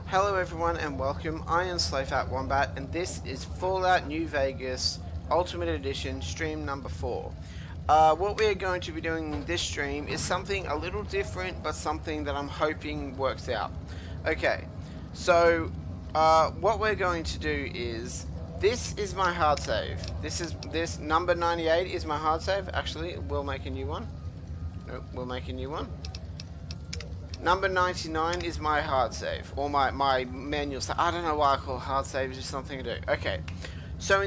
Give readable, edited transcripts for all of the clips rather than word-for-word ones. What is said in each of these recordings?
Hello everyone and welcome, I am Slowfat Wombat and this is Fallout New Vegas Ultimate Edition stream number 4. What we're going to be doing in this stream is something a little different but something that I'm hoping works out. Okay, so what we're going to do is, this is my hard save. This number 98 is my hard save. Actually, we'll make a new one. Nope, we'll make a new one. Number 99 is my hard save, or my manual save. I don't know why I call hard save, it's just something to do. Okay, so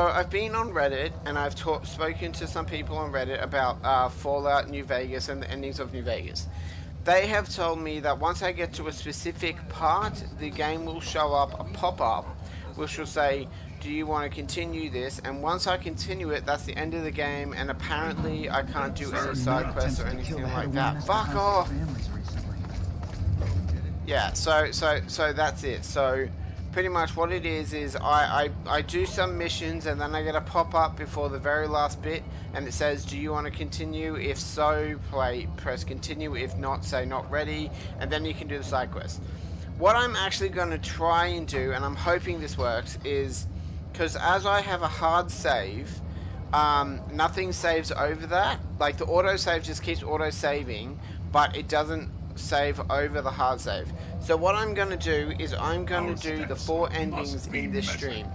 I've been on Reddit, and I've spoken to some people on Reddit about Fallout New Vegas and the endings of New Vegas. They have told me that once I get to a specific part, the game will show up a pop-up, which will say, do you want to continue this? And once I continue it, that's the end of the game, and apparently I can't do any side quests or anything like that. Fuck off! Yeah, so that's it. So pretty much what it is I do some missions and then I get a pop-up before the very last bit and it says, do you want to continue? If so, press continue. If not, say not ready, and then you can do the side quest. What I'm actually going to try and do, and I'm hoping this works, is because as I have a hard save, nothing saves over that. Like the autosave just keeps auto-saving, but it doesn't save over the hard save. So what I'm going to do is I'm going to do the 4 endings in this stream.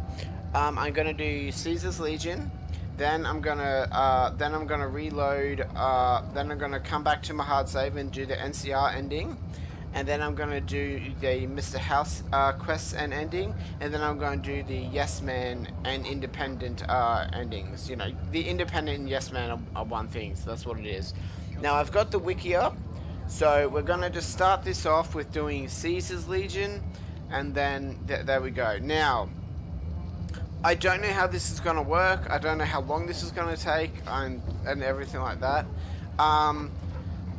I'm going to do Caesar's Legion, then I'm going to reload, then I'm going to come back to my hard save and do the NCR ending, and then I'm going to do the Mr. House quests and ending, and then I'm going to do the Yes Man and Independent endings. You know, the Independent and Yes Man are one thing, so that's what it is. Now I've got the wiki up, so we're going to just start this off with doing Caesar's Legion, and then there we go. Now, I don't know how this is going to work, I don't know how long this is going to take, and everything like that.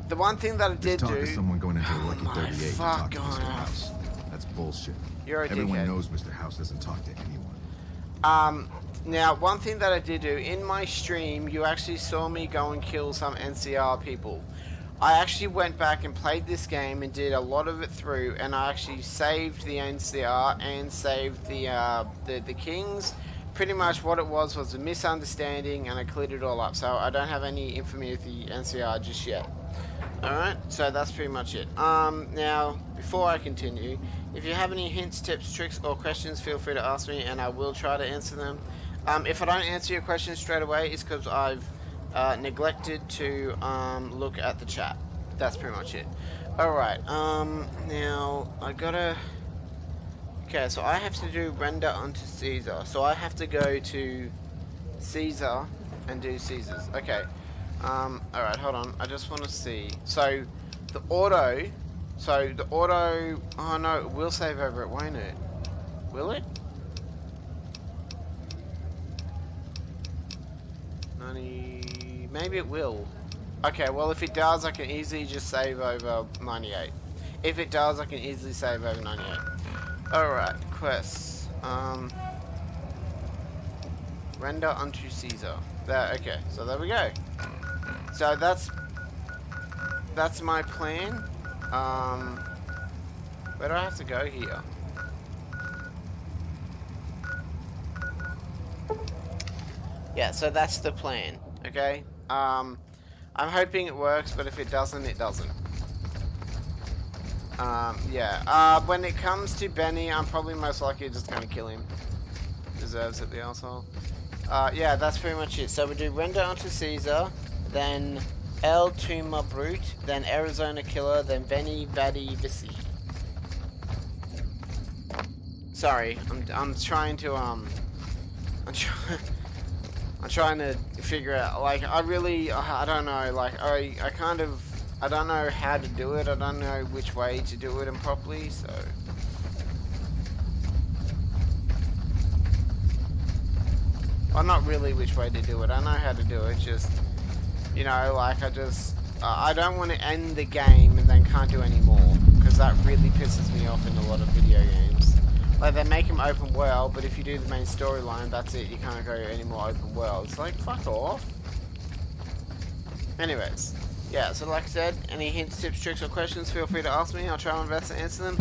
The one thing that I did do... to someone going into a Lucky 38 and talk to Mr. off. House. That's bullshit. You're a Everyone dickhead. knows Mr. House doesn't talk to anyone. Now, one thing that I did do, in my stream, you actually saw me go and kill some NCR people. I actually went back and played this game and did a lot of it through, and I actually saved the NCR and saved the Kings. Pretty much what it was a misunderstanding, and I cleared it all up. So I don't have any infamy with the NCR just yet. Alright, so that's pretty much it. Now, before I continue, if you have any hints, tips, tricks, or questions, feel free to ask me, and I will try to answer them. If I don't answer your question straight away, it's because I've neglected to look at the chat. That's pretty much it. Alright, now I gotta... Okay, so I have to do render unto Caesar. So I have to go to Caesar and do Caesar's. Okay. Alright, hold on. I just want to see. So the auto... Oh no, it will save over it, won't it? Will it? 90... Maybe it will. Okay, well if it does, I can easily just save over 98. If it does, I can easily save over 98. Alright, quests. Render unto Caesar. There, okay, so there we go. So that's my plan. Where do I have to go here? Yeah, so that's the plan, okay? I'm hoping it works, but if it doesn't, it doesn't. Yeah, when it comes to Benny, I'm probably most likely just gonna kill him. Deserves it, the asshole. Yeah, that's pretty much it. So we do render onto Caesar, then El Tuma Brute, then Arizona Killer, then Benny Vaddy Visi. Sorry, I'm trying to I'm trying to figure out, like, I don't know, like, I don't know how to do it, I don't know which way to do it and properly, so... Well, not really which way to do it, I know how to do it, just, you know, like, I don't want to end the game and then can't do any more, because that really pisses me off in a lot of video games. Like, they make them open world, but if you do the main storyline, that's it, you can't go any more open world. It's like, fuck off. Anyways, yeah, so like I said, any hints, tips, tricks, or questions, feel free to ask me. I'll try my best to answer them.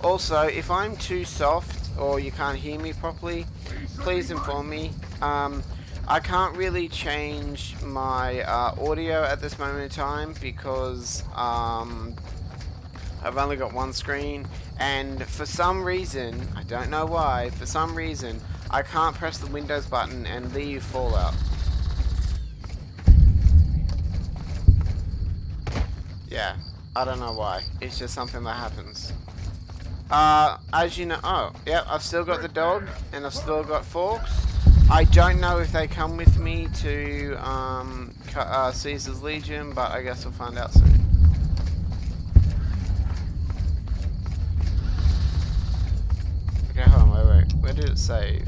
Also, if I'm too soft or you can't hear me properly, please inform me. I can't really change my audio at this moment in time because I've only got one screen, and for some reason, I don't know why, for some reason, I can't press the Windows button and leave Fallout. Yeah, I don't know why. It's just something that happens. As you know, oh, yeah, I've still got the dog, and I've still got forks. I don't know if they come with me to Caesar's Legion, but I guess we'll find out soon. Okay, hold on, wait. Where did it save?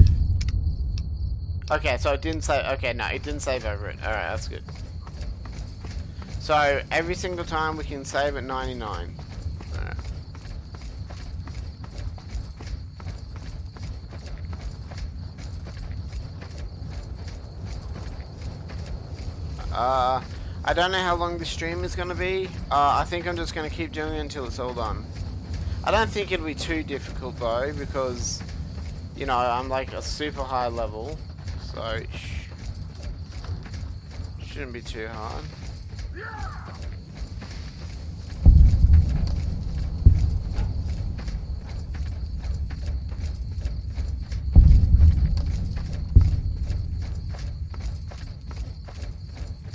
Okay, so it didn't save. Okay, no, it didn't save over it. Alright, that's good. So, every single time we can save at 99. I don't know how long the stream is going to be. I think I'm just going to keep doing it until it's all done. I don't think it'll be too difficult though, because, you know, I'm like a super high level, so it shouldn't be too hard.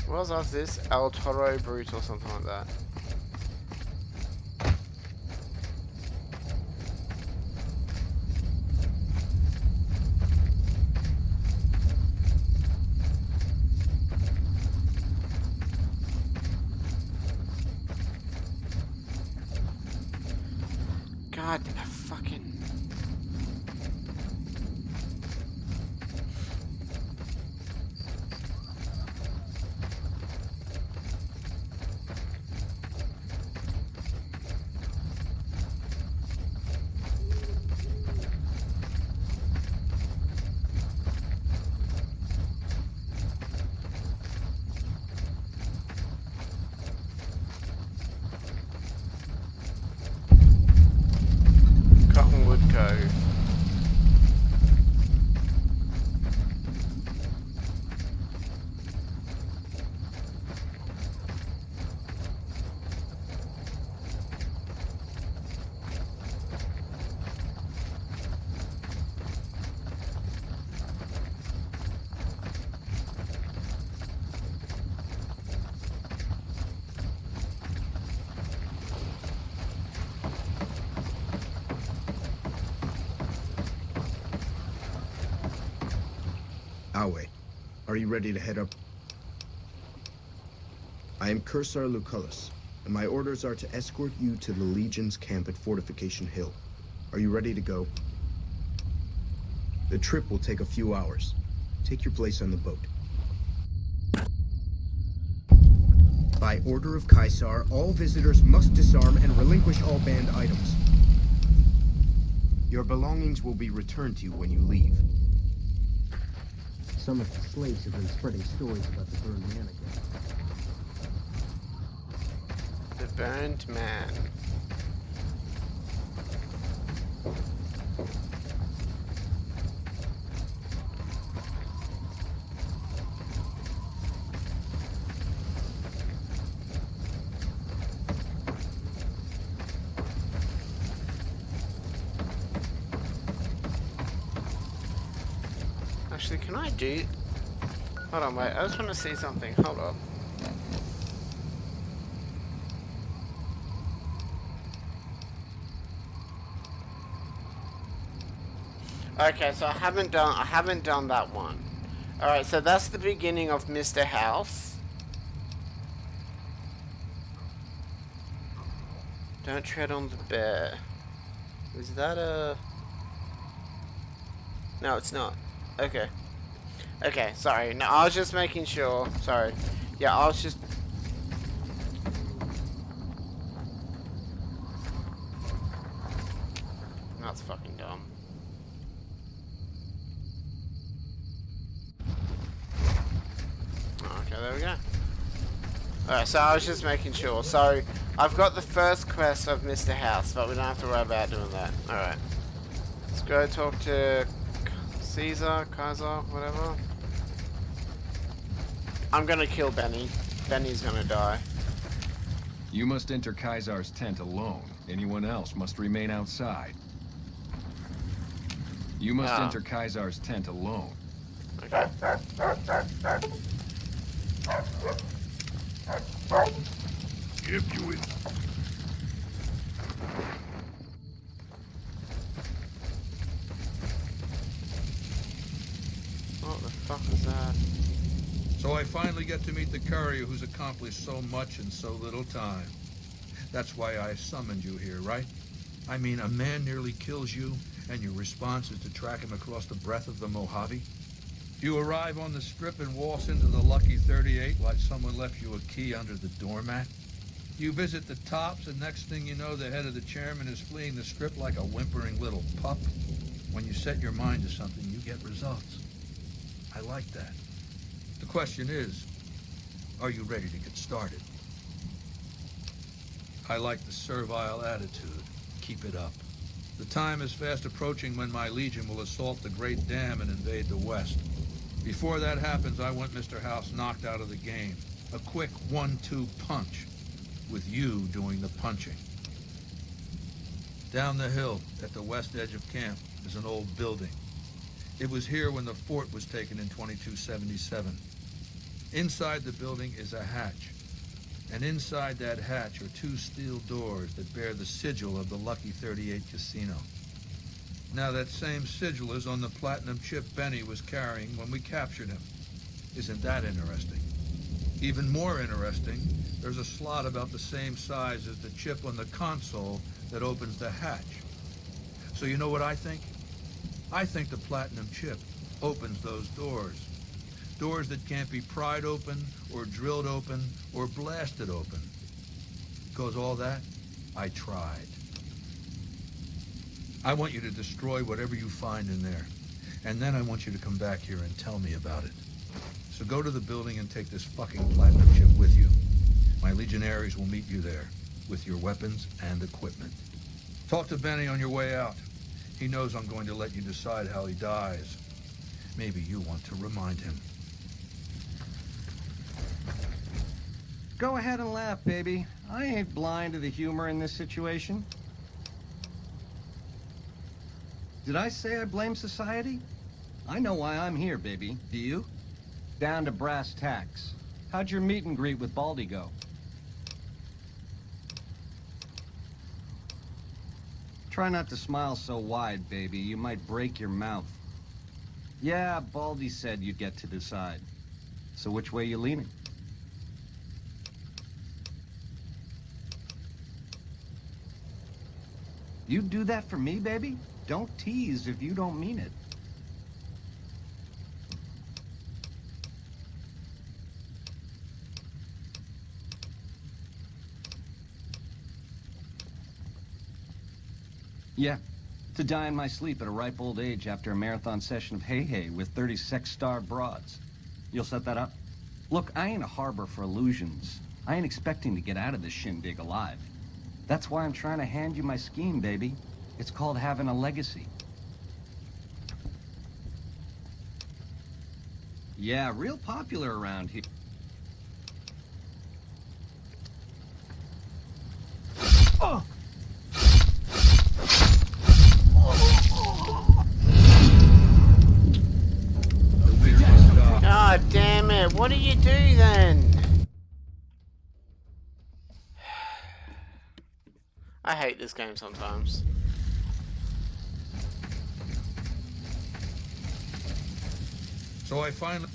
What was after this? El Toro Brute or something like that. God, fucking... Cottonwood Cove. Awe, are you ready to head up? I am Cursar Lucullus, and my orders are to escort you to the Legion's camp at Fortification Hill. Are you ready to go? The trip will take a few hours. Take your place on the boat. By order of Caesar, all visitors must disarm and relinquish all banned items. Your belongings will be returned to you when you leave. Some of the slaves have been spreading stories about the burned man again. The Burned Man. Actually, can I do... Hold on, wait. I just want to see something. Hold on. Okay, so I haven't done that one. Alright, so that's the beginning of Mr. House. Don't tread on the bear. Is that a... No, it's not. Okay. Okay, sorry. No, I was just making sure. Sorry. Yeah, I was just... That's fucking dumb. Okay, there we go. Alright, so I was just making sure. So, I've got the first quest of Mr. House, but we don't have to worry about doing that. Alright. Let's go talk to Kaiser, whatever. I'm gonna kill Benny. Benny's gonna die. You must enter Kaiser's tent alone. Anyone else must remain outside. You must enter Kaiser's tent alone. Okay. If you in. What the fuck is that? So I finally get to meet the courier who's accomplished so much in so little time. That's why I summoned you here, right? I mean, a man nearly kills you, and your response is to track him across the breadth of the Mojave? You arrive on the strip and waltz into the Lucky 38 like someone left you a key under the doormat? You visit the tops, and next thing you know, the head of the chairman is fleeing the strip like a whimpering little pup? When you set your mind to something, you get results. I like that. The question is, are you ready to get started? I like the servile attitude. Keep it up. The time is fast approaching when my legion will assault the Great Dam and invade the West. Before that happens, I want Mr. House knocked out of the game. A quick 1-2 punch, with you doing the punching. Down the hill, at the west edge of camp, is an old building. It was here when the fort was taken in 2277. Inside the building is a hatch. And inside that hatch are 2 steel doors that bear the sigil of the Lucky 38 casino. Now that same sigil is on the platinum chip Benny was carrying when we captured him. Isn't that interesting? Even more interesting, there's a slot about the same size as the chip on the console that opens the hatch. So you know what I think? I think the platinum chip opens those doors. Doors that can't be pried open, or drilled open, or blasted open. Because all that, I tried. I want you to destroy whatever you find in there. And then I want you to come back here and tell me about it. So go to the building and take this fucking platinum chip with you. My legionaries will meet you there, with your weapons and equipment. Talk to Benny on your way out. He knows I'm going to let you decide how he dies. Maybe you want to remind him. Go ahead and laugh, baby. I ain't blind to the humor in this situation. Did I say I blame society? I know why I'm here, baby. Do you? Down to brass tacks. How'd your meet and greet with Baldy go? Try not to smile so wide, baby. You might break your mouth. Yeah, Baldy said you'd get to decide. So which way you leaning? You'd do that for me, baby? Don't tease if you don't mean it. Yeah, to die in my sleep at a ripe old age after a marathon session of hey-hey with 30 sex-star broads. You'll set that up? Look, I ain't a harbor for illusions. I ain't expecting to get out of this shindig alive. That's why I'm trying to hand you my scheme, baby. It's called having a legacy. Yeah, real popular around here. Oh! God damn it, what do you do then? I hate this game sometimes. So I finally...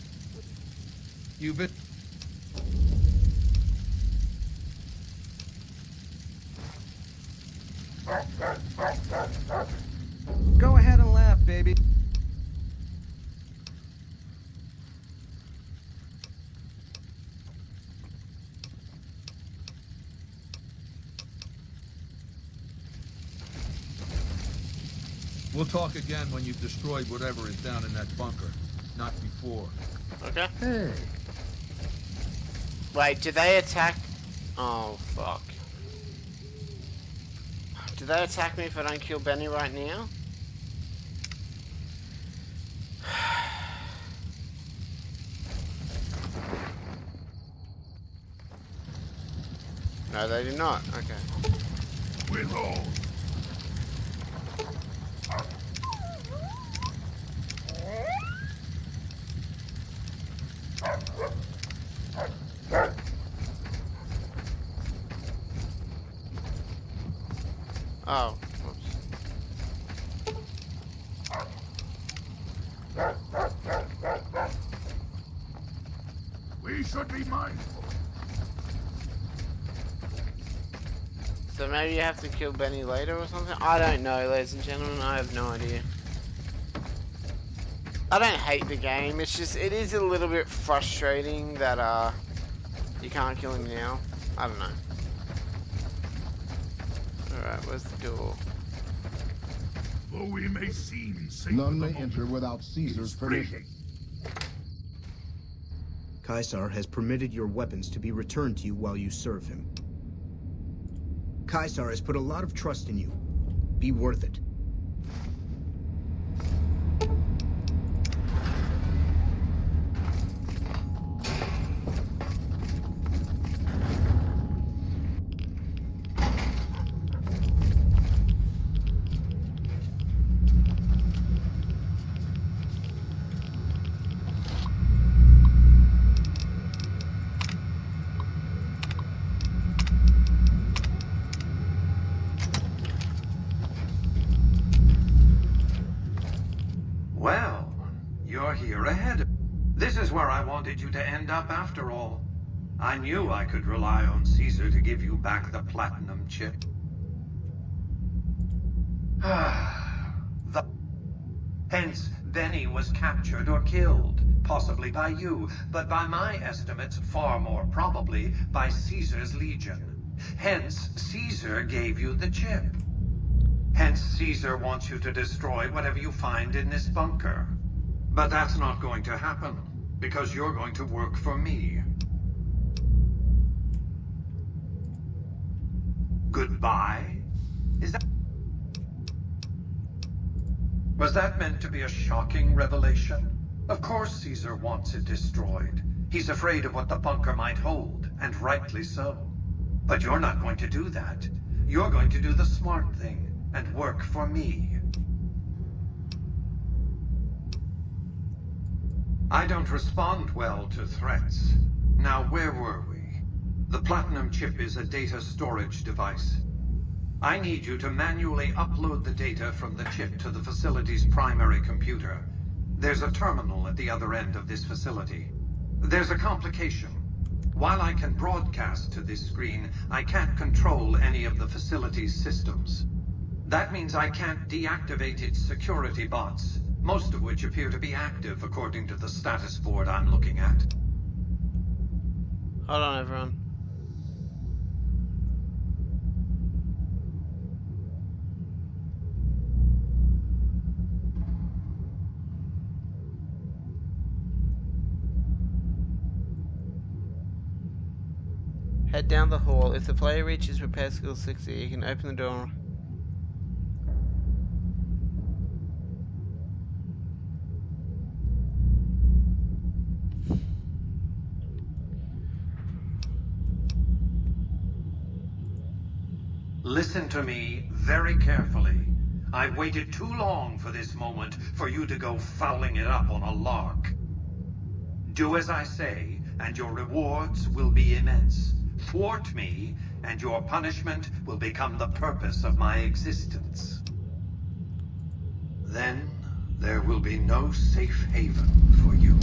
You bit... Go ahead and laugh, baby. We'll talk again when you've destroyed whatever is down in that bunker. Not before. Okay. Hey. Wait, do they attack? Oh, fuck. Do they attack me if I don't kill Benny right now? No, they do not. Okay. With all. Oh. We should be mindful. So maybe you have to kill Benny later or something? I don't know, ladies and gentlemen. I have no idea. I don't hate the game. It's just, it is a little bit frustrating that, you can't kill him now. I don't know. Alright, where's the door? Though we may seem safe, None may enter without Caesar's permission. Caesar has permitted your weapons to be returned to you while you serve him. Caesar has put a lot of trust in you. Be worth it. Well, you're here ahead. This is where I wanted you to end up after all. I knew I could rely on Caesar to give you back the platinum chip. Hence, Benny was captured or killed, possibly by you, but by my estimates, far more probably by Caesar's legion. Hence, Caesar gave you the chip. Hence, Caesar wants you to destroy whatever you find in this bunker. But that's not going to happen, because you're going to work for me. Goodbye? Was that meant to be a shocking revelation? Of course Caesar wants it destroyed. He's afraid of what the bunker might hold, and rightly so. But you're not going to do that. You're going to do the smart thing, and work for me. I don't respond well to threats. Now, where were we? The platinum chip is a data storage device. I need you to manually upload the data from the chip to the facility's primary computer. There's a terminal at the other end of this facility. There's a complication. While I can broadcast to this screen, I can't control any of the facility's systems. That means I can't deactivate its security bots, most of which appear to be active according to the status board I'm looking at. Hold on, everyone. Head down the hall. If the player reaches repair skill 60, you can open the door. Listen to me very carefully. I've waited too long for this moment for you to go fouling it up on a lark. Do as I say, and your rewards will be immense. Thwart me, and your punishment will become the purpose of my existence. Then, there will be no safe haven for you.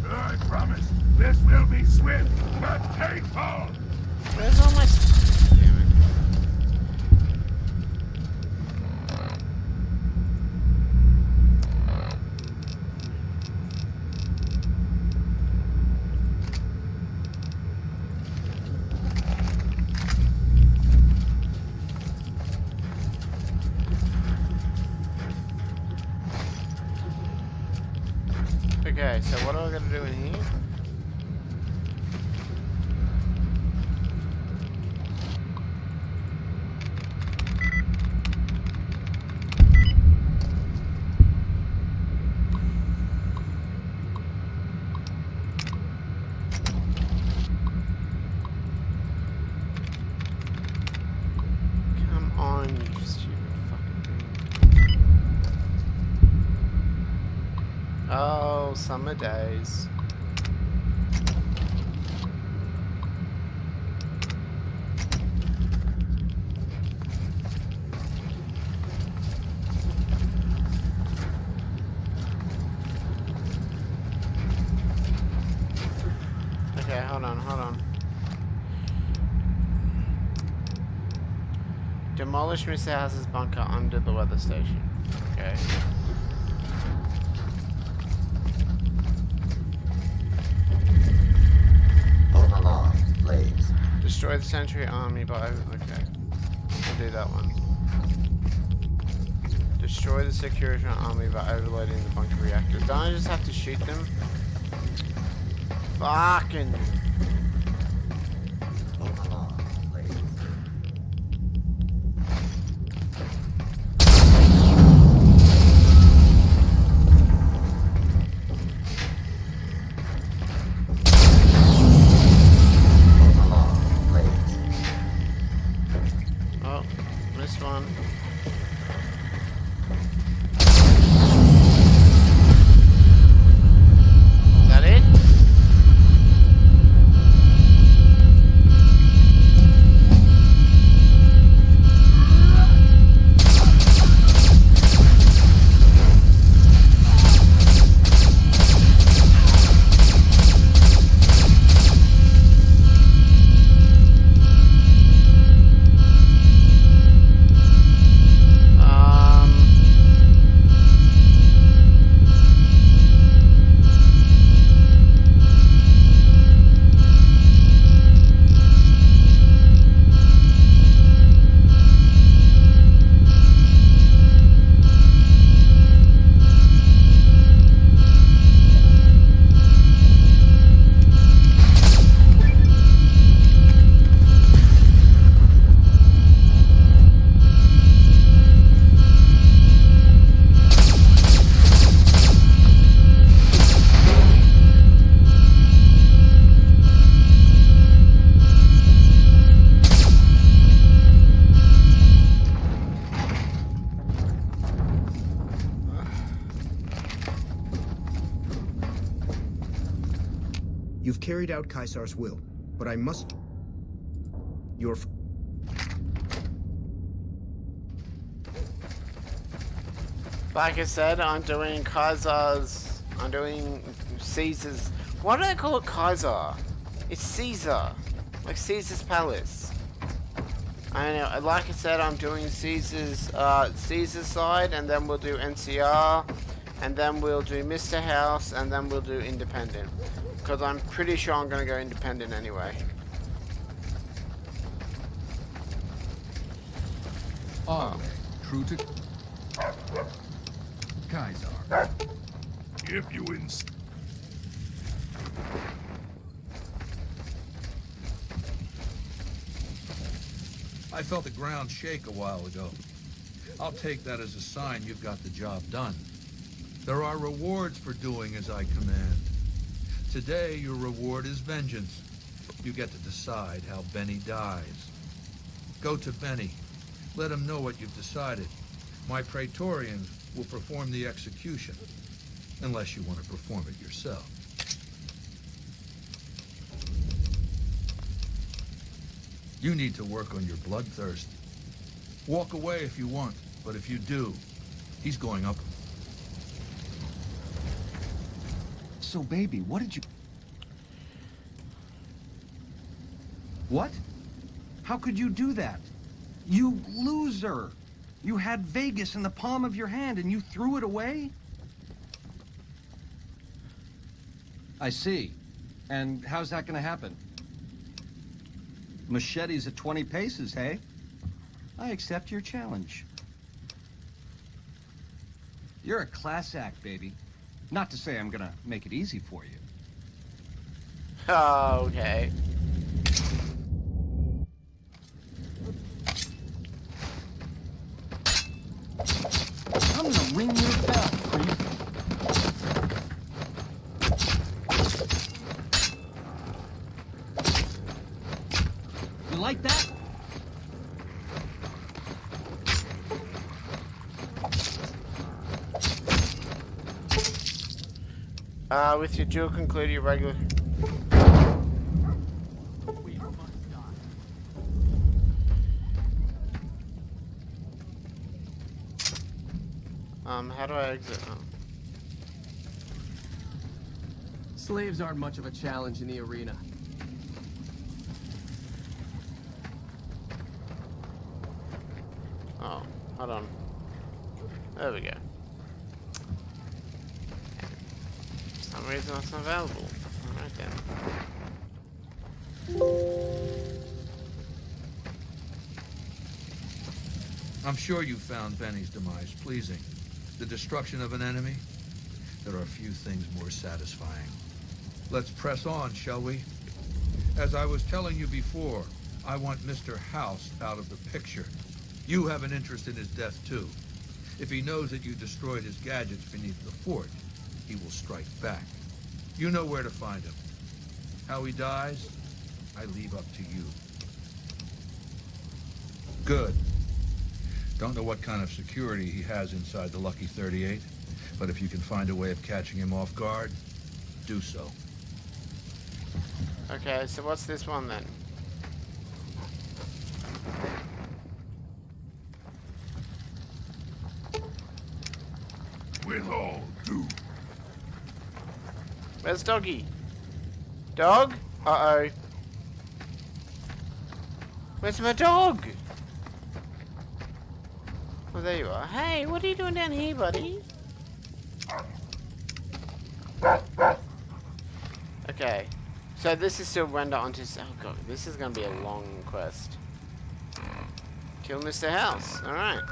I promise, this will be swift but painful. Where's all my... Damn it. to do in here? Come on, you stupid fucking thing. Oh, summer days. Okay, hold on, hold on. Demolish Mr. House's bunker under the weather station. Okay. Overlord, please. Destroy the Century Army by... Okay. I'll do that one. Destroy the Security Army by overloading the bunker reactor. Don't I just have to shoot them? Fucking... Overlord, please. Oh, missed one. Is that it? You've carried out Caesar's will, but I must... Your... Like I said, I'm doing Caesar's... I'm doing Caesar's... Why do they call it Kaiser? It's Caesar. Like Caesar's Palace. I know, like I said, I'm doing Caesar's side, and then we'll do NCR, and then we'll do Mr. House, and then we'll do Independent. Because I'm pretty sure I'm going to go Independent anyway. Oh, true to Kaiser. If you insist. I felt the ground shake a while ago. I'll take that as a sign you've got the job done. There are rewards for doing as I command. Today, your reward is vengeance. You get to decide how Benny dies. Go to Benny. Let him know what you've decided. My Praetorians will perform the execution, unless you want to perform it yourself. You need to work on your bloodthirst. Walk away if you want, but if you do, he's going up. So, baby, what did you... What? How could you do that? You loser! You had Vegas in the palm of your hand and you threw it away? I see. And how's that gonna happen? Machetes at 20 paces, hey? I accept your challenge. You're a class act, baby. Not to say I'm gonna make it easy for you. Oh, okay. I'm gonna ring your bell, creep. You like that? With your dual conclude your regular. How do I exit? Oh. Slaves aren't much of a challenge in the arena. Oh, hold on. There we go. For some reason that's not available. Alright then. I'm sure you found Benny's demise pleasing. The destruction of an enemy? There are few things more satisfying. Let's press on, shall we? As I was telling you before, I want Mr. House out of the picture. You have an interest in his death, too. If he knows that you destroyed his gadgets beneath the fort, he will strike back. You know where to find him. How he dies, I leave up to you. Good. Don't know what kind of security he has inside the Lucky 38, but if you can find a way of catching him off guard, do so. Okay, so what's this one then? With all due. Where's Doggy? Dog? Uh-oh. Where's my dog? Oh, there you are. Hey, what are you doing down here, buddy? Okay. So this is still render onto... Oh god, this is going to be a long quest. Kill Mr. House. Alright.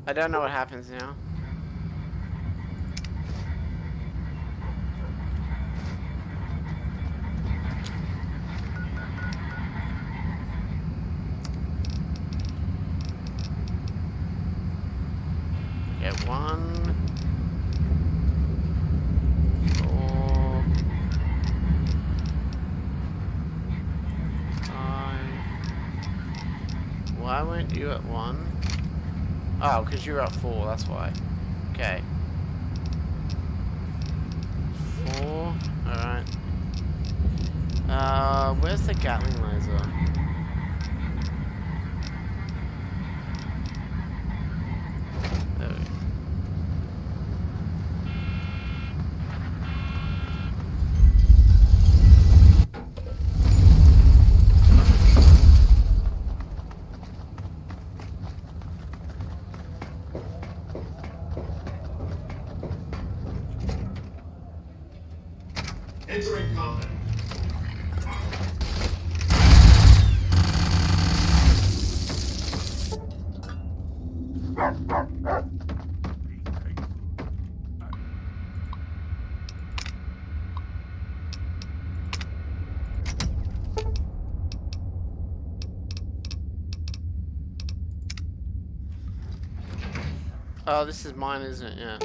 I don't know what happens now. Get 1, 4, 5. Why weren't you at 1? Oh, because you're at 4, that's why. Okay. 4, alright. Where's the Gatling laser? There we go. Entering combat. Oh, this is mine, isn't it? Yeah.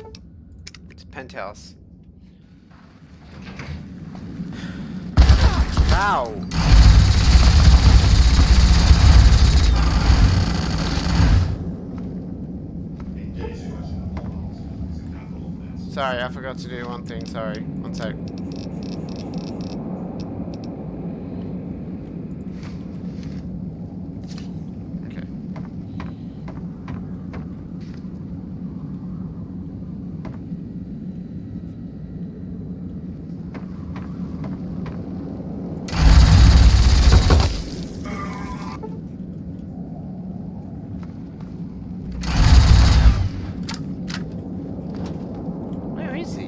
It's penthouse. Ow! Sorry, I forgot to do one thing. Sorry. One sec. Okay. Where is he?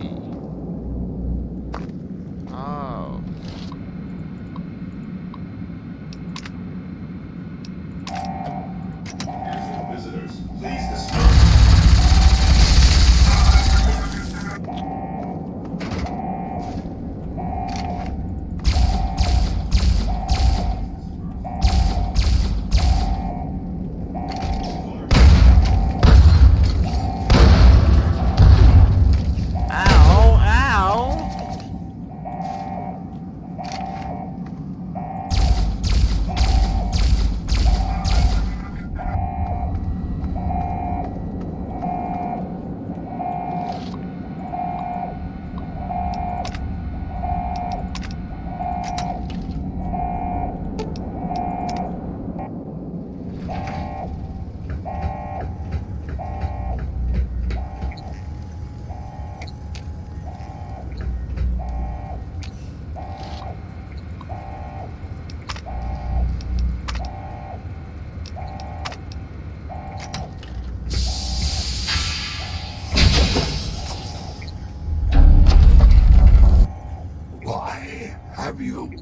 have you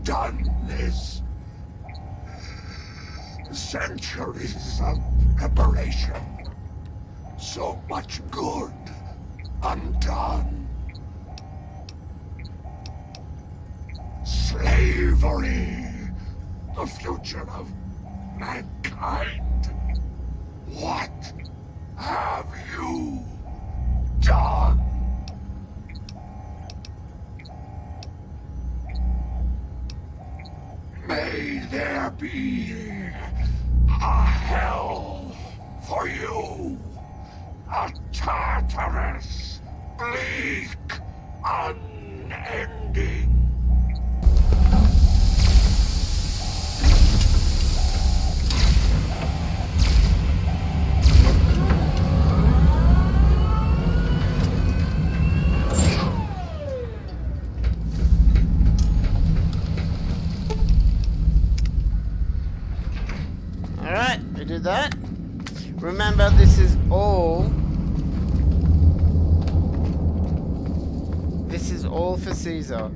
done this? Centuries of preparation. So much good undone. Slavery, the future of mankind. What have you done? May there be a hell for you, a Tartarus, bleak, unending. Alright, we did that. Remember, this is all for Caesar.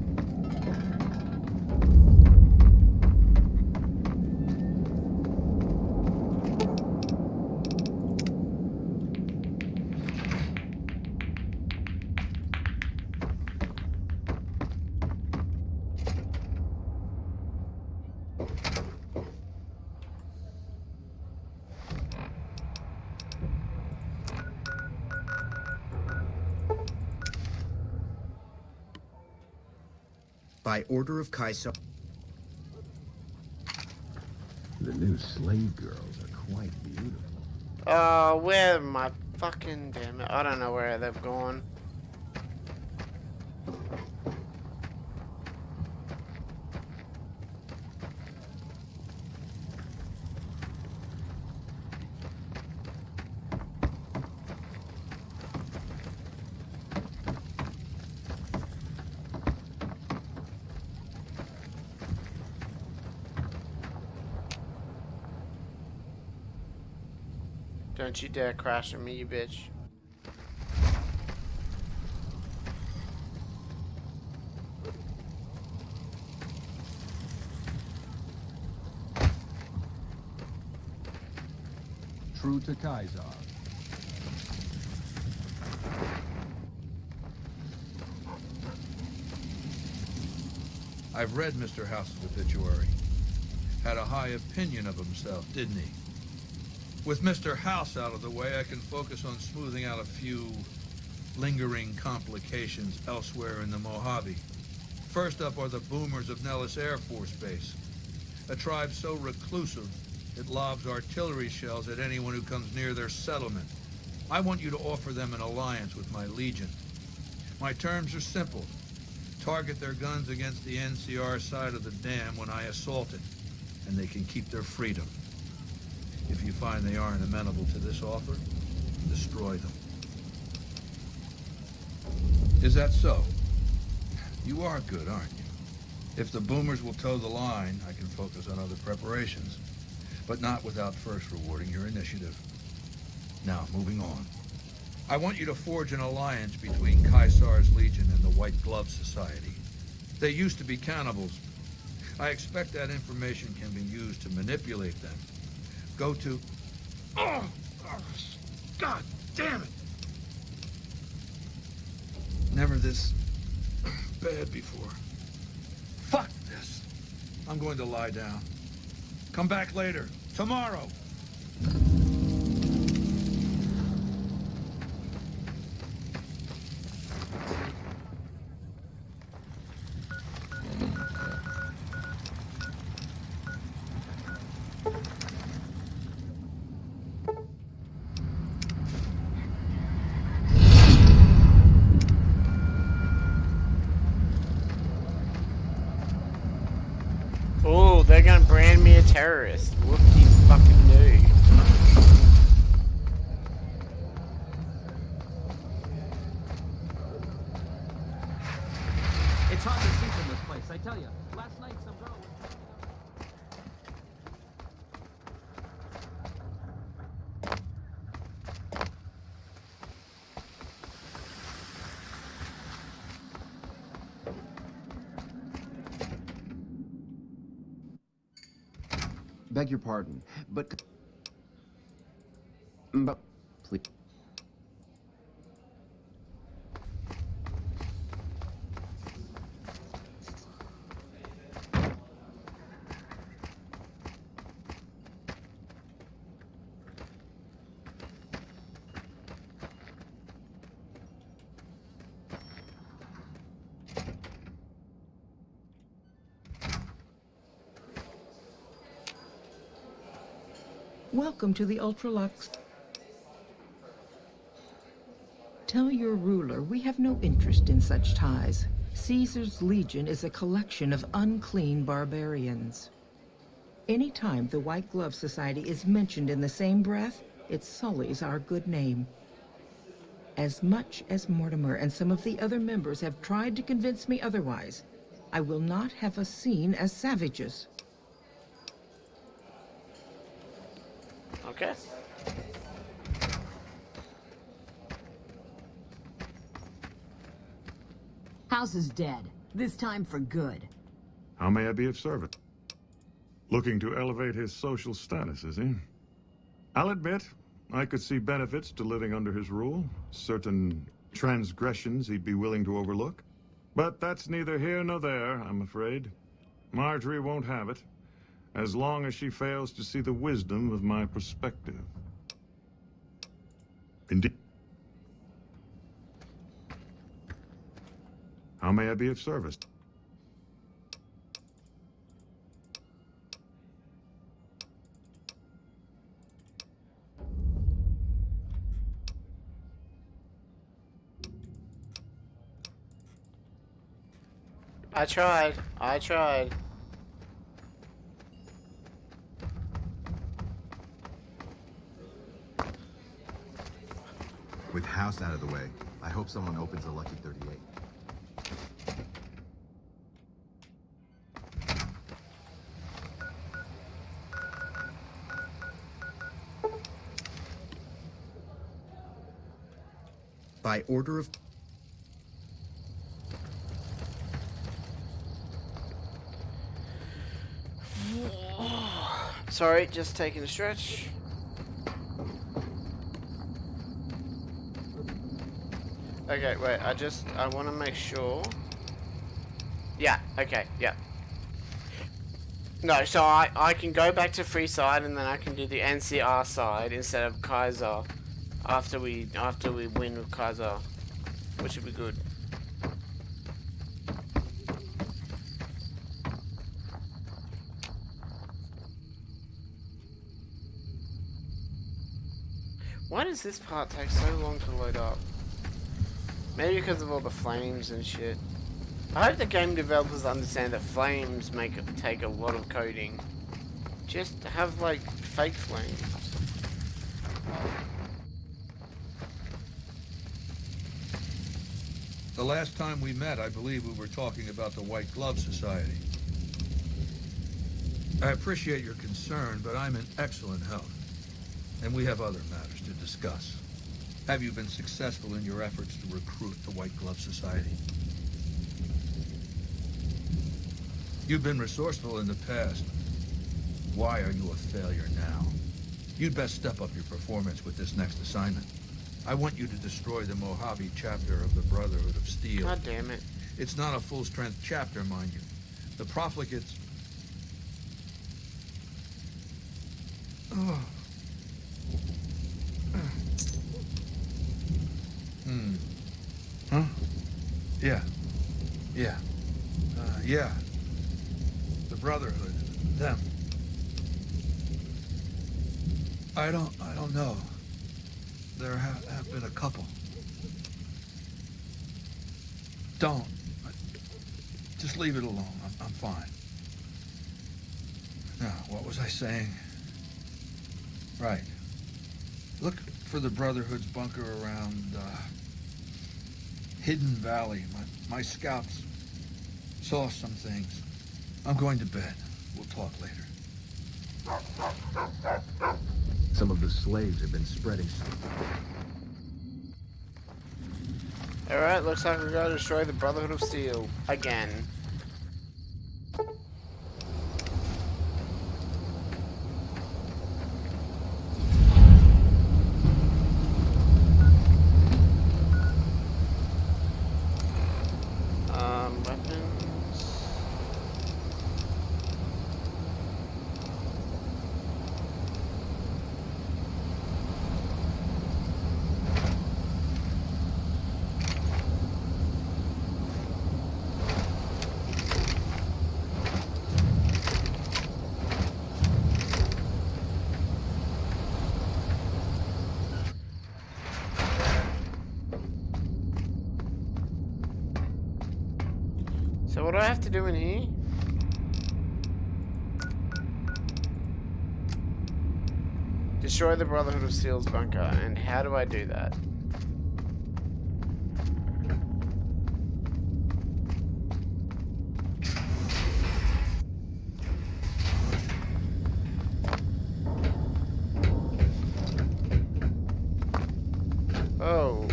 By order of Caesar. The new slave girls are quite beautiful. Oh, where am I? Fucking damn it. I don't know where they've gone. Don't you dare crash on me, you bitch. True to Kaiser. I've read Mr. House's obituary. Had a high opinion of himself, didn't he? With Mr. House out of the way, I can focus on smoothing out a few lingering complications elsewhere in the Mojave. First up are the boomers of Nellis Air Force Base, a tribe so reclusive it lobs artillery shells at anyone who comes near their settlement. I want you to offer them an alliance with my Legion. My terms are simple. Target their guns against the NCR side of the dam when I assault it, and they can keep their freedom. If you find they aren't amenable to this offer, destroy them. Is that so? You are good, aren't you? If the boomers will toe the line, I can focus on other preparations, but not without first rewarding your initiative. Now, moving on. I want you to forge an alliance between Caesar's Legion and the White Glove Society. They used to be cannibals. I expect that information can be used to manipulate them. Go to... Oh, God damn it! Never this bad before. Fuck this. I'm going to lie down. Come back later. Tomorrow. Oh, they're gonna brand me a terrorist. Whoop-de-fucking-do. It's hard to see from this place, I tell you. Last night some girl was... Beg your pardon, but please. Welcome to the Ultralux. Tell your ruler we have no interest in such ties. Caesar's Legion is a collection of unclean barbarians. Anytime the White Glove Society is mentioned in the same breath, it sullies our good name. As much as Mortimer and some of the other members have tried to convince me otherwise, I will not have us seen as savages. Okay. House is dead. This time for good. How may I be of service? Looking to elevate his social status, is he? I'll admit, I could see benefits to living under his rule. Certain transgressions he'd be willing to overlook. But that's neither here nor there, I'm afraid. Marjorie won't have it, as long as she fails to see the wisdom of my perspective. Indeed. How may I be of service? I tried. With House out of the way, I hope someone opens a Lucky 38. By order of... Sorry, just taking a stretch. Okay, wait, I want to make sure. Yeah, okay, yeah. No, so I can go back to free side and then I can do the NCR side instead of Kaiser after we win with Kaiser, which would be good. Why does this part take so long to load up? Maybe because of all the flames and shit. I hope the game developers understand that flames take a lot of coding. Just have like fake flames. The last time we met, I believe we were talking about the White Glove Society. I appreciate your concern, but I'm in excellent health. And we have other matters to discuss. Have you been successful in your efforts to recruit the White Glove Society? You've been resourceful in the past. Why are you a failure now? You'd best step up your performance with this next assignment. I want you to destroy the Mojave chapter of the Brotherhood of Steel. God damn it. It's not a full-strength chapter, mind you. The profligates... Oh. Huh? Yeah. Yeah. Yeah. The Brotherhood. Them. I don't know. There have been a couple. Don't. Just leave it alone. I'm fine. Now, what was I saying? Right. Look for the Brotherhood's bunker around, Hidden Valley. My scouts saw some things. I'm going to bed. We'll talk later. Some of the slaves have been spreading. Alright, looks like we gotta destroy the Brotherhood of Steel. Again. So what do I have to do in here? Destroy the Brotherhood of Steel's bunker. And how do I do that? Oh.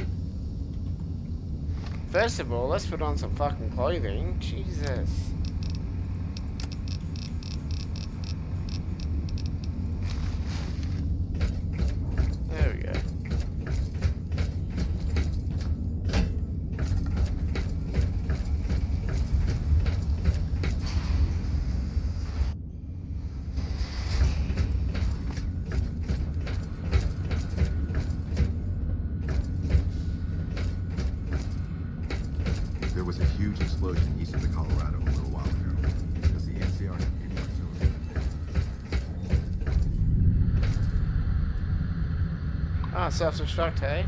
First of all, let's put on some fucking clothing. Jesus. There we go. There was a huge explosion east of the Colorado a little while ago. Does the NCR have any artillery? Ah, self-destruct, hey?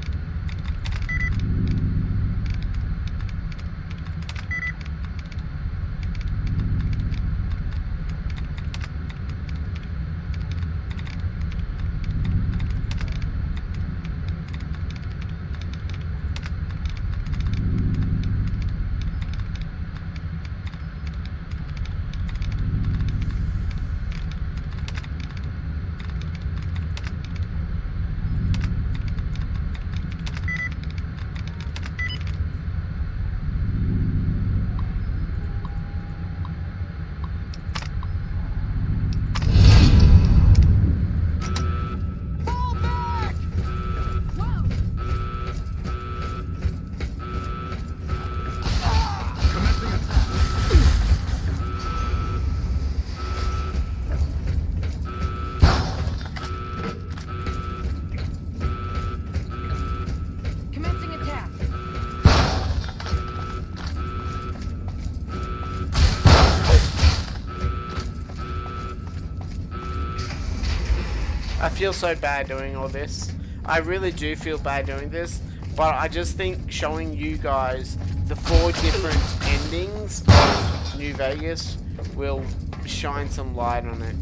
I feel so bad doing all this. I really do feel bad doing this, but I just think showing you guys the 4 different endings of New Vegas will shine some light on it.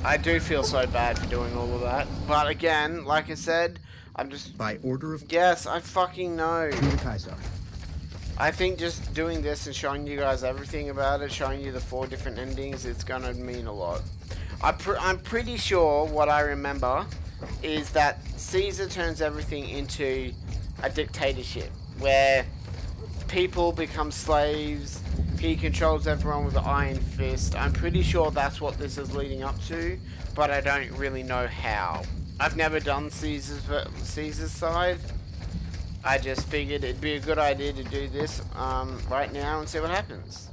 I do feel so bad for doing all of that. But again, like I said, I'm just... By order of... Yes, I fucking know. To the Kaiser. I think just doing this and showing you guys everything about it, showing you the 4 different endings, it's gonna mean a lot. I'm pretty sure what I remember is that Caesar turns everything into a dictatorship, where people become slaves. He controls everyone with an iron fist. I'm pretty sure that's what this is leading up to, but I don't really know how. I've never done Caesar's side. I just figured it'd be a good idea to do this right now and see what happens.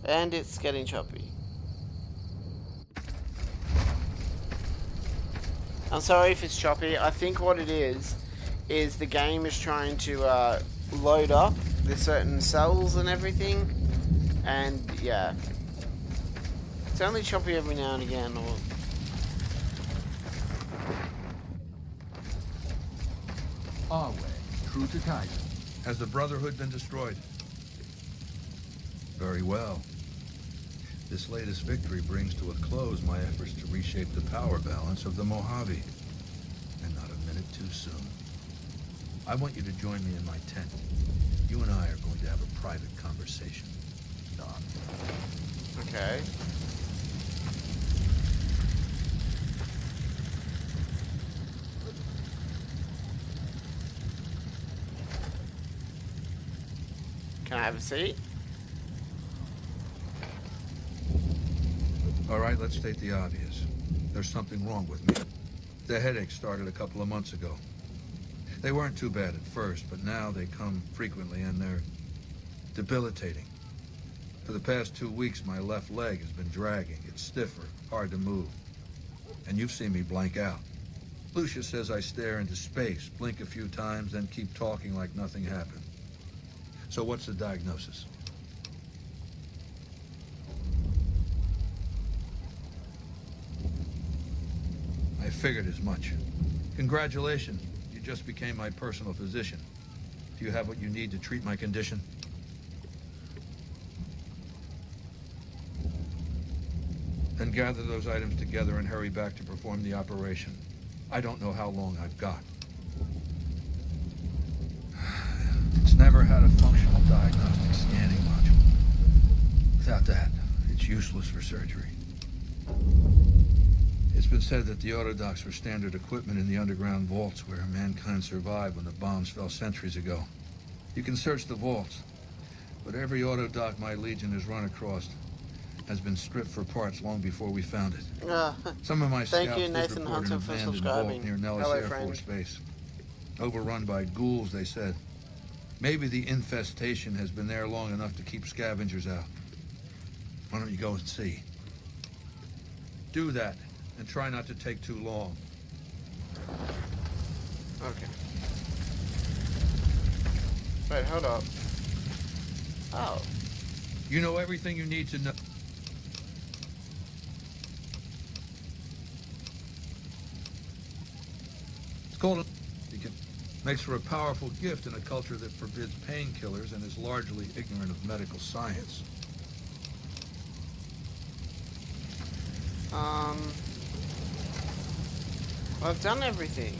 And it's getting choppy. I'm sorry if it's choppy. I think what it is the game is trying to load up the certain cells and everything, and yeah, it's only choppy every now and again. Or our way, true to Kaiser. Has the Brotherhood been destroyed? Very well. This latest victory brings to a close my efforts to reshape the power balance of the Mojave. And not a minute too soon. I want you to join me in my tent. You and I are going to have a private conversation. Doc. okay. Can I have a seat? All right, let's state the obvious. There's something wrong with me. The headaches started a couple of months ago. They weren't too bad at first, but now they come frequently and they're debilitating. For the past 2 weeks, my left leg has been dragging. It's stiffer, hard to move. And you've seen me blank out. Lucia says I stare into space, blink a few times, then keep talking like nothing happened. So what's the diagnosis? I figured as much. Congratulations. You just became my personal physician. Do you have what you need to treat my condition? Then gather those items together and hurry back to perform the operation. I don't know how long I've got. It's never had a functional diagnostic scanning module. Without that, it's useless for surgery. It's been said that the autodocs were standard equipment in the underground vaults where mankind survived when the bombs fell centuries ago. You can search the vaults, but every autodoc my Legion has run across has been stripped for parts long before we found it. Some of my Thank scouts you, did Nathan report an Hunter, for abandoned subscribing. vault near Nellis Hello, Air friend. Force Base. Overrun by ghouls, they said. Maybe the infestation has been there long enough to keep scavengers out. Why don't you go and see? Do that, and try not to take too long. Okay. Wait, hold up. Oh. You know everything you need to know. It's called makes for a powerful gift in a culture that forbids painkillers and is largely ignorant of medical science. I've done everything.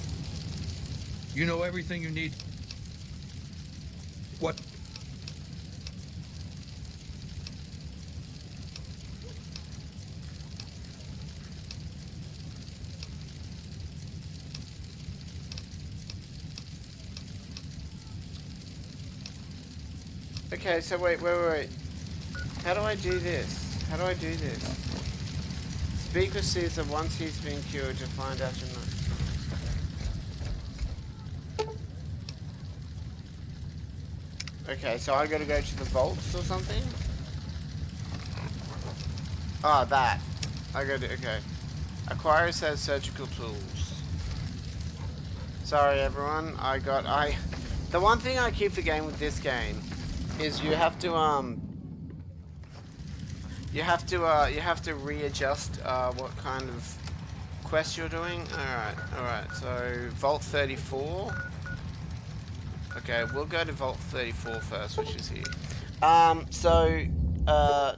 You know everything you need. What? Okay, so wait. How do I do this? How do I do this? Speak with Caesar once he's been cured to find out your name. Okay, so I gotta go to the vaults or something? Ah, that. I gotta, okay. Acquire says surgical tools. Sorry everyone, the one thing I keep forgetting with this game is you have to readjust what kind of quest you're doing. Alright, so Vault 34. Okay, we'll go to Vault 34 first, which is here.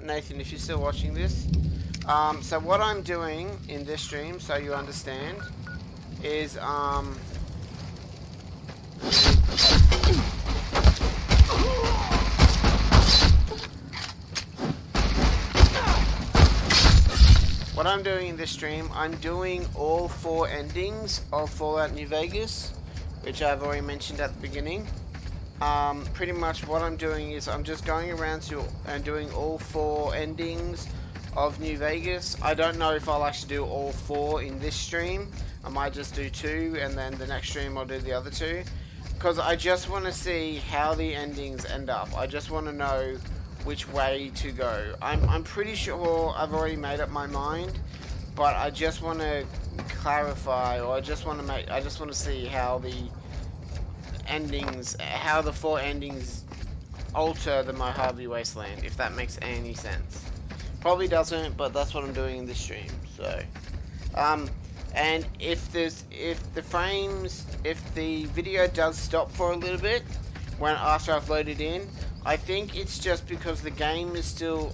Nathan, if you're still watching this, so what I'm doing in this stream, so you understand, is what I'm doing in this stream, I'm doing all 4 endings of Fallout New Vegas, which I've already mentioned at the beginning. Pretty much what I'm doing is I'm just going around and doing all 4 endings of New Vegas. I don't know if I'll actually do all 4 in this stream. I might just do 2, and then the next stream I'll do the other 2. Because I just want to see how the endings end up. I just want to know which way to go. I'm pretty sure I've already made up my mind, but I just want to clarify, or I just want to see how the endings, how the 4 endings alter the Mojave Wasteland, if that makes any sense. Probably doesn't, but that's what I'm doing in this stream. So, and if the video does stop for a little bit after I've loaded in, I think it's just because the game is still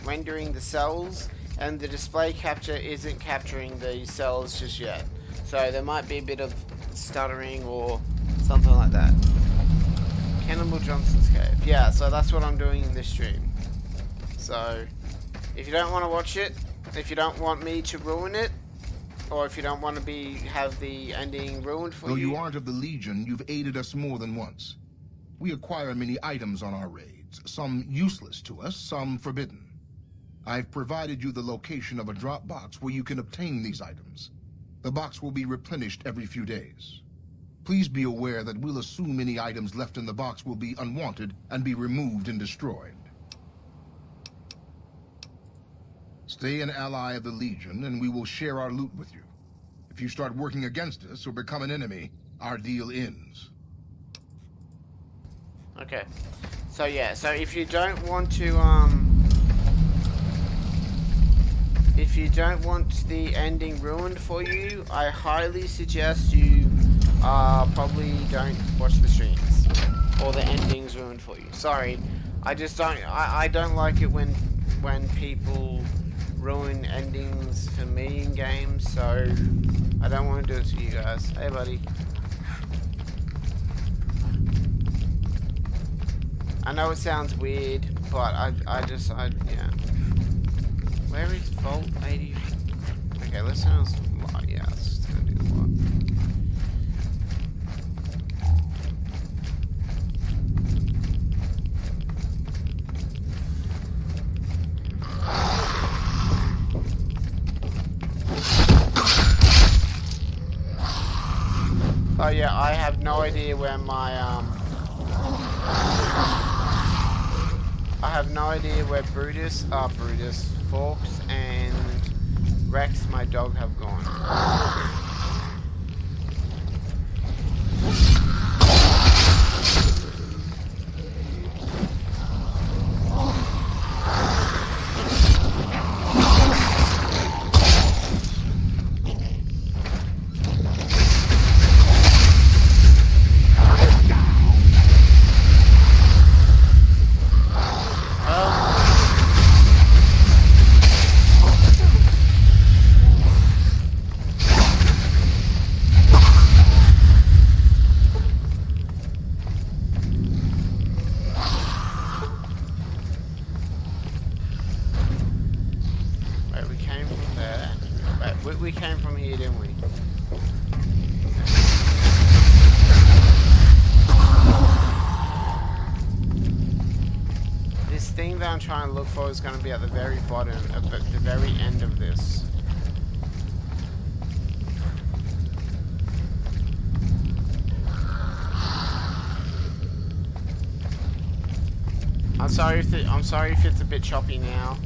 rendering the cells and the display capture isn't capturing the cells just yet. So there might be a bit of stuttering or something like that. Cannibal Johnson's Cave. Yeah, so that's what I'm doing in this stream. So if you don't want to watch it, if you don't want me to ruin it, or if you don't want to have the ending ruined for you. Though you aren't of the Legion, you've aided us more than once. We acquire many items on our raids, some useless to us, some forbidden. I've provided you the location of a drop box where you can obtain these items. The box will be replenished every few days. Please be aware that we'll assume any items left in the box will be unwanted and be removed and destroyed. Stay an ally of the Legion, and we will share our loot with you. If If you start working against us or become an enemy, our deal ends. Okay. So yeah, so if you don't want to, if you don't want the ending ruined for you, I highly suggest you probably don't watch the streams or the endings ruined for you. Sorry, I just don't. I don't like it when people ruin endings for me in games. So I don't want to do it to you guys. Hey, buddy. I know it sounds weird, but I yeah. Where is Vault 80? Okay, let's turn on some light. Yeah, let's just gonna do the light. Oh yeah, I have no idea where my I have no idea where Brutus, Forks, and Rex, my dog, have gone. We came from here, didn't we? This thing that I'm trying to look for is going to be at the very bottom, at the very end of this. I'm sorry if it's a bit choppy now.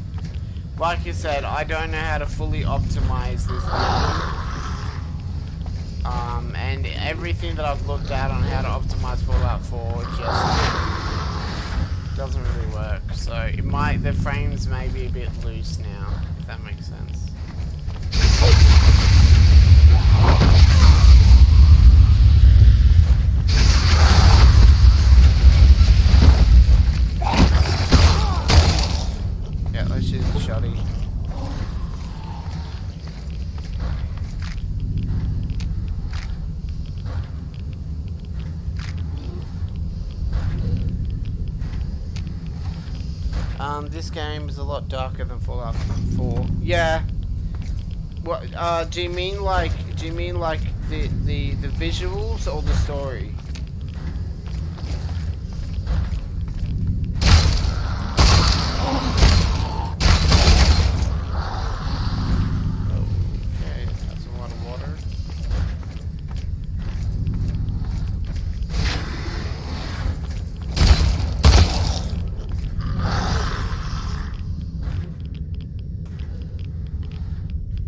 Like I said, I don't know how to fully optimize this game. And everything that I've looked at on how to optimize Fallout 4 just doesn't really work. So it might, the frames may be a bit loose now, if that makes sense. Yeah, let's use the shotty. This game is a lot darker than Fallout 4. Yeah. What? Do you mean like the visuals or the story? Okay, that's a lot of water.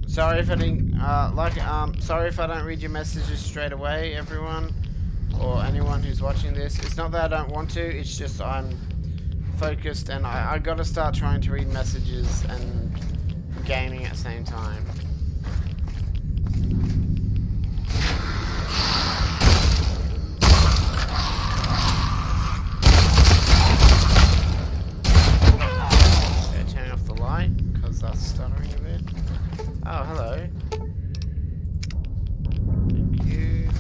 Sorry if I didn't, sorry if I don't read your messages straight away, everyone, or anyone who's watching this. It's not that I don't want to, it's just I'm focused and I gotta start trying to read messages and gaming at the same time. Okay, turn off the light, because that's stuttering a bit. Oh, hello. Thank you.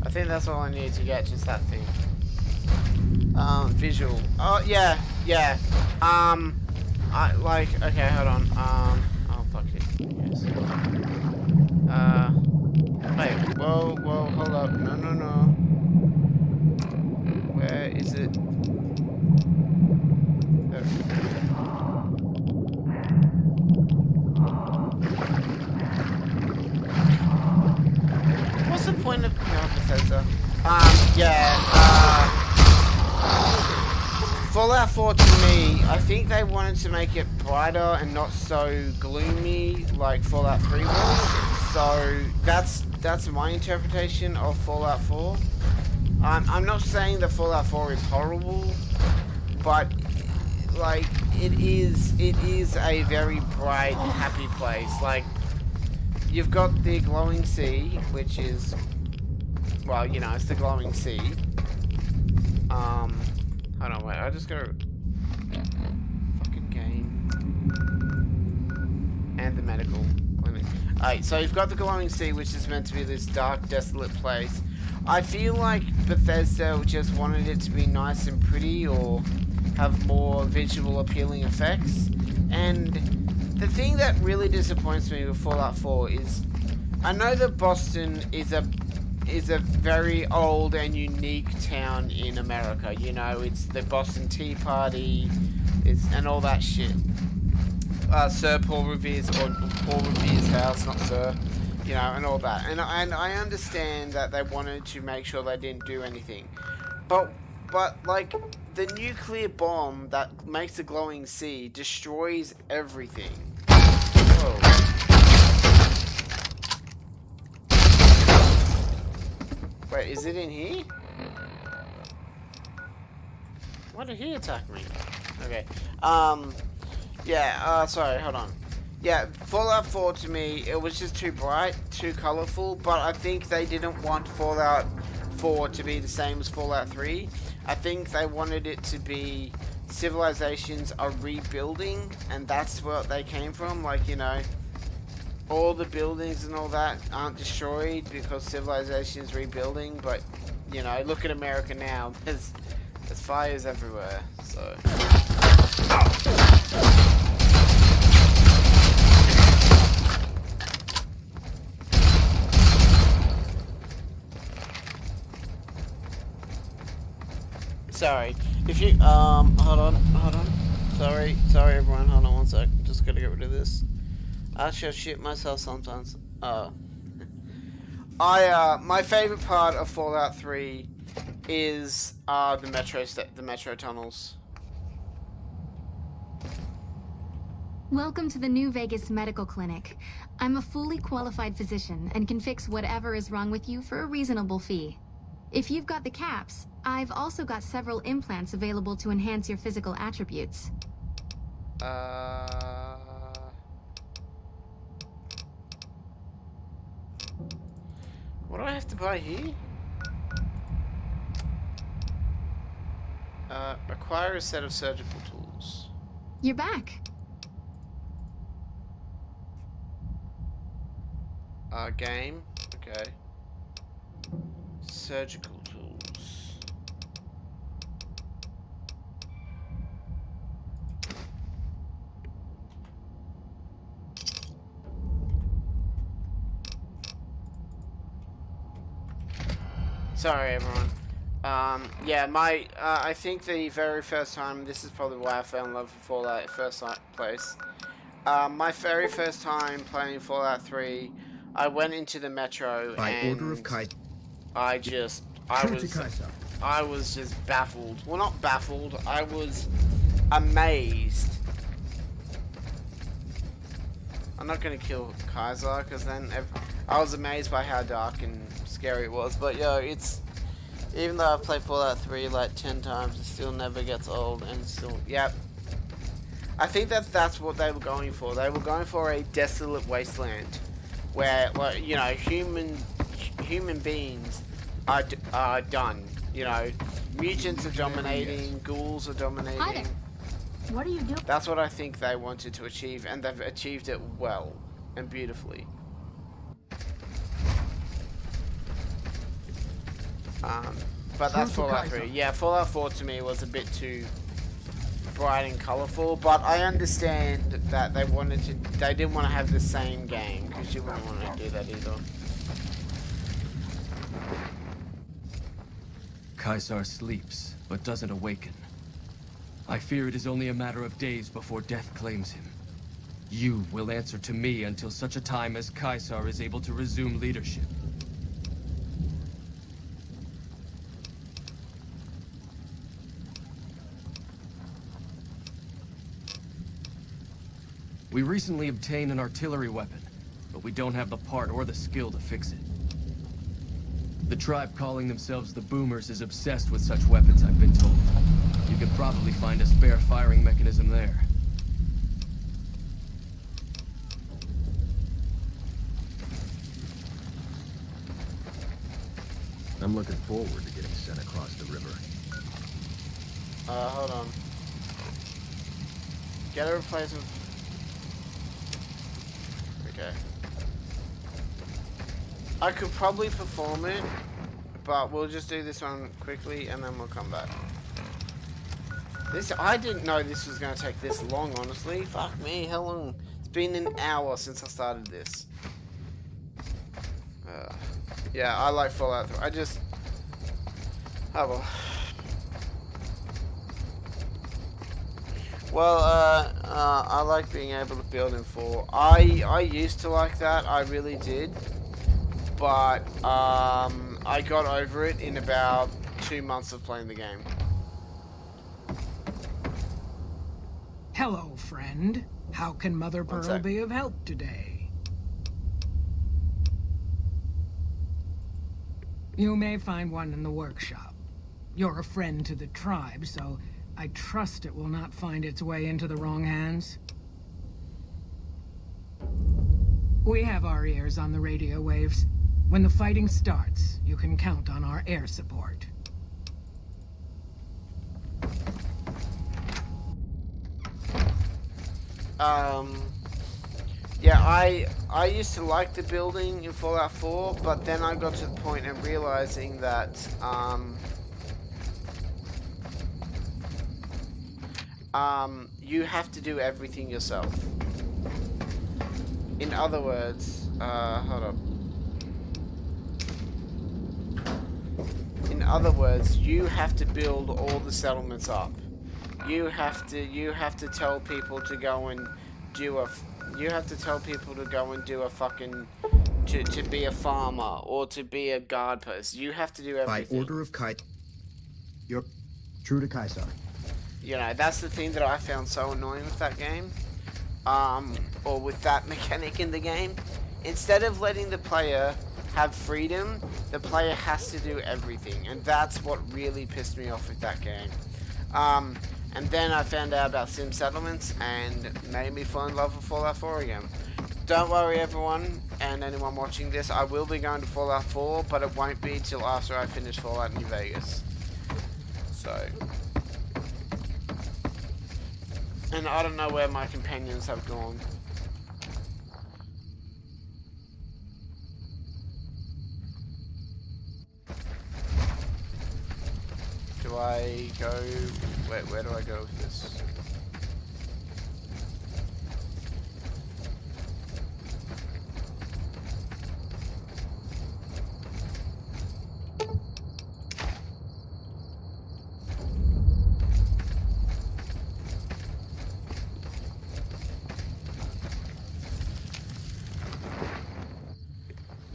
I think that's all I need to get, just that thing. Visual. Oh, yeah, yeah. Okay, hold on. Oh, fuck it. Yes. Wait, whoa, hold up. No. Where is it? There. What's the point of Bethesda? Yeah, Fallout 4 to me, I think they wanted to make it brighter and not so gloomy like Fallout 3 was. So that's my interpretation of Fallout 4. I'm not saying that Fallout 4 is horrible, but like it is a very bright, happy place. Like you've got the glowing sea, which is, well, you know, it's the glowing sea. Hold on, wait, I just gotta fucking game and the medical clinic. Alright, so you've got the glowing sea, which is meant to be this dark, desolate place. I feel like Bethesda just wanted it to be nice and pretty, or have more visual appealing effects. And the thing that really disappoints me with Fallout 4 is, I know that Boston is a very old and unique town in America. You know, it's the Boston Tea Party, and all that shit. Sir Paul Revere's, or Paul Revere's house, not Sir. You know, and all that. And I understand that they wanted to make sure they didn't do anything. But like, the nuclear bomb that makes the glowing sea destroys everything. Whoa. Wait, is it in here? Why did he attack me? Okay. Yeah, sorry, hold on. Yeah, Fallout 4 to me, it was just too bright, too colourful, but I think they didn't want Fallout 4 to be the same as Fallout 3. I think they wanted it to be civilizations are rebuilding, and that's what they came from. Like, you know, all the buildings and all that aren't destroyed because civilization is rebuilding, but, you know, look at America now. There's fires everywhere, so... Sorry, if you, hold on. Sorry everyone, hold on one sec. Just gotta get rid of this. I shall shit myself sometimes. My favorite part of Fallout 3 is, the metro tunnels. Welcome to the New Vegas Medical Clinic. I'm a fully qualified physician and can fix whatever is wrong with you for a reasonable fee. If you've got the caps, I've also got several implants available to enhance your physical attributes. What do I have to buy here? Acquire a set of surgical tools. You're back. Game. Okay. Surgical tools. Sorry, everyone. Yeah, I think the very first time, this is probably why I fell in love with Fallout at first place. My very first time playing Fallout 3, I went into the metro and order of Kai. I was just baffled. Well, not baffled, I was amazed. I'm not gonna kill Kaiser, because then I was amazed by how dark and scary it was. But yo, it's, even though I've played Fallout 3 like 10 times, it still never gets old, and still, yep. I think that's what they were going for. They were going for a desolate wasteland, where, well, you know, human beings are done. You know, mutants are dominating, ghouls are dominating. Hi there. What are you doing? That's what I think they wanted to achieve, and they've achieved it well and beautifully. But that's Fallout 3. Yeah, Fallout 4 to me was a bit too bright and colourful, but I understand that they didn't want to have the same game, because you wouldn't want to do that either. Caesar sleeps, but doesn't awaken. I fear it is only a matter of days before death claims him. You will answer to me until such a time as Caesar is able to resume leadership. We recently obtained an artillery weapon, but we don't have the part or the skill to fix it. The tribe calling themselves the Boomers is obsessed with such weapons, I've been told. You could probably find a spare firing mechanism there. I'm looking forward to getting sent across the river. Hold on. Get a replacement. Okay. I could probably perform it, but we'll just do this one quickly and then we'll come back. I didn't know this was going to take this long, honestly. Fuck me, how long? It's been an hour since I started this. Yeah, I like Fallout 3. Oh well. Well, I like being able to build in 4. I used to like that, I really did. But, I got over it in about 2 months of playing the game. Hello, friend. How can Mother Pearl be of help today? You may find one in the workshop. You're a friend to the tribe, so I trust it will not find its way into the wrong hands. We have our ears on the radio waves. When the fighting starts, you can count on our air support. Yeah, I used to like the building in Fallout 4, but then I got to the point of realizing that, you have to do everything yourself. In other words, hold up. In other words, you have to build all the settlements up. You have to tell people to go and do a fucking to be a farmer or to be a guard post. You have to do everything. By order of Kai. You're true to Caesar. You know, that's the thing that I found so annoying with that game. Or with that mechanic in the game. Instead of letting the player have freedom, the player has to do everything. And that's what really pissed me off with that game. And then I found out about sim settlements and made me fall in love with Fallout 4 again. Don't worry everyone, and anyone watching this, I will be going to Fallout 4, but it won't be till after I finish Fallout New Vegas. So... And I don't know where my companions have gone. Do I go... Where do I go with this?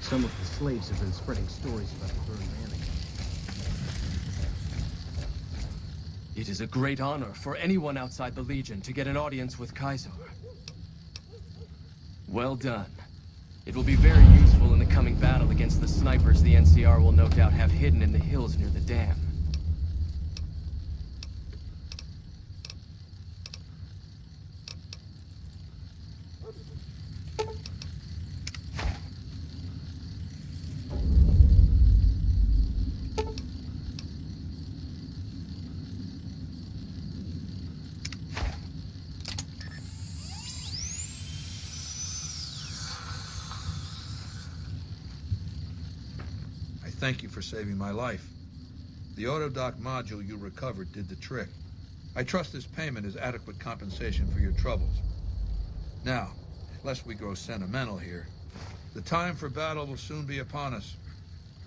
Some of the slaves have been spreading stories about the burned man again. It is a great honor for anyone outside the Legion to get an audience with Caesar. Well done. It will be very useful in the coming battle against the snipers the NCR will no doubt have hidden in the hills near the dam. Thank you for saving my life. The autodoc module you recovered did the trick. I trust this payment is adequate compensation for your troubles. Now, lest we grow sentimental here, the time for battle will soon be upon us.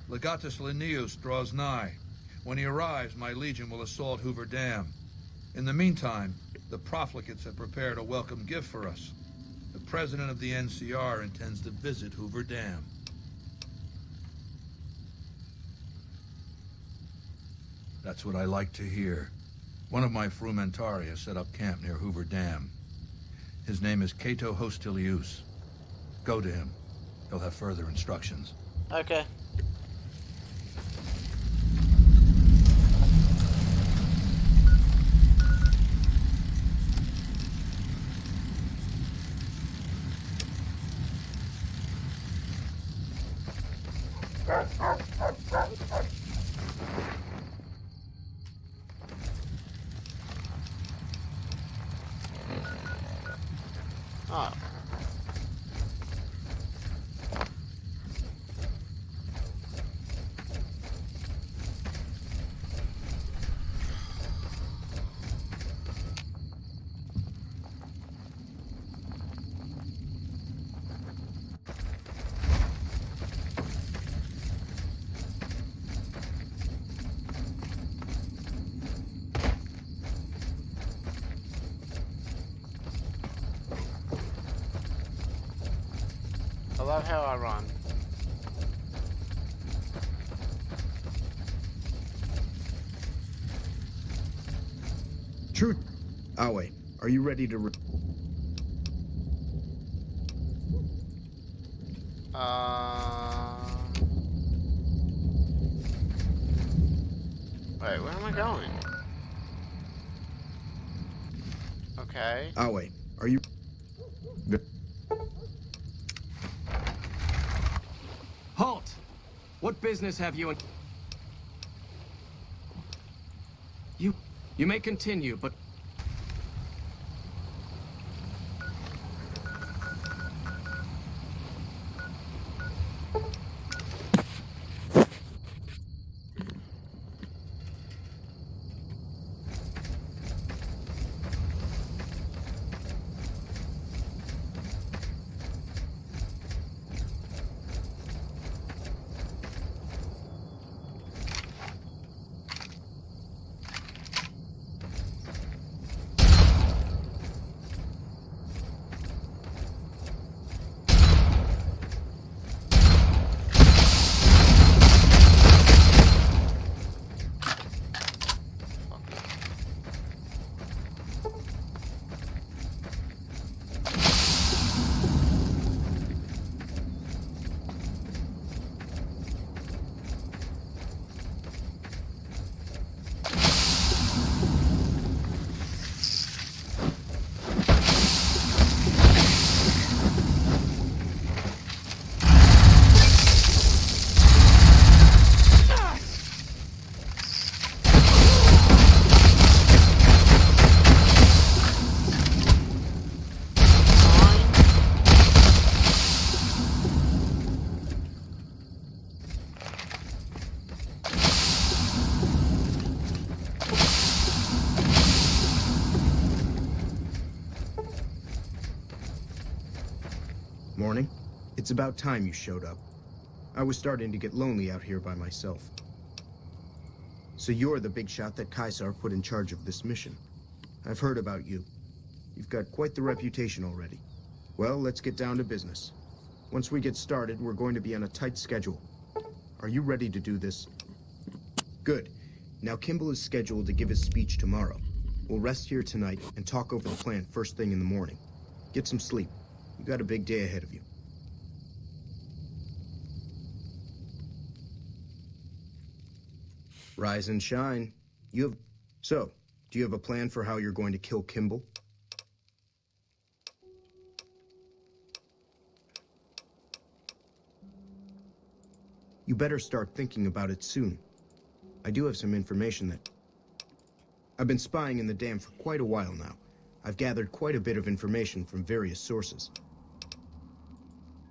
Legatus Linnaeus draws nigh. When he arrives, my legion will assault Hoover Dam. In the meantime, the profligates have prepared a welcome gift for us. The president of the NCR intends to visit Hoover Dam. That's what I like to hear. One of my Frumentaria set up camp near Hoover Dam. His name is Cato Hostilius. Go to him. He'll have further instructions. Okay. Oh. I love how I run. Truth. Awe, are you ready to Wait, where am I going? Okay. Awe, are you... Halt! What business have you in... You may continue, but... Morning. It's about time you showed up. I was starting to get lonely out here by myself. So you're the big shot that Caesar put in charge of this mission. I've heard about you. You've got quite the reputation already. Well, let's get down to business. Once we get started, we're going to be on a tight schedule. Are you ready to do this? Good. Now Kimball is scheduled to give his speech tomorrow. We'll rest here tonight and talk over the plan first thing in the morning. Get some sleep. You got a big day ahead of you. Rise and shine. So, do you have a plan for how you're going to kill Kimball? You better start thinking about it soon. I do have some information that... I've been spying in the dam for quite a while now. I've gathered quite a bit of information from various sources.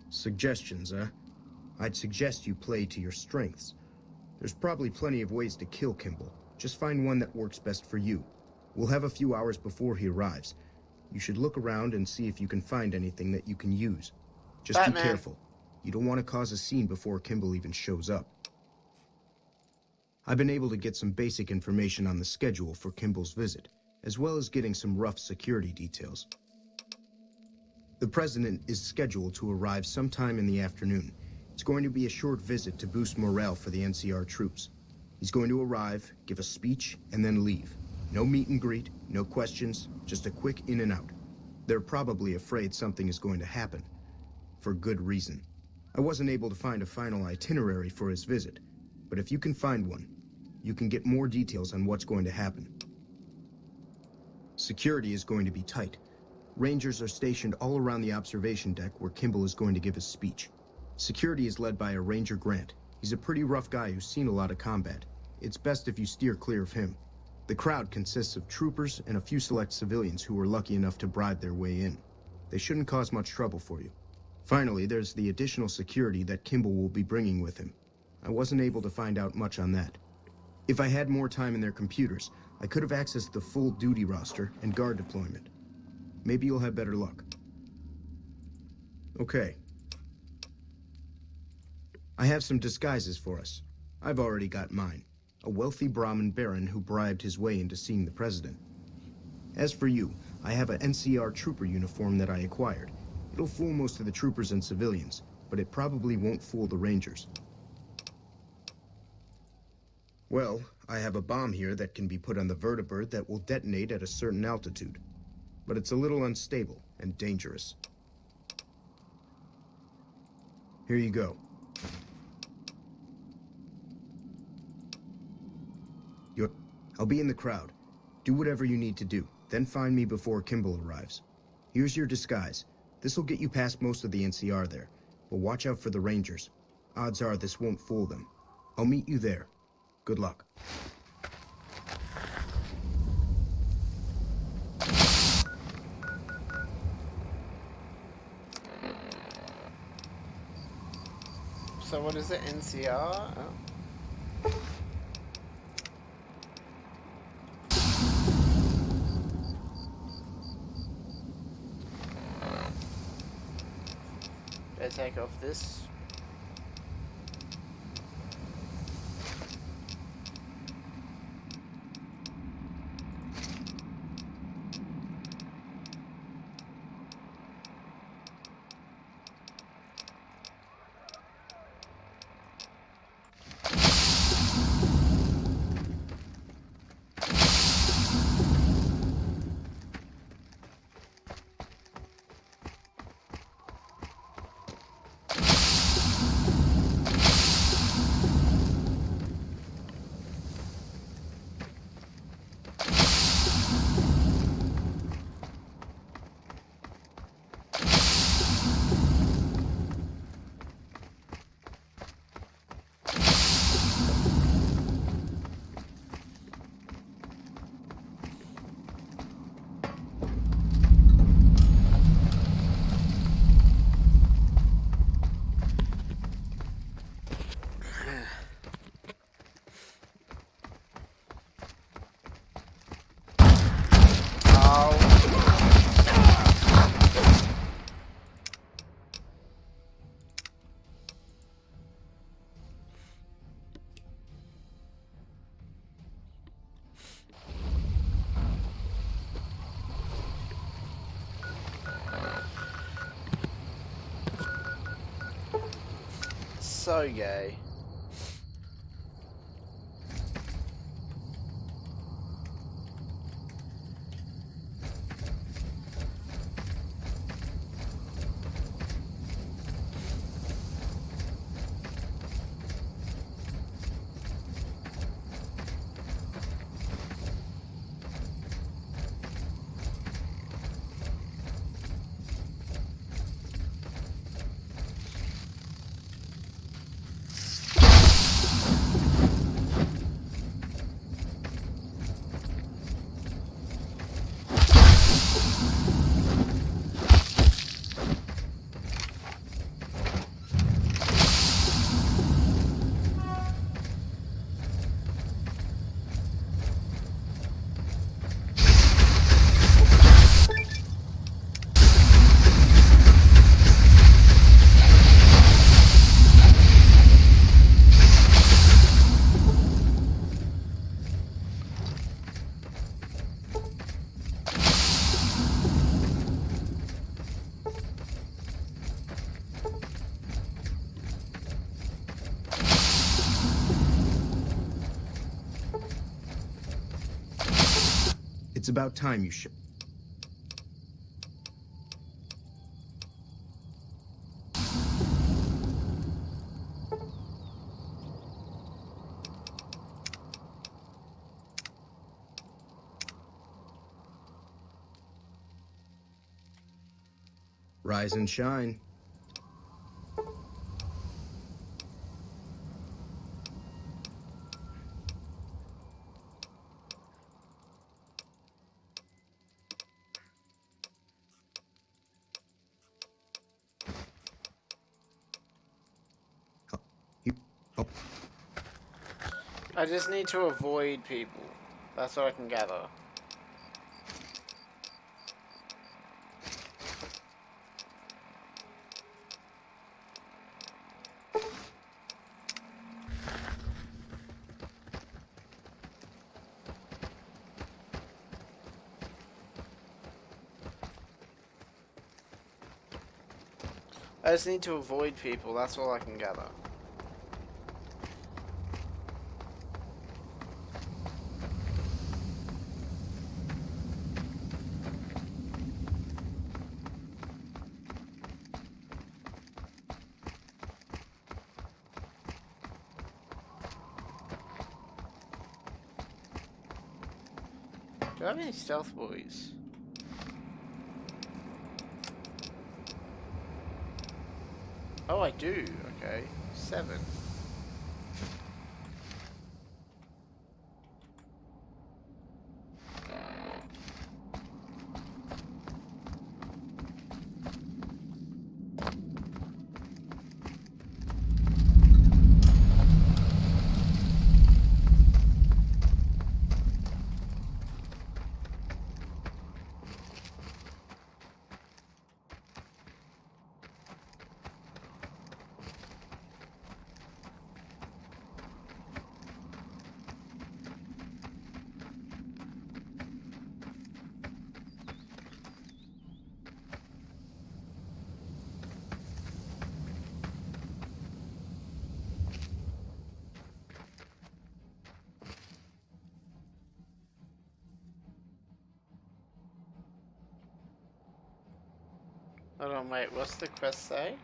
Suggestions, huh? I'd suggest you play to your strengths. There's probably plenty of ways to kill Kimball. Just find one that works best for you. We'll have a few hours before he arrives. You should look around and see if you can find anything that you can use. Just Batman. Be careful. You don't want to cause a scene before Kimball even shows up. I've been able to get some basic information on the schedule for Kimball's visit, as well as getting some rough security details. The President is scheduled to arrive sometime in the afternoon. It's going to be a short visit to boost morale for the NCR troops. He's going to arrive, give a speech, and then leave. No meet and greet, no questions, just a quick in and out. They're probably afraid something is going to happen. For good reason. I wasn't able to find a final itinerary for his visit, but if you can find one, you can get more details on what's going to happen. Security is going to be tight. Rangers are stationed all around the observation deck where Kimball is going to give his speech. Security is led by a Ranger Grant. He's a pretty rough guy who's seen a lot of combat. It's best if you steer clear of him. The crowd consists of troopers and a few select civilians who were lucky enough to bribe their way in. They shouldn't cause much trouble for you. Finally, there's the additional security that Kimball will be bringing with him. I wasn't able to find out much on that. If I had more time in their computers, I could have accessed the full duty roster and guard deployment. Maybe you'll have better luck. Okay. I have some disguises for us. I've already got mine. A wealthy Brahmin baron who bribed his way into seeing the president. As for you, I have an NCR trooper uniform that I acquired. It'll fool most of the troopers and civilians, but it probably won't fool the Rangers. Well, I have a bomb here that can be put on the vertibird that will detonate at a certain altitude. But it's a little unstable and dangerous. Here you go. I'll be in the crowd. Do whatever you need to do, then find me before Kimball arrives. Here's your disguise. This'll get you past most of the NCR there, but watch out for the Rangers. Odds are this won't fool them. I'll meet you there. Good luck. So what is it, NCR? Oh. Better take off this. So gay. It's about time you Rise and shine. I just need to avoid people. That's what I can gather. I just need to avoid people, that's all I can gather. Do I have any stealth boys? Oh, I do. Okay. 7. Hold on, wait, what's the quest say?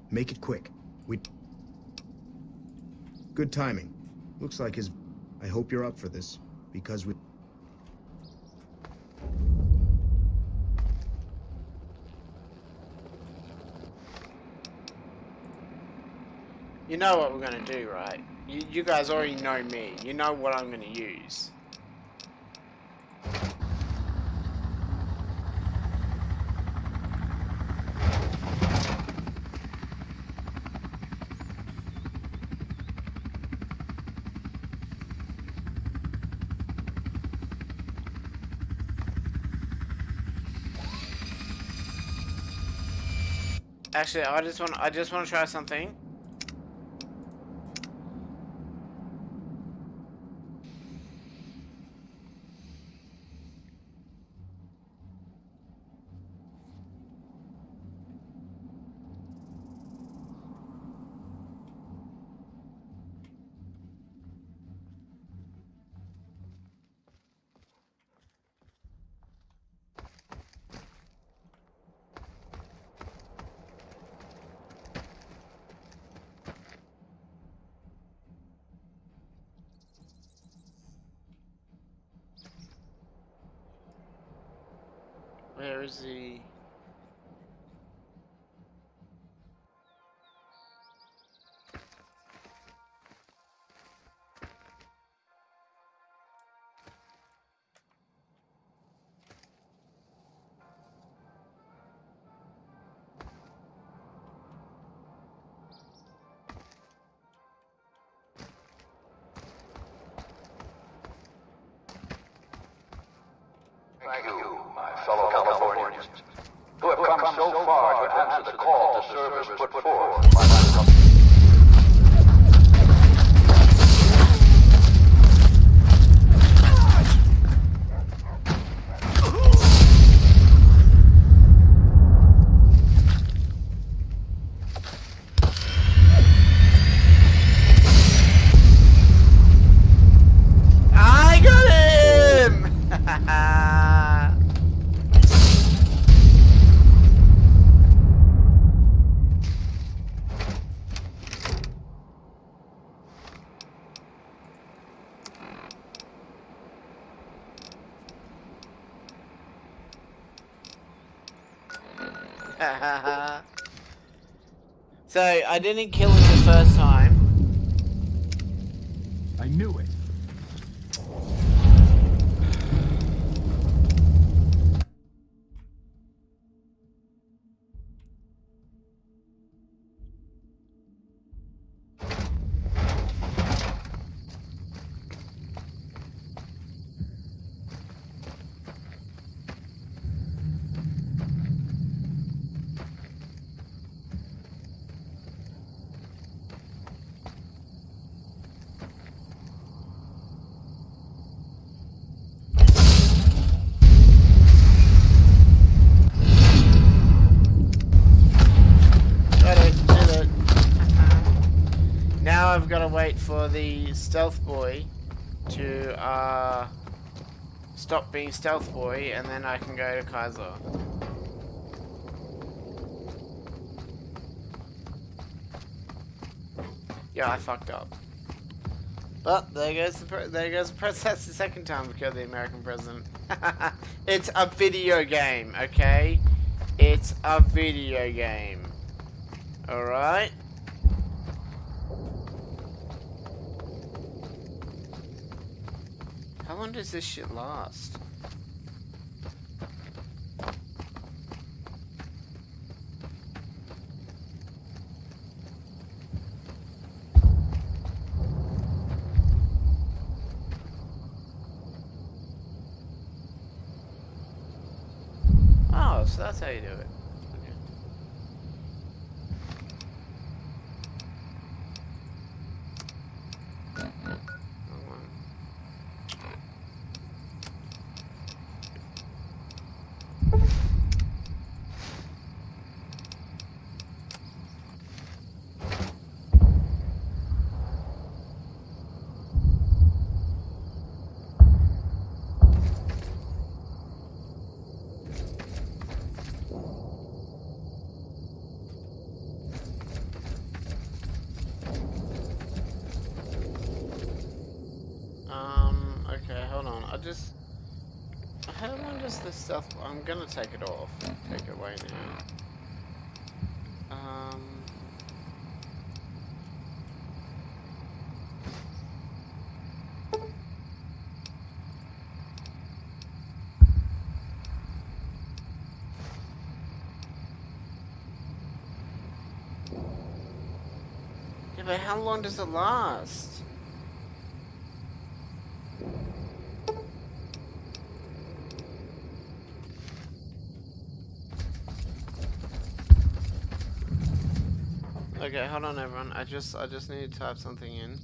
Make it quick. Good timing. Looks like his... I hope you're up for this, because we... You know what we're gonna do, right? You guys already know me. You know what I'm gonna use. Actually, I just want to try something. Where is he? Thank you, my fellow Californians, who have come so far to answer the call to service put forth by my company. So, I didn't kill him the first time. I knew it. Now I've got to wait for the stealth boy to stop being stealth boy, and then I can go to Kaiser. Yeah, I fucked up. But there goes the president. That's the second time we killed the American president. It's a video game, okay? It's a video game. All right. How long does this shit last? Oh, so that's how you do it. 'Cause how long does this stuff? I'm gonna take it off. Take it away now. Yeah, but how long does it last? Okay, hold on everyone. I just need to type something in.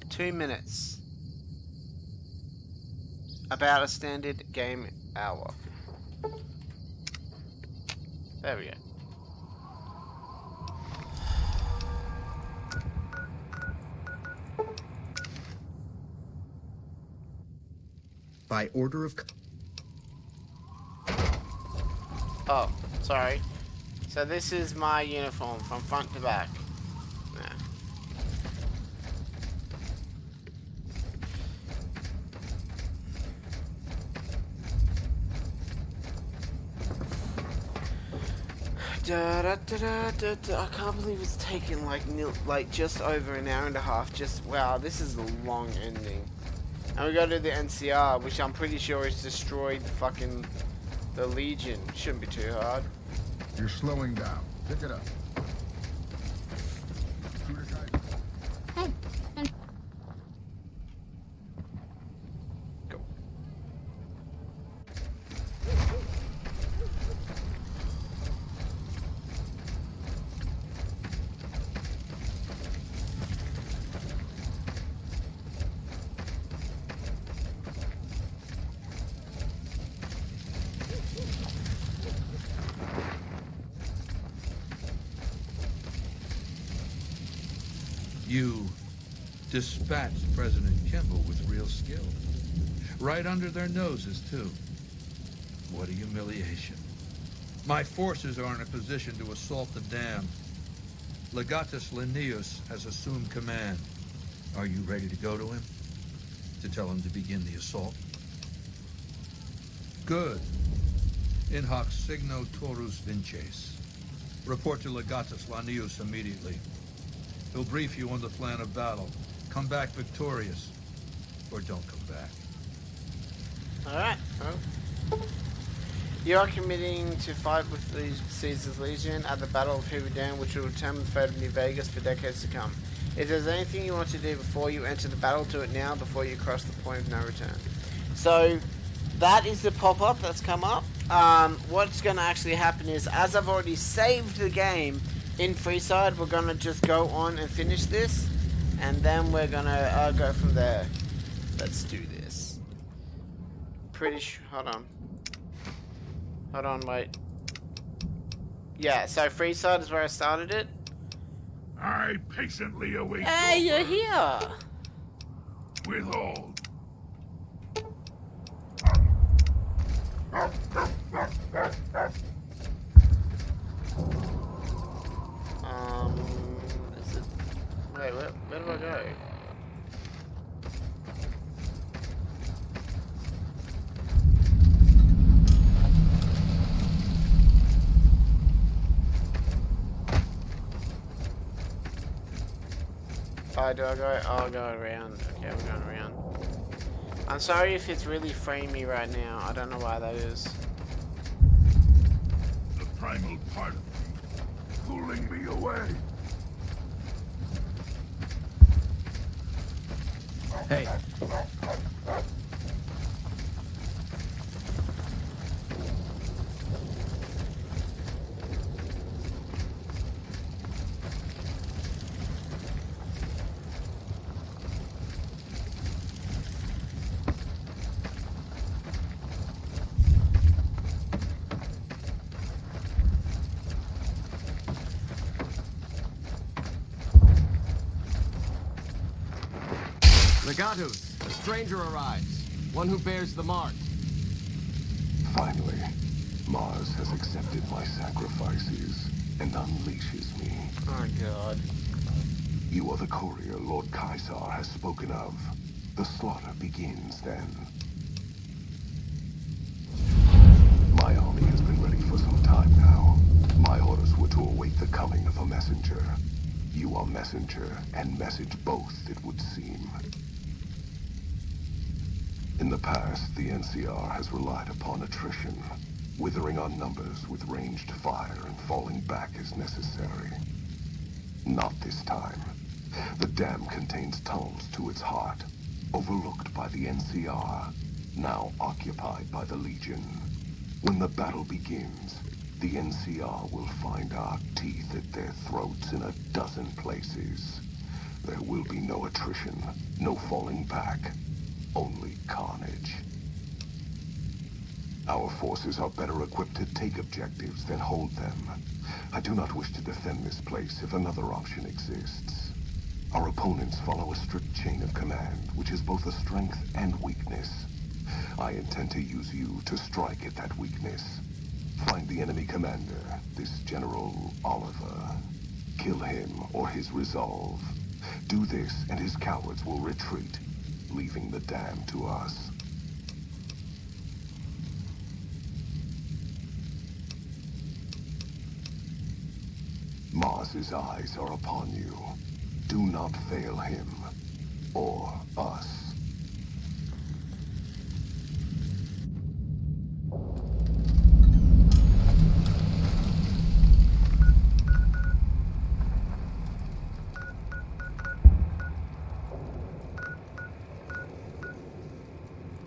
Two minutes. About a standard game hour. There we go. By order of... Oh, sorry. So this is my uniform from front to back. Yeah. I can't believe it's taken like just over an hour and a half. Wow, this is a long ending. And we go to the NCR, which I'm pretty sure has destroyed the Legion. Shouldn't be too hard. You're slowing down. Pick it up. Hey. Go. You dispatched President Kimball with real skill. Right under their noses, too. What a humiliation. My forces are in a position to assault the dam. Legatus Linnaeus has assumed command. Are you ready to go to him? To tell him to begin the assault? Good. In hoc signo torus vinces. Report to Legatus Linnaeus immediately. He'll brief you on the plan of battle. Come back victorious, or don't come back. Alright, well. You are committing to fight with the Caesar's Legion at the Battle of Hoover Dam, which will determine the fate of New Vegas for decades to come. If there's anything you want to do before you enter the battle, do it now before you cross the point of no return. So, that is the pop-up that's come up. What's going to actually happen is, as I've already saved the game in Freeside, we're going to just go on and finish this, and then we're going to go from there. Let's do this. Pretty sure, hold on, wait. Yeah, so Freeside is where I started it. I patiently await. Hey, you're here! Withhold. Is it... Wait, where do I go? Oh, do I go? Oh, I'll go around. Okay, we're going around. I'm sorry if it's really framey right now. I don't know why that is. The primal part of me, pulling me away. Hey. Legatus, a stranger arrives. One who bears the mark. Finally, Mars has accepted my sacrifices and unleashes me. Oh, God. You are the courier Lord Caesar has spoken of. The slaughter begins then. My army has been ready for some time now. My orders were to await the coming of a messenger. You are messenger and message both, it would seem. In the past, the NCR has relied upon attrition, withering our numbers with ranged fire and falling back as necessary. Not this time. The dam contains tunnels to its heart, overlooked by the NCR, now occupied by the Legion. When the battle begins, the NCR will find our teeth at their throats in a dozen places. There will be no attrition, no falling back, only carnage. Our forces are better equipped to take objectives than hold them. I do not wish to defend this place if another option exists. Our opponents follow a strict chain of command, which is both a strength and weakness. I intend to use you to strike at that weakness. Find the enemy commander, this General Oliver. Kill him or his resolve. Do this and his cowards will retreat, leaving the dam to us. Mars's eyes are upon you. Do not fail him, or us.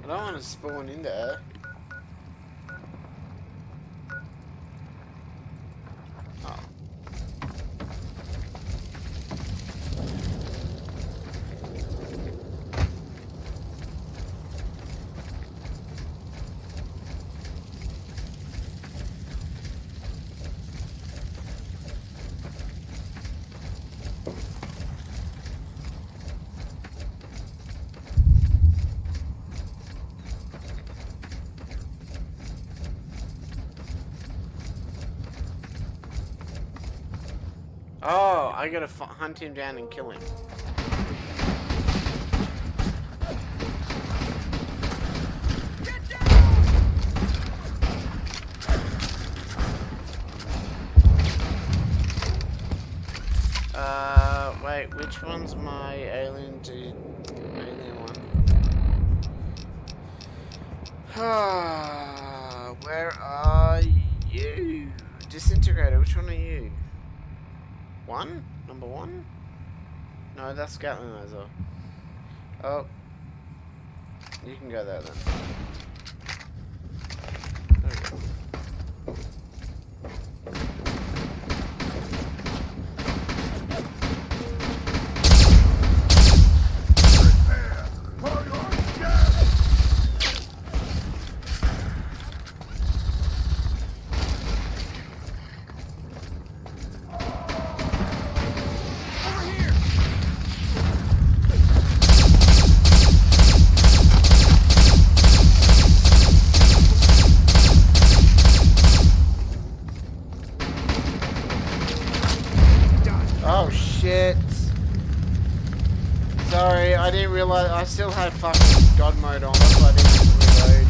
I don't want to spawn in there. Oh. Oh, I gotta hunt him down and kill him. Wait, which one's my alien dude? Alien one. Where are you? Disintegrator, which one are you? One? Number one? No, that's Gatling laser. Oh. You can go there then. There we go. Oh shit. Sorry, I didn't realize I still had fucking God mode on, that's why I didn't have to reload.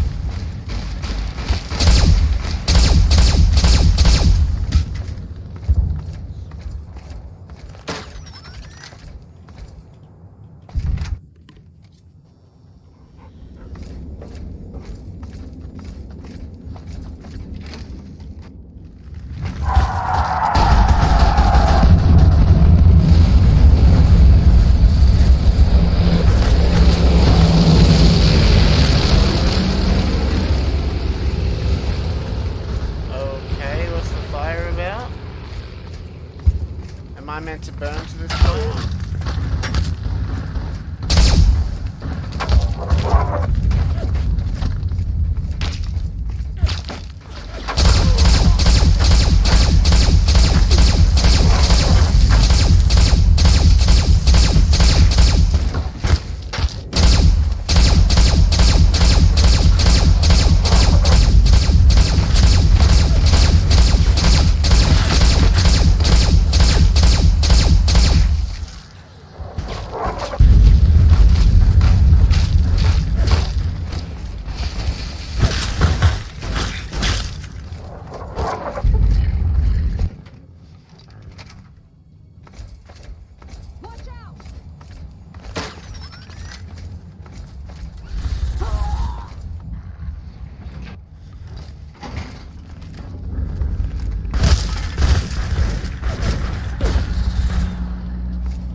Am I meant to burn to this point?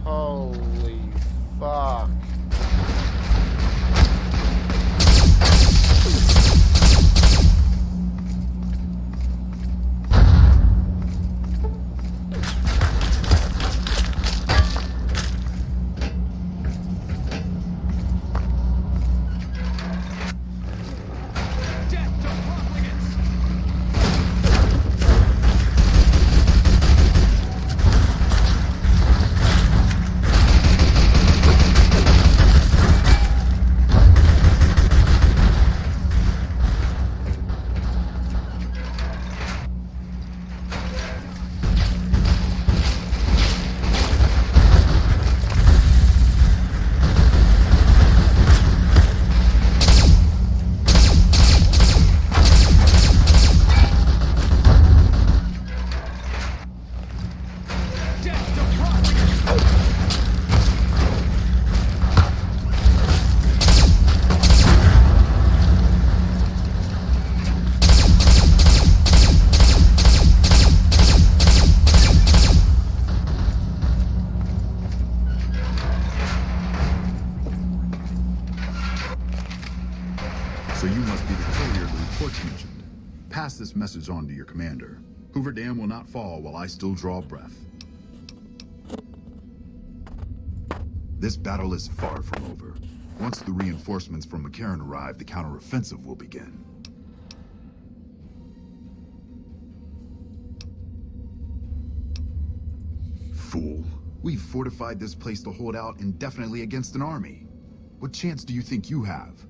Holy fuck. So you must be the courier the reports mentioned. Pass this message on to your commander. Hoover Dam will not fall while I still draw breath. This battle is far from over. Once the reinforcements from McCarran arrive, the counteroffensive will begin. Fool. We've fortified this place to hold out indefinitely against an army. What chance do you think you have?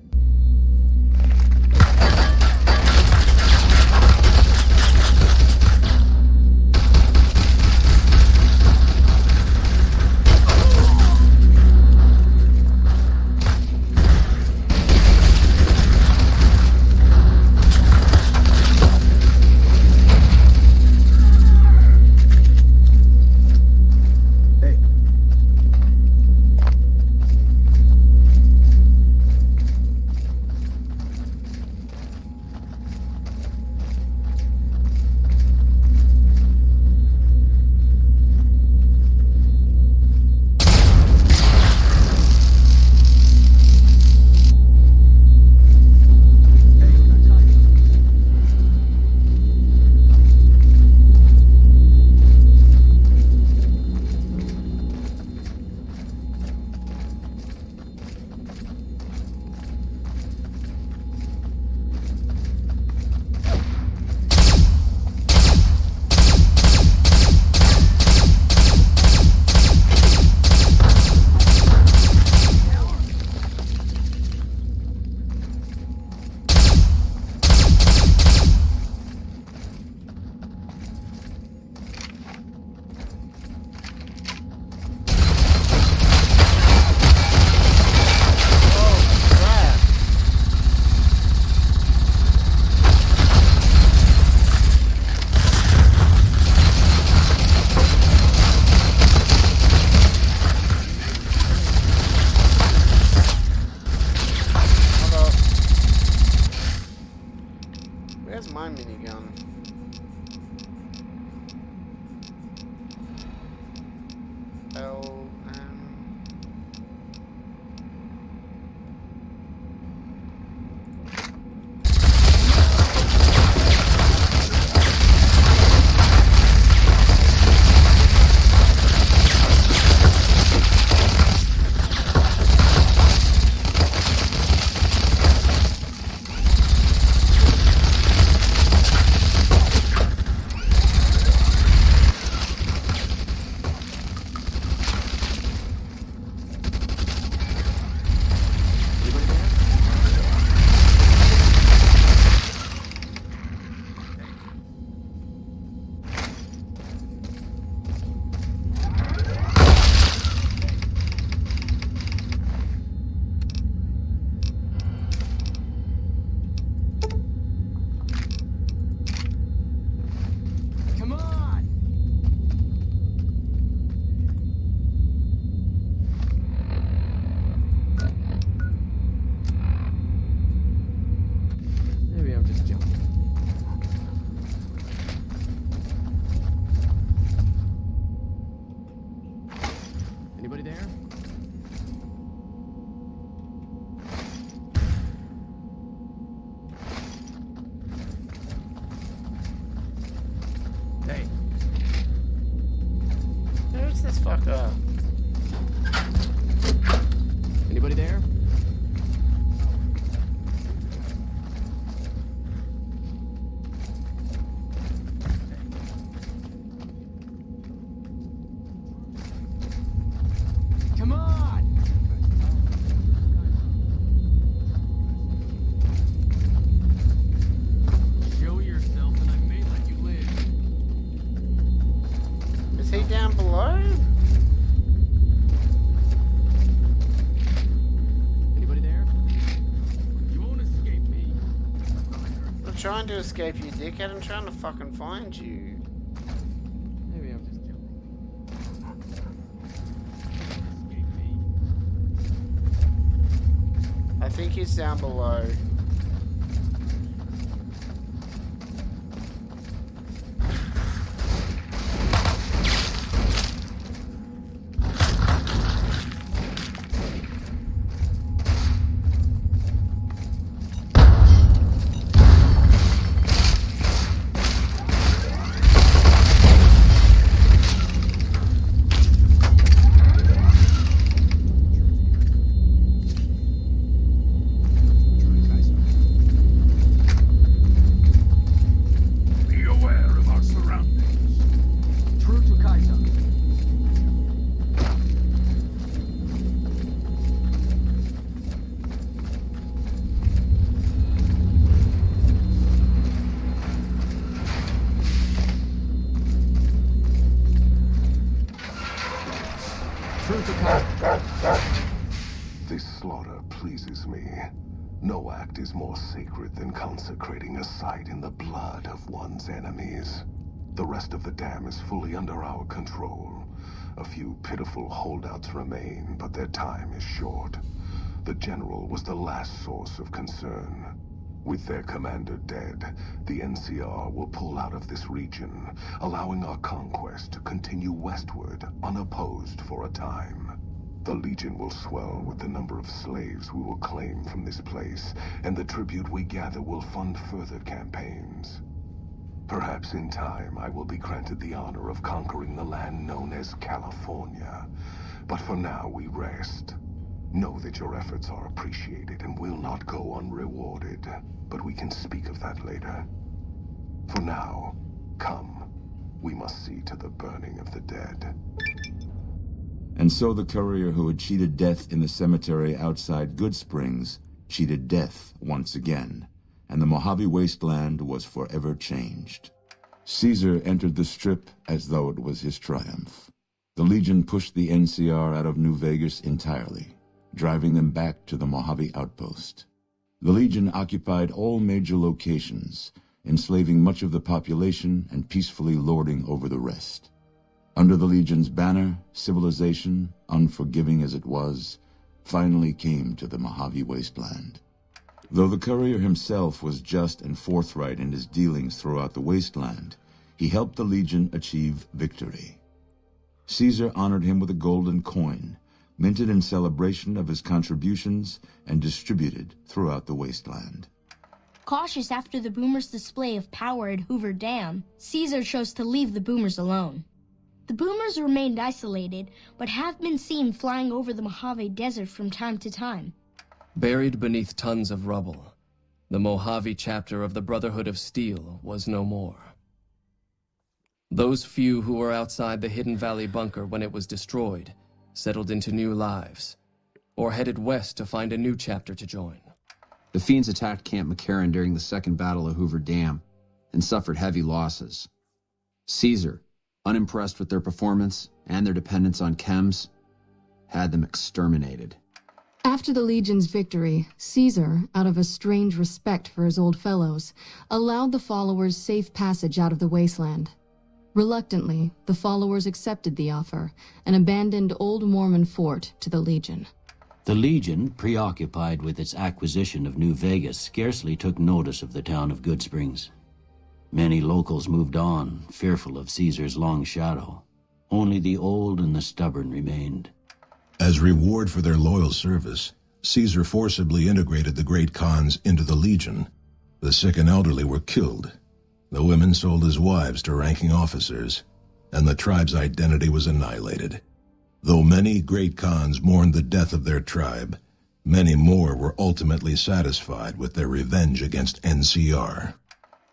hell? Anybody there? Come on! Show yourself and I may let you live. Is he down below? I'm trying to escape you, dickhead. I'm trying to fucking find you. Maybe I'm just joking. I think he's down below. This slaughter pleases me. No act is more sacred than consecrating a site in the blood of one's enemies. The rest of the dam is fully under our control. A few pitiful holdouts remain, but their time is short. The General was the last source of concern. With their commander dead, the NCR will pull out of this region, allowing our conquest to continue westward unopposed for a time. The Legion will swell with the number of slaves we will claim from this place, and the tribute we gather will fund further campaigns. Perhaps in time I will be granted the honor of conquering the land known as California. But for now we rest. Know that your efforts are appreciated and will not go unrewarded, but we can speak of that later. For now, come. We must see to the burning of the dead. And so the courier who had cheated death in the cemetery outside Good Springs cheated death once again, and the Mojave Wasteland was forever changed. Caesar entered the Strip as though it was his triumph. The Legion pushed the NCR out of New Vegas entirely, driving them back to the Mojave Outpost. The Legion occupied all major locations, enslaving much of the population and peacefully lording over the rest. Under the Legion's banner, civilization, unforgiving as it was, finally came to the Mojave Wasteland. Though the courier himself was just and forthright in his dealings throughout the wasteland, he helped the Legion achieve victory. Caesar honored him with a golden coin, minted in celebration of his contributions and distributed throughout the wasteland. Cautious after the Boomers' display of power at Hoover Dam, Caesar chose to leave the Boomers alone. The Boomers remained isolated, but have been seen flying over the Mojave Desert from time to time. Buried beneath tons of rubble, the Mojave chapter of the Brotherhood of Steel was no more. Those few who were outside the Hidden Valley bunker when it was destroyed settled into new lives, or headed west to find a new chapter to join. The Fiends attacked Camp McCarran during the Second Battle of Hoover Dam and suffered heavy losses. Caesar, unimpressed with their performance and their dependence on chems, had them exterminated. After the Legion's victory, Caesar, out of a strange respect for his old fellows, allowed the followers safe passage out of the wasteland. Reluctantly, the followers accepted the offer and abandoned Old Mormon Fort to the Legion. The Legion, preoccupied with its acquisition of New Vegas, scarcely took notice of the town of Goodsprings. Many locals moved on, fearful of Caesar's long shadow. Only the old and the stubborn remained. As reward for their loyal service, Caesar forcibly integrated the great Khans into the Legion. The sick and elderly were killed. The women sold as wives to ranking officers, and the tribe's identity was annihilated. Though many great Khans mourned the death of their tribe, many more were ultimately satisfied with their revenge against NCR.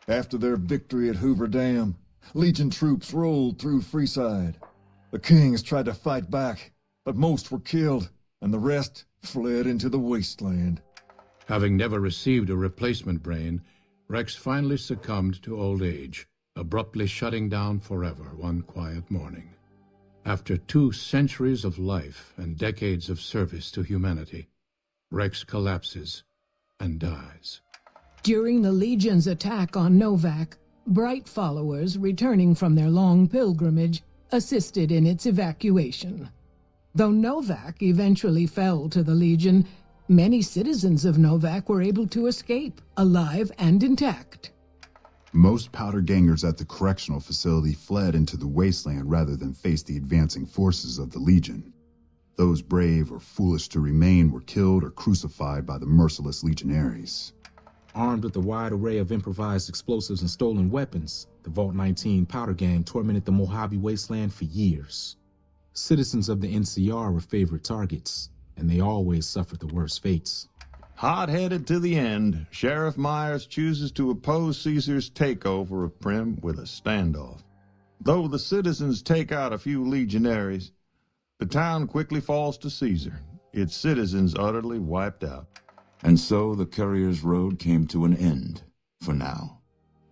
After their victory at Hoover Dam, Legion troops rolled through Freeside. The Kings tried to fight back, but most were killed, and the rest fled into the wasteland. Having never received a replacement brain, Rex finally succumbed to old age, abruptly shutting down forever one quiet morning. After 2 centuries of life and decades of service to humanity, Rex collapses and dies. During the Legion's attack on Novak, Bright followers returning from their long pilgrimage assisted in its evacuation. Though Novak eventually fell to the Legion, many citizens of Novak were able to escape, alive and intact. Most powder gangers at the correctional facility fled into the wasteland rather than face the advancing forces of the Legion. Those brave or foolish to remain were killed or crucified by the merciless legionaries. Armed with a wide array of improvised explosives and stolen weapons, the Vault 19 powder gang tormented the Mojave wasteland for years. Citizens of the NCR were favorite targets, and they always suffered the worst fates. Hot-headed to the end, Sheriff Myers chooses to oppose Caesar's takeover of Primm with a standoff. Though the citizens take out a few legionaries, the town quickly falls to Caesar, its citizens utterly wiped out. And so the Courier's Road came to an end, for now.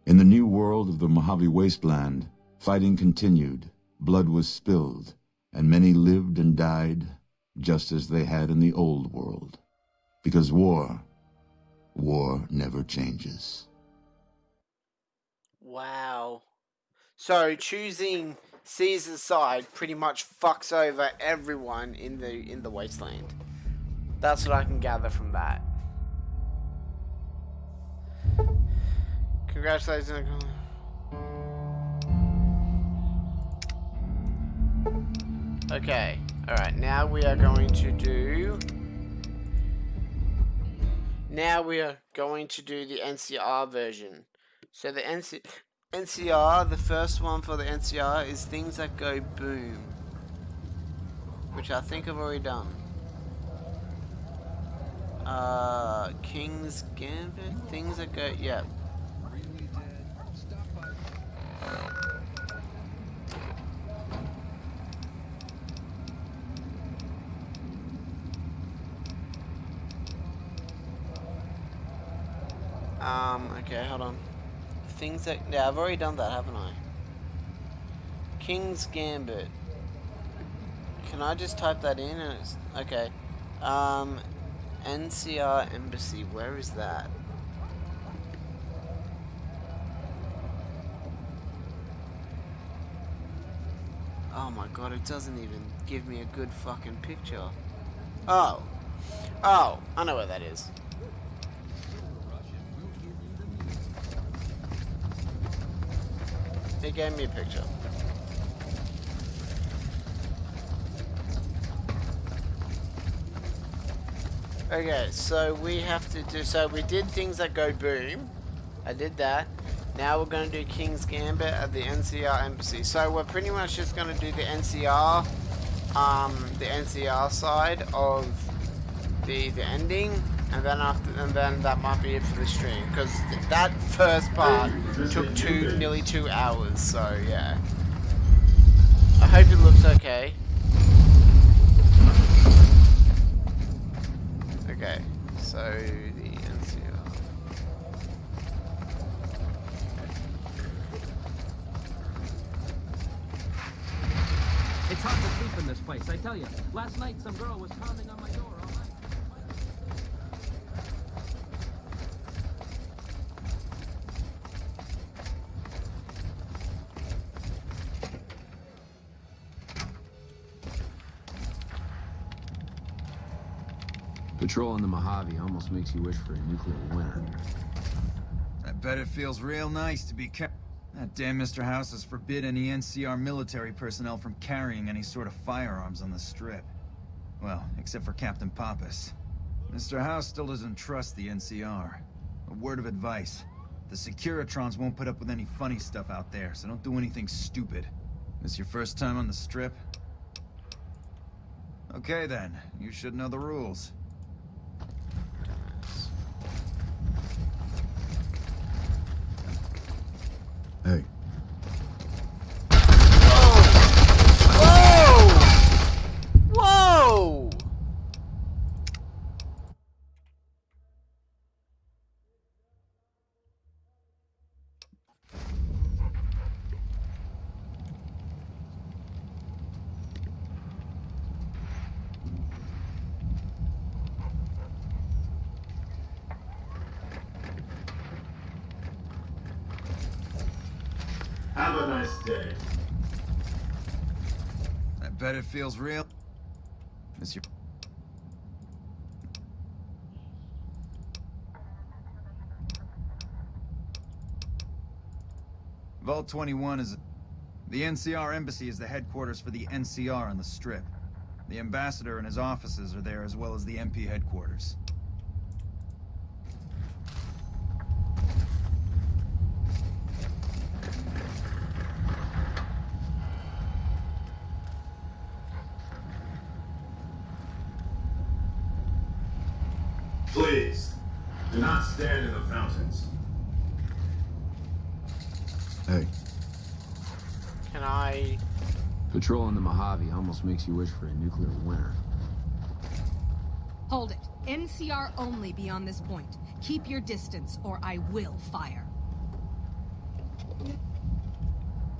In the new world of the Mojave Wasteland, fighting continued, blood was spilled, and many lived and died just as they had in the old world. Because war never changes. Wow. So choosing Caesar's side pretty much fucks over everyone in the wasteland. That's what I can gather from that. Congratulations. Okay, alright, now we are going to do the NCR version. So the NCR, the first one for the NCR is things that go boom, which I think I've already done. King's Gambit, things that go, yeah. Okay, hold on. Things that, yeah, I've already done that, haven't I? King's Gambit. Can I just type that in and it's, okay. NCR Embassy, where is that? Oh my god, it doesn't even give me a good fucking picture. Oh, I know where that is. It gave me a picture. Okay, so we have to do... So we did things that go boom. I did that. Now we're going to do King's Gambit at the NCR Embassy. So we're pretty much just going to do the NCR side of the ending, and then that might be it for the stream, because that first part took nearly 2 hours. So yeah, I hope it looks okay. Okay, so the NCR. It's hard to sleep in this place, I tell you. Last night, some girl was pounding on my door all night. Patrolling the Mojave almost makes you wish for a nuclear winter. I bet it feels real nice to be That damn Mr. House has forbid any NCR military personnel from carrying any sort of firearms on the Strip. Well, except for Captain Pappas. Mr. House still doesn't trust the NCR. A word of advice. The Securitrons won't put up with any funny stuff out there, so don't do anything stupid. This your first time on the Strip? Okay then, you should know the rules. Hey. Whoa! Have a nice day. I bet it feels real. Monsieur. Vault 21 is... The NCR Embassy is the headquarters for the NCR on the Strip. The ambassador and his offices are there, as well as the MP headquarters. Please, do not stand in the fountains. Hey. Can I... Patrolling the Mojave almost makes you wish for a nuclear winter. Hold it. NCR only beyond this point. Keep your distance, or I will fire.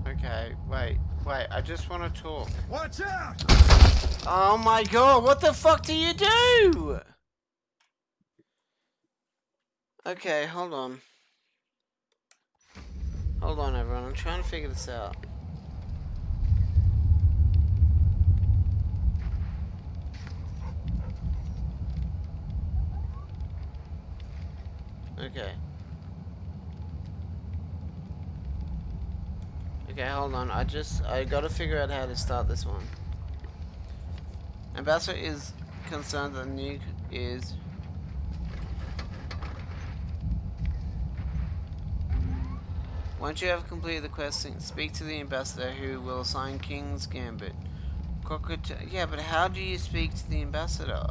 Okay, wait, I just want to talk. Watch out! Oh my god, what the fuck do you do? Okay, hold on. Hold on, everyone. I'm trying to figure this out. Okay. Okay, hold on. I gotta figure out how to start this one. Ambassador is concerned that the nuke is... Once you have completed the quest, speak to the ambassador who will assign King's Gambit. Yeah, but how do you speak to the ambassador?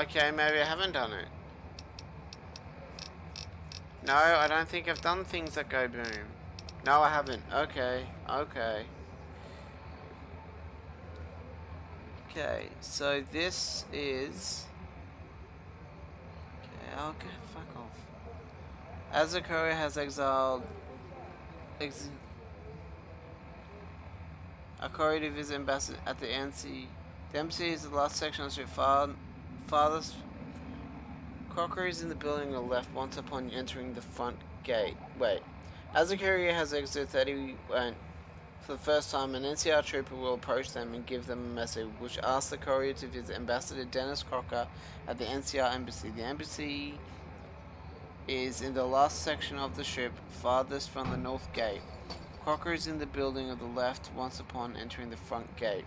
Okay, maybe I haven't done it. No, I don't think I've done things that go boom. No, I haven't. Okay, okay. Okay, so this is... Okay, I'll go fuck off. As the courier has exiled... a courier to visit ambassador at the NC. The embassy is the last section of the street farthest... The embassy is the last section of the street farthest from the NC. The Crocker is in the building on the left once upon entering the front gate. Wait. As the courier has exited 30 for the first time, an NCR trooper will approach them and give them a message which asks the courier to visit Ambassador Dennis Crocker at the NCR embassy. The embassy is in the last section of the ship, farthest from the north gate. Crocker is in the building on the left once upon entering the front gate.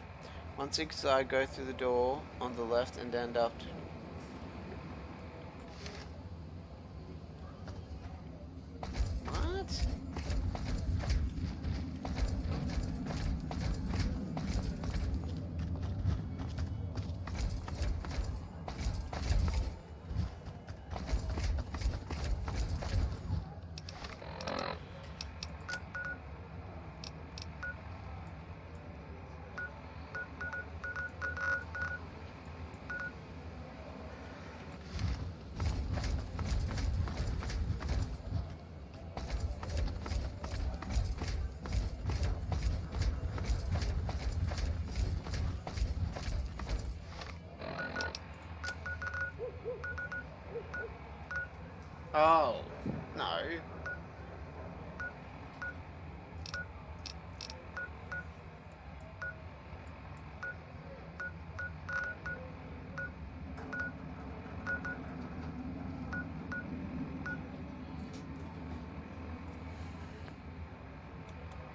Once inside, go through the door on the left and end up What? Oh, no.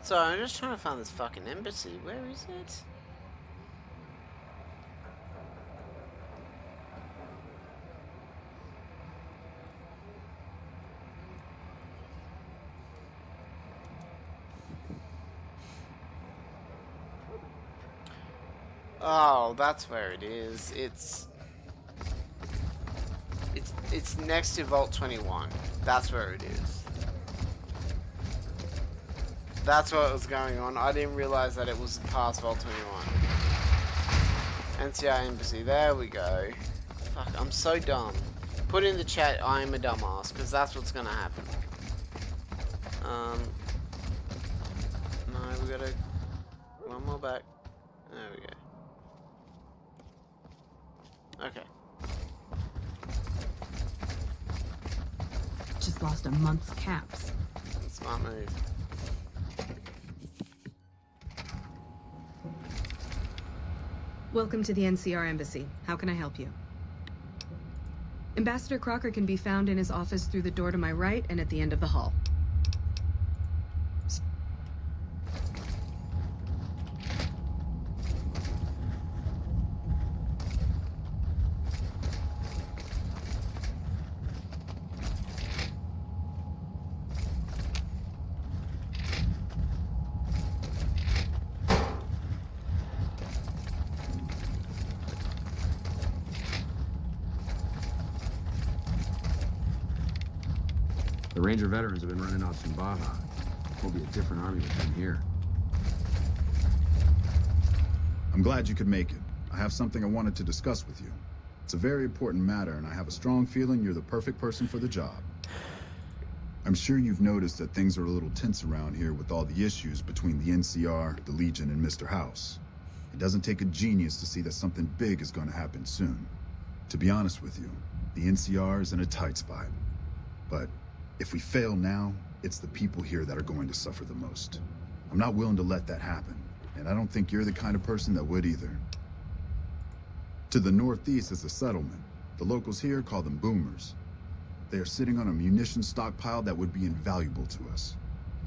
Sorry, I'm just trying to find this fucking embassy. Where is it? Oh, that's where it is. It's next to Vault 21. That's where it is. That's what was going on. I didn't realize that it was past Vault 21. NCR Embassy. There we go. Fuck, I'm so dumb. Put in the chat, I'm a dumbass, because that's what's gonna happen. No, we gotta... One more back. There we go. Okay. Just lost a month's caps. Smart move. Welcome to the NCR Embassy. How can I help you? Ambassador Crocker can be found in his office through the door to my right and at the end of the hall. The Ranger veterans have been running out some Baja. We'll be a different army with them here. I'm glad you could make it. I have something I wanted to discuss with you. It's a very important matter, and I have a strong feeling you're the perfect person for the job. I'm sure you've noticed that things are a little tense around here with all the issues between the NCR, the Legion, and Mr. House. It doesn't take a genius to see that something big is going to happen soon. To be honest with you, the NCR is in a tight spot. But if we fail now, it's the people here that are going to suffer the most. I'm not willing to let that happen, and I don't think you're the kind of person that would either. To the northeast is a settlement. The locals here call them boomers. They are sitting on a munitions stockpile that would be invaluable to us.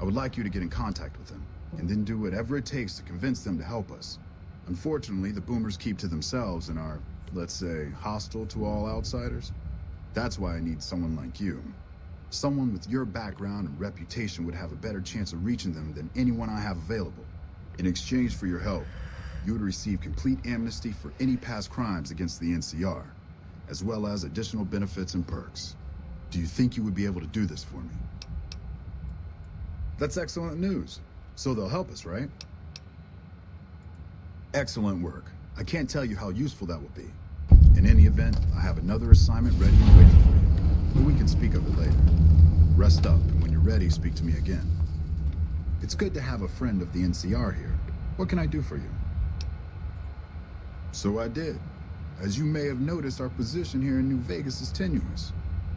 I would like you to get in contact with them, and then do whatever it takes to convince them to help us. Unfortunately, the boomers keep to themselves and are, let's say, hostile to all outsiders. That's why I need someone like you. Someone with your background and reputation would have a better chance of reaching them than anyone I have available. In exchange for your help, you would receive complete amnesty for any past crimes against the NCR, as well as additional benefits and perks. Do you think you would be able to do this for me? That's excellent news. So they'll help us, right? Excellent work. I can't tell you how useful that will be. In any event, I have another assignment ready and waiting for you. But we can speak of it later. Rest up, and when you're ready, speak to me again. It's good to have a friend of the NCR here. What can I do for you? So I did. As you may have noticed, our position here in New Vegas is tenuous.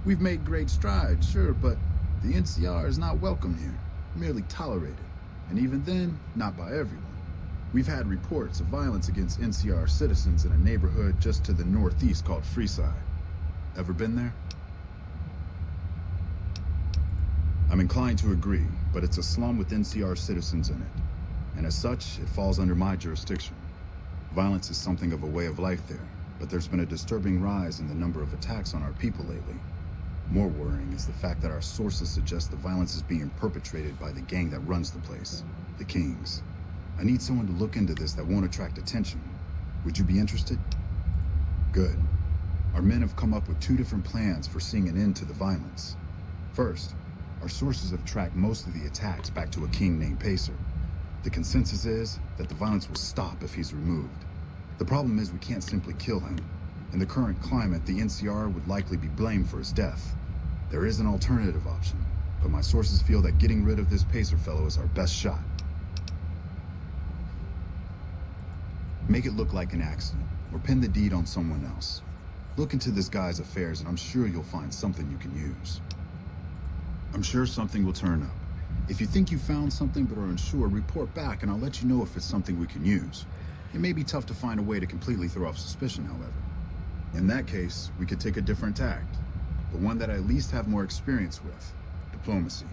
We've made great strides, sure, but the NCR is not welcome here, merely tolerated. And even then, not by everyone. We've had reports of violence against NCR citizens in a neighborhood just to the northeast called Freeside. Ever been there? I'm inclined to agree, but it's a slum with NCR citizens in it. And as such, it falls under my jurisdiction. Violence is something of a way of life there, but there's been a disturbing rise in the number of attacks on our people lately. More worrying is the fact that our sources suggest the violence is being perpetrated by the gang that runs the place, the Kings. I need someone to look into this that won't attract attention. Would you be interested? Good. Our men have come up with 2 different plans for seeing an end to the violence. First, our sources have tracked most of the attacks back to a king named Pacer. The consensus is that the violence will stop if he's removed. The problem is we can't simply kill him. In the current climate, the NCR would likely be blamed for his death. There is an alternative option, but my sources feel that getting rid of this Pacer fellow is our best shot. Make it look like an accident, or pin the deed on someone else. Look into this guy's affairs and I'm sure you'll find something you can use. I'm sure something will turn up. If you think you found something but are unsure, report back and I'll let you know if it's something we can use. It may be tough to find a way to completely throw off suspicion, however. In that case, we could take a different tact, but one that I at least have more experience with: diplomacy.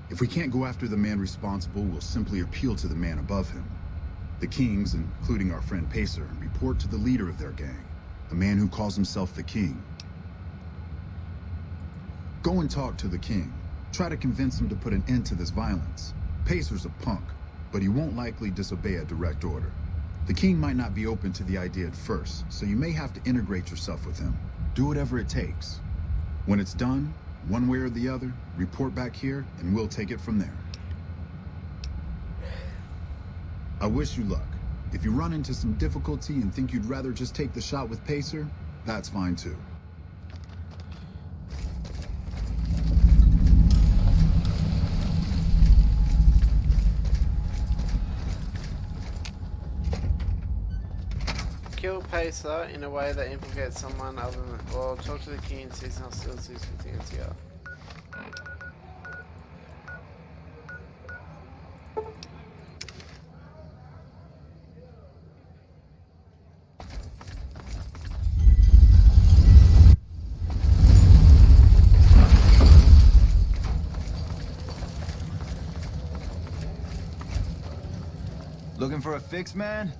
If we can't go after the man responsible, we'll simply appeal to the man above him. The Kings, including our friend Pacer, report to the leader of their gang, the man who calls himself the King. Go and talk to the King. Try to convince him to put an end to this violence. Pacer's a punk, but he won't likely disobey a direct order. The King might not be open to the idea at first, so you may have to integrate yourself with him. Do whatever it takes. When it's done, one way or the other, report back here and we'll take it from there. I wish you luck. If you run into some difficulty and think you'd rather just take the shot with Pacer, that's fine too. Kill Pacer in a way that implicates someone other than... Well, talk to the King and seize hostilities with the NCR. Looking for a fix, man?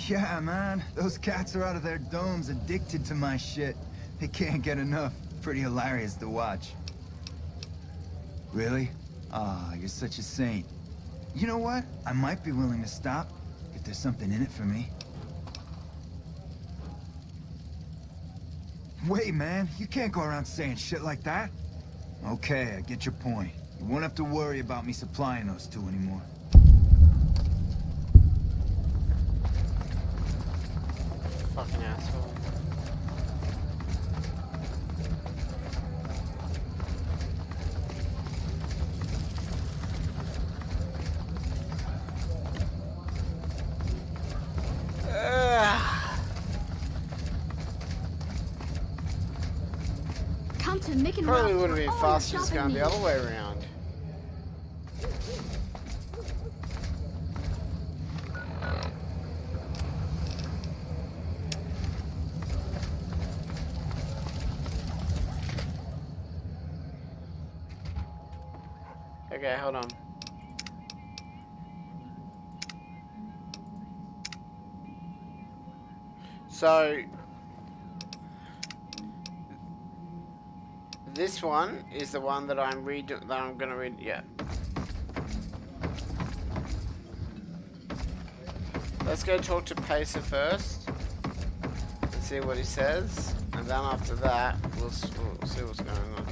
Yeah, man. Those cats are out of their domes, addicted to my shit. They can't get enough. Pretty hilarious to watch. Really? Ah, you're such a saint. You know what? I might be willing to stop, if there's something in it for me. Wait, man. You can't go around saying shit like that. Okay, I get your point. You won't have to worry about me supplying those 2 anymore. Fucking asshole. Compton, making Probably rounds would have for been all faster your just shopping going the other needs. way around. Okay, hold on. So this one is the one that I'm gonna read. Yeah. Let's go talk to Pacer first and see what he says, and then after that we'll see what's going on.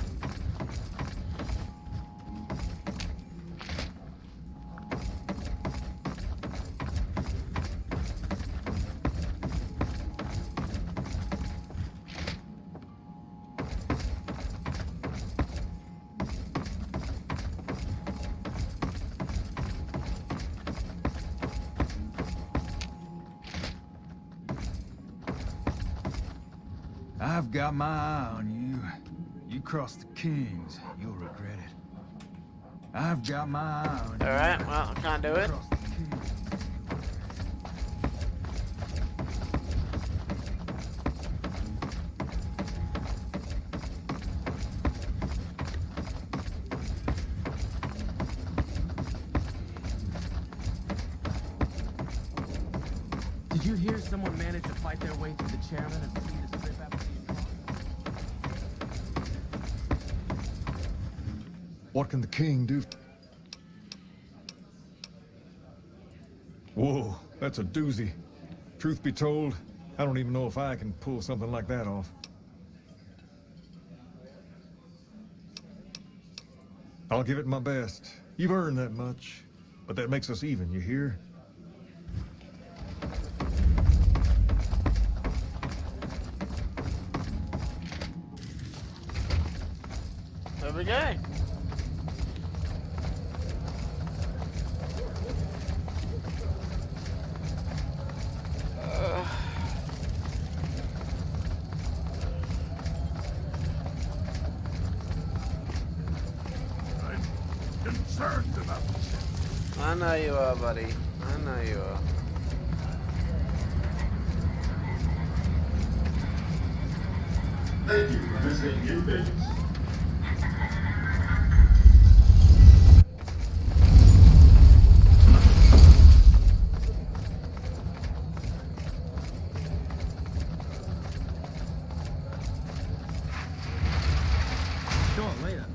I've got my eye on you. You cross the Kings, you'll regret it. I've got my eye on you. Alright, well, I can't do it. Did you hear someone manage to fight their way through the chairman and flee the strip after being caught? What can the king do? Whoa, that's a doozy. Truth be told, I don't even know if I can pull something like that off. I'll give it my best. You've earned that much, but that makes us even, you hear? There we go. I'm concerned about this. I know you are, buddy. I know you are. Thank you for visiting New Vegas. Show it later.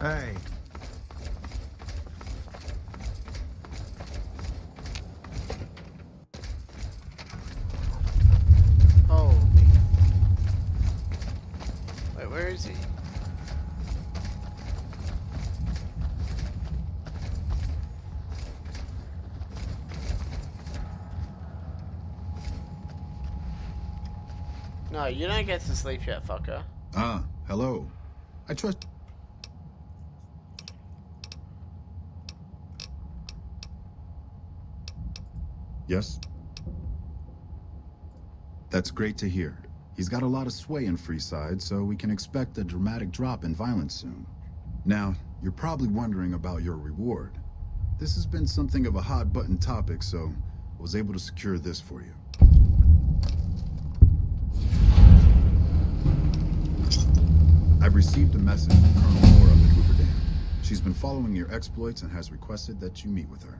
Hey. Holy. Wait, where is he? No, you don't get to sleep yet, fucker. Ah, hello. I trust... Yes? That's great to hear. He's got a lot of sway in Freeside, so we can expect a dramatic drop in violence soon. Now, you're probably wondering about your reward. This has been something of a hot-button topic, so I was able to secure this for you. I've received a message from Colonel Moore up at Hoover Dam. She's been following your exploits and has requested that you meet with her.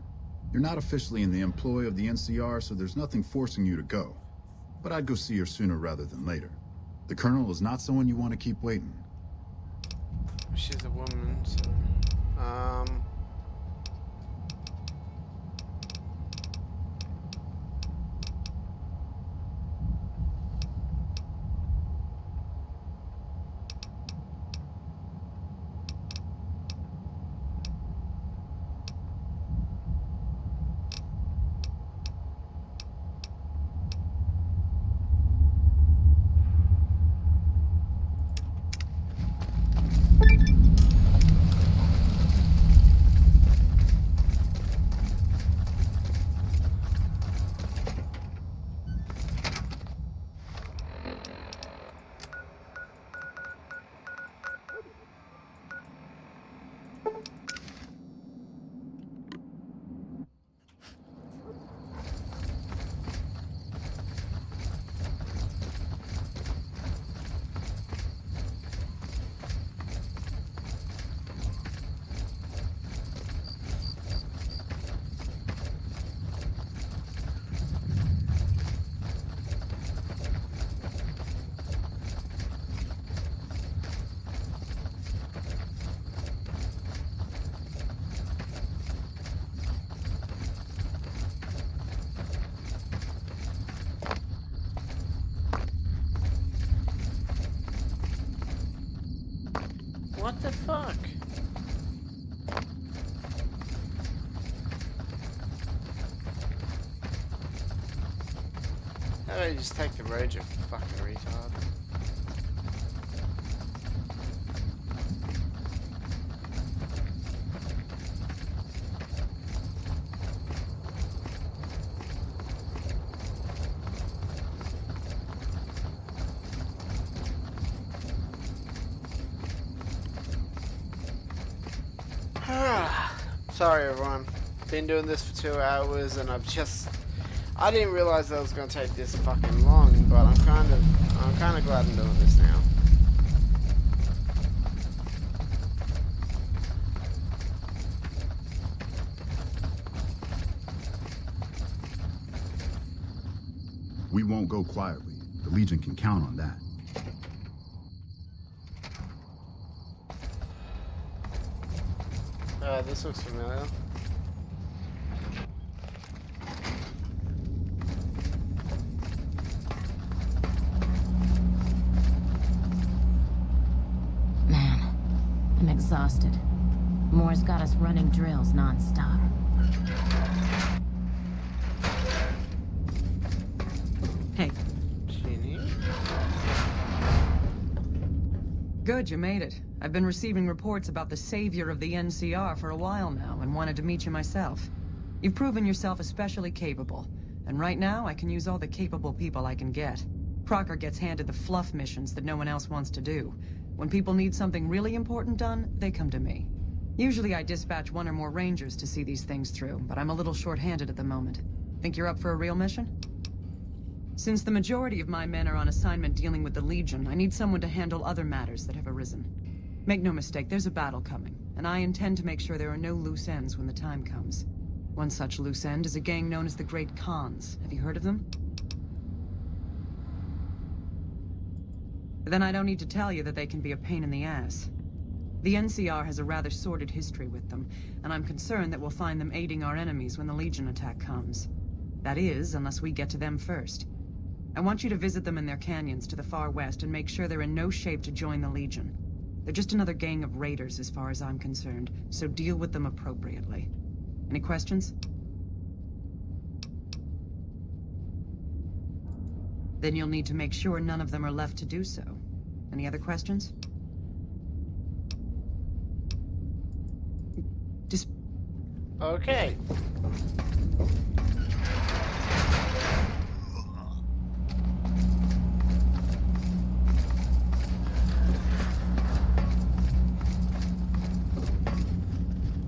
You're not officially in the employ of the NCR, so there's nothing forcing you to go. But I'd go see her sooner rather than later. The Colonel is not someone you want to keep waiting. She's a woman, so... What the fuck? How about you just take the road, you fucking retard? Sorry everyone, been doing this for 2 hours and I didn't realize that it was going to take this fucking long, but I'm kind of glad I'm doing this now. We won't go quietly. The Legion can count on that. This looks familiar. Man, I'm exhausted. Moore's got us running drills non-stop. Hey. Ginny? Good, you made it. I've been receiving reports about the savior of the NCR for a while now, and wanted to meet you myself. You've proven yourself especially capable, and right now I can use all the capable people I can get. Crocker gets handed the fluff missions that no one else wants to do. When people need something really important done, they come to me. Usually I dispatch 1 or more rangers to see these things through, but I'm a little short-handed at the moment. Think you're up for a real mission? Since the majority of my men are on assignment dealing with the Legion, I need someone to handle other matters that have arisen. Make no mistake, there's a battle coming, and I intend to make sure there are no loose ends when the time comes. One such loose end is a gang known as the Great Khans. Have you heard of them? Then I don't need to tell you that they can be a pain in the ass. The NCR has a rather sordid history with them, and I'm concerned that we'll find them aiding our enemies when the Legion attack comes. That is, unless we get to them first. I want you to visit them in their canyons to the far west and make sure they're in no shape to join the Legion. They're just another gang of raiders as far as I'm concerned, so deal with them appropriately. Any questions? Then you'll need to make sure none of them are left to do so. Any other questions? Just... Okay.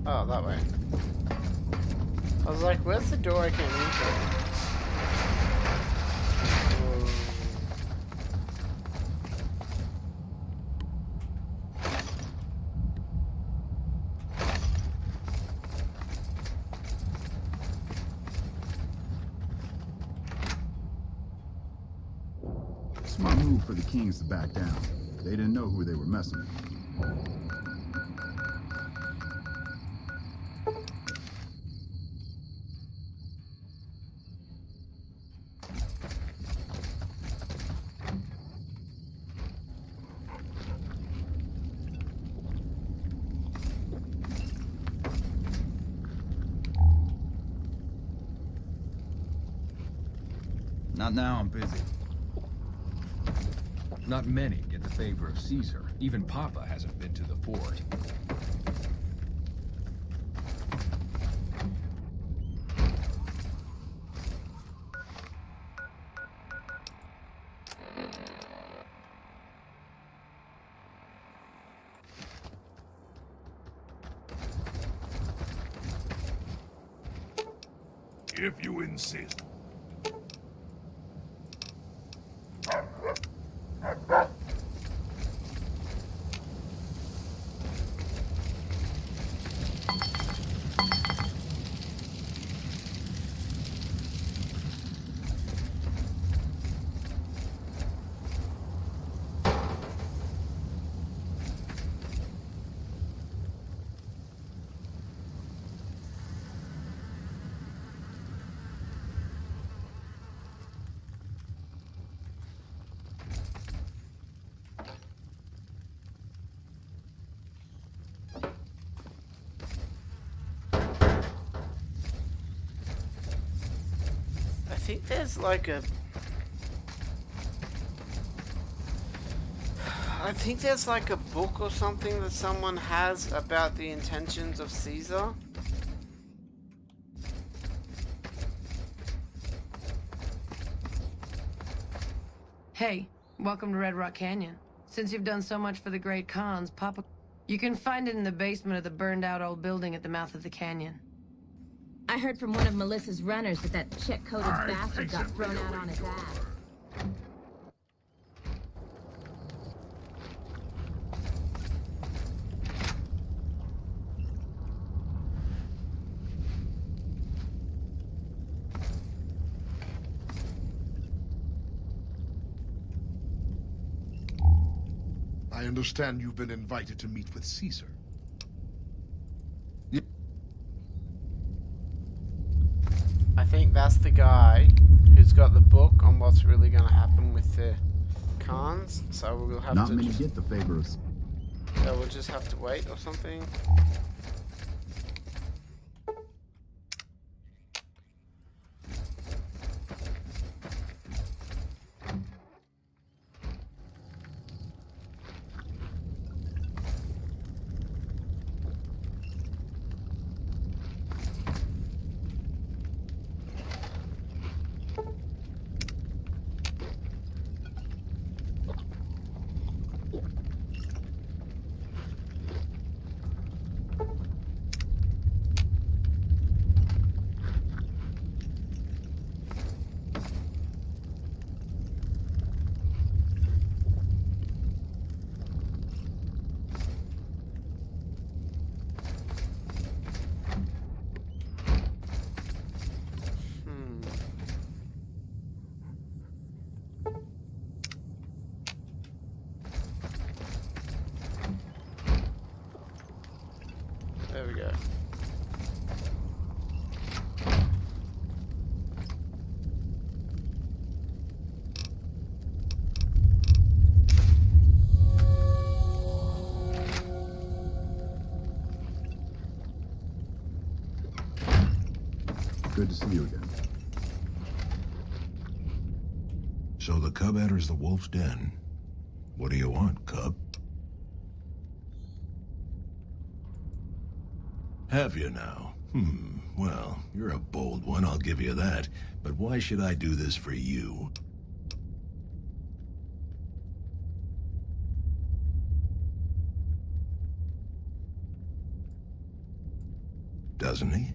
Oh, that way. I was like, where's the door I came into? Smart move for the Kings to back down. They didn't know who they were messing with. Not now, I'm busy. Not many get the favor of Caesar. Even Papa hasn't been to the fort. If you insist. there's like a... I think there's like a book or something that someone has about the intentions of Caesar. Hey, welcome to Red Rock Canyon. Since you've done so much for the Great Khans, Papa... You can find it in the basement of the burned-out old building at the mouth of the canyon. I heard from one of Melissa's runners that check-coded bastard got thrown out on his ass. I understand you've been invited to meet with Caesar. I think that's the guy who's got the book on what's really going to happen with the Khans. So we'll have Not to many get the favor of... So we'll just have to wait or something. There we go. Good to see you again. So the cub enters the wolf's den. What do you want, cub? Have you now? Well, you're a bold one, I'll give you that. But why should I do this for you? Doesn't he?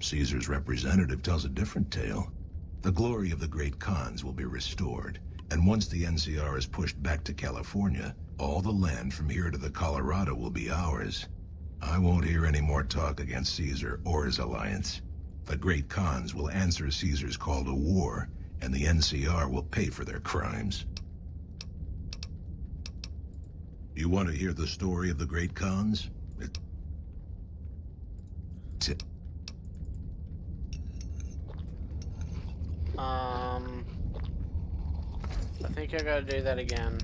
Caesar's representative tells a different tale. The glory of the great Khans will be restored, and once the NCR is pushed back to California, all the land from here to the Colorado will be ours. I won't hear any more talk against Caesar or his alliance. The great Khans will answer Caesar's call to war, and the NCR will pay for their crimes. You want to hear the story of the great Khans? I think I gotta do that again.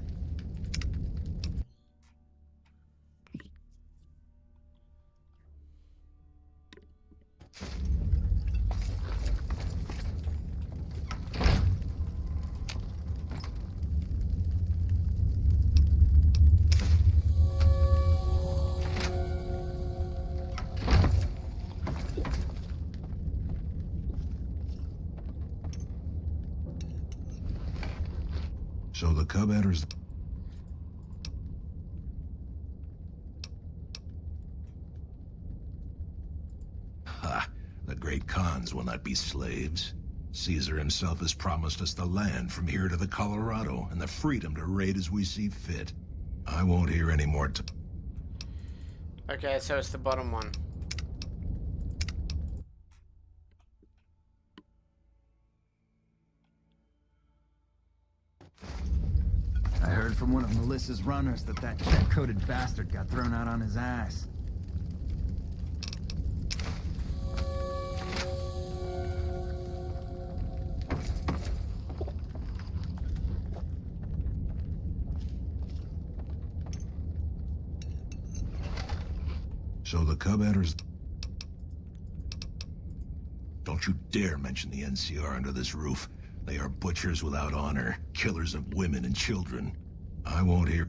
So the cub enters... Ha! The great Khans will not be slaves. Caesar himself has promised us the land from here to the Colorado and the freedom to raid as we see fit. I won't hear any more Okay, so it's the bottom one. I heard from one of Melissa's runners that check-coded bastard got thrown out on his ass. So the cub enters... Don't Don't you dare mention the NCR under this roof. They are butchers without honor, killers of women and children. I won't hear...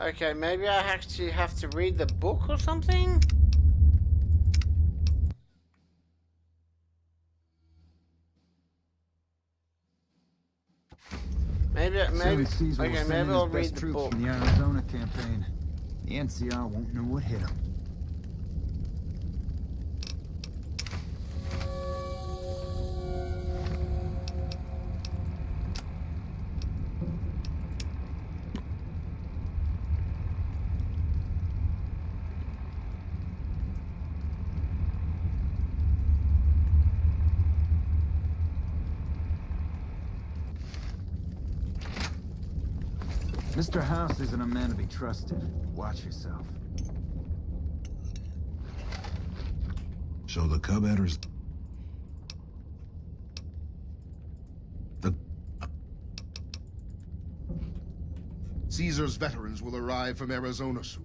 Okay, maybe I actually have to read the book or something? Maybe I'll read the book. From the Arizona campaign. The NCR won't know what hit him. Mr. House isn't a man to be trusted. Watch yourself. So the Cub enters... Caesar's veterans will arrive from Arizona soon.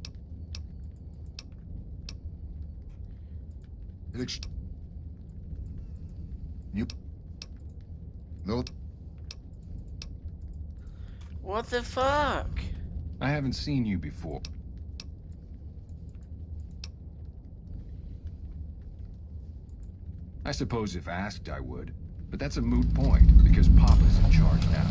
No. What the fuck? I haven't seen you before. I suppose if asked, I would. But that's a moot point, because Papa's in charge now.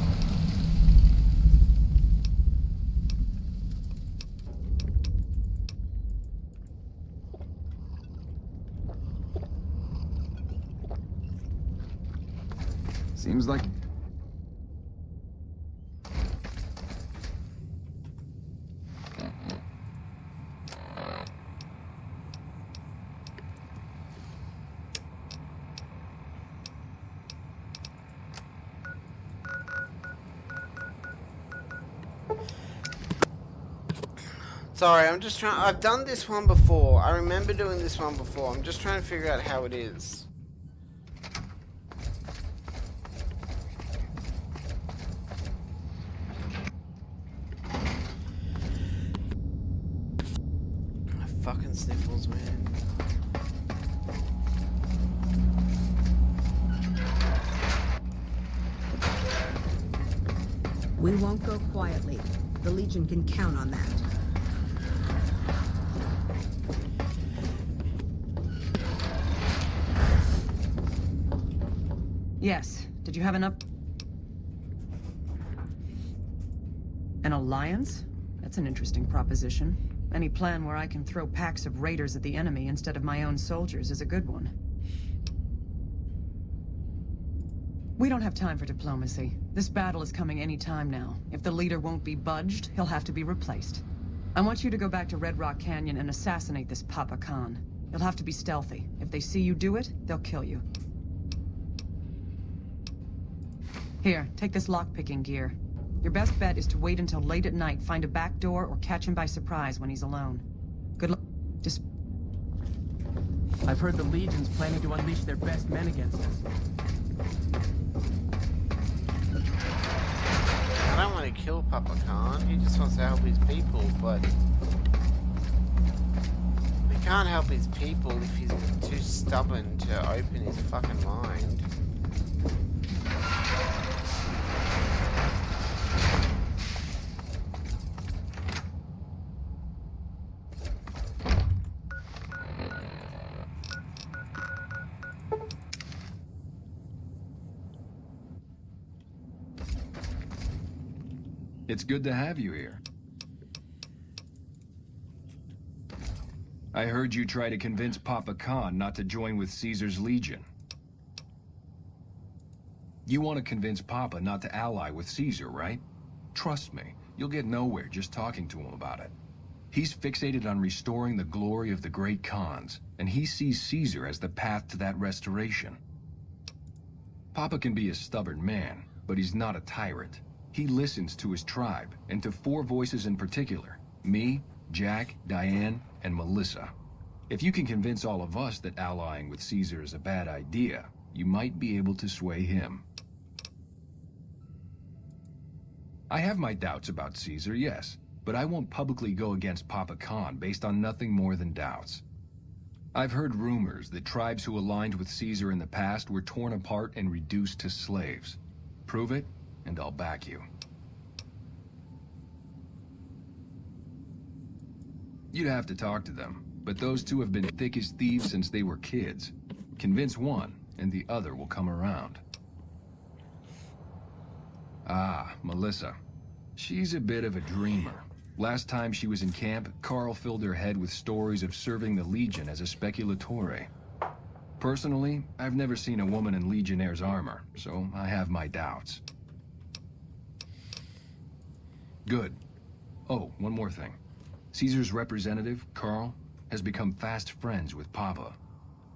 Seems like... Sorry, I'm just trying... I've done this one before. I remember doing this one before. I'm just trying to figure out how it is. Fucking sniffles, man. We won't go quietly. The Legion can count on that. Yes. Did you have an alliance? That's an interesting proposition. Any plan where I can throw packs of raiders at the enemy instead of my own soldiers is a good one. We don't have time for diplomacy. This battle is coming any time now. If the leader won't be budged, he'll have to be replaced. I want you to go back to Red Rock Canyon and assassinate this Papa Khan. You'll have to be stealthy. If they see you do it, they'll kill you. Here, take this lockpicking gear. Your best bet is to wait until late at night, find a back door, or catch him by surprise when he's alone. Good luck. Just... I've heard the Legion's planning to unleash their best men against us. I don't want to kill Papa Khan. He just wants to help his people, but... he can't help his people if he's too stubborn to open his fucking mind. It's good to have you here. I heard you try to convince Papa Khan not to join with Caesar's Legion. You want to convince Papa not to ally with Caesar, right? Trust me, you'll get nowhere just talking to him about it. He's fixated on restoring the glory of the great Khans, and he sees Caesar as the path to that restoration. Papa can be a stubborn man, but he's not a tyrant. He listens to his tribe, and to 4 voices in particular. Me, Jack, Diane, and Melissa. If you can convince all of us that allying with Caesar is a bad idea, you might be able to sway him. I have my doubts about Caesar, yes, but I won't publicly go against Papa Khan based on nothing more than doubts. I've heard rumors that tribes who aligned with Caesar in the past were torn apart and reduced to slaves. Prove it, and I'll back you. You'd have to talk to them, but those two have been thick as thieves since they were kids. Convince one, and the other will come around. Ah, Melissa. She's a bit of a dreamer. Last time she was in camp, Carl filled her head with stories of serving the Legion as a speculatore. Personally, I've never seen a woman in Legionnaire's armor, so I have my doubts. Good. Oh, one more thing. Caesar's representative, Carl, has become fast friends with Papa.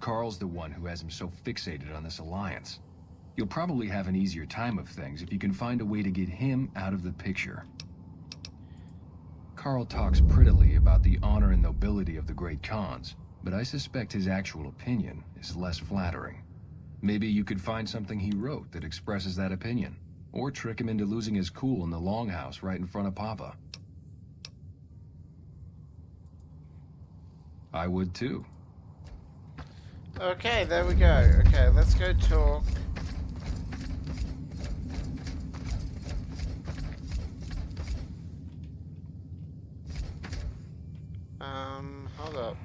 Carl's the one who has him so fixated on this alliance. You'll probably have an easier time of things if you can find a way to get him out of the picture. Carl talks prettily about the honor and nobility of the great Khans, but I suspect his actual opinion is less flattering. Maybe you could find something he wrote that expresses that opinion, or trick him into losing his cool in the longhouse right in front of Papa. I would too. Okay, there we go. Okay, let's go talk. Hold up.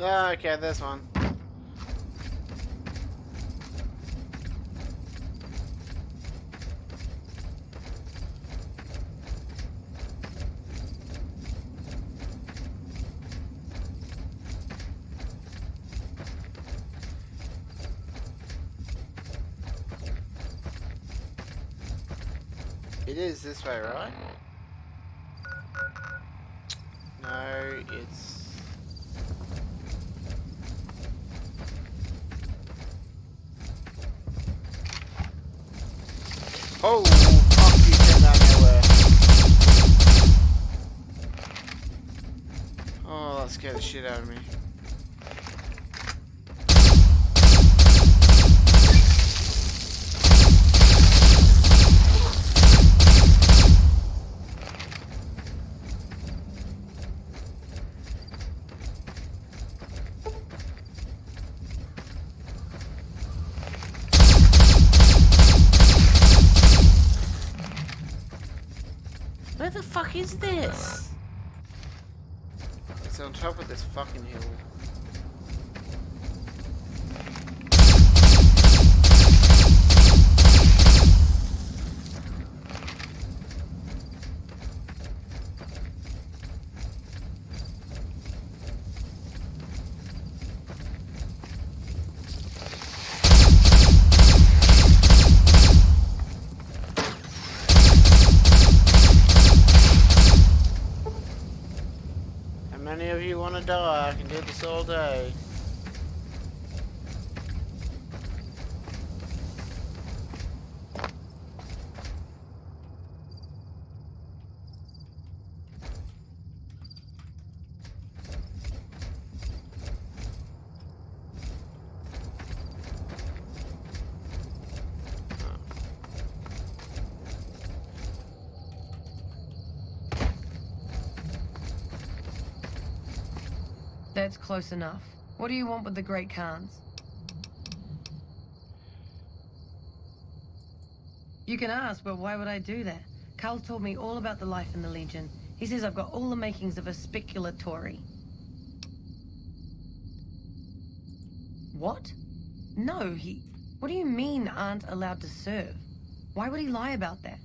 Ah, okay, there's one. It is this way, right? No, it's... Oh, fuck, you came down nowhere. Oh, that scared the shit out of me. Where the fuck is this? It's on top of this fucking hill. Many of you want to die? I can do this all day. That's close enough. What do you want with the Great Khans? You can ask, but why would I do that? Carl told me all about the life in the Legion. He says I've got all the makings of a speculatore. What? No, What do you mean aren't allowed to serve? Why would he lie about that?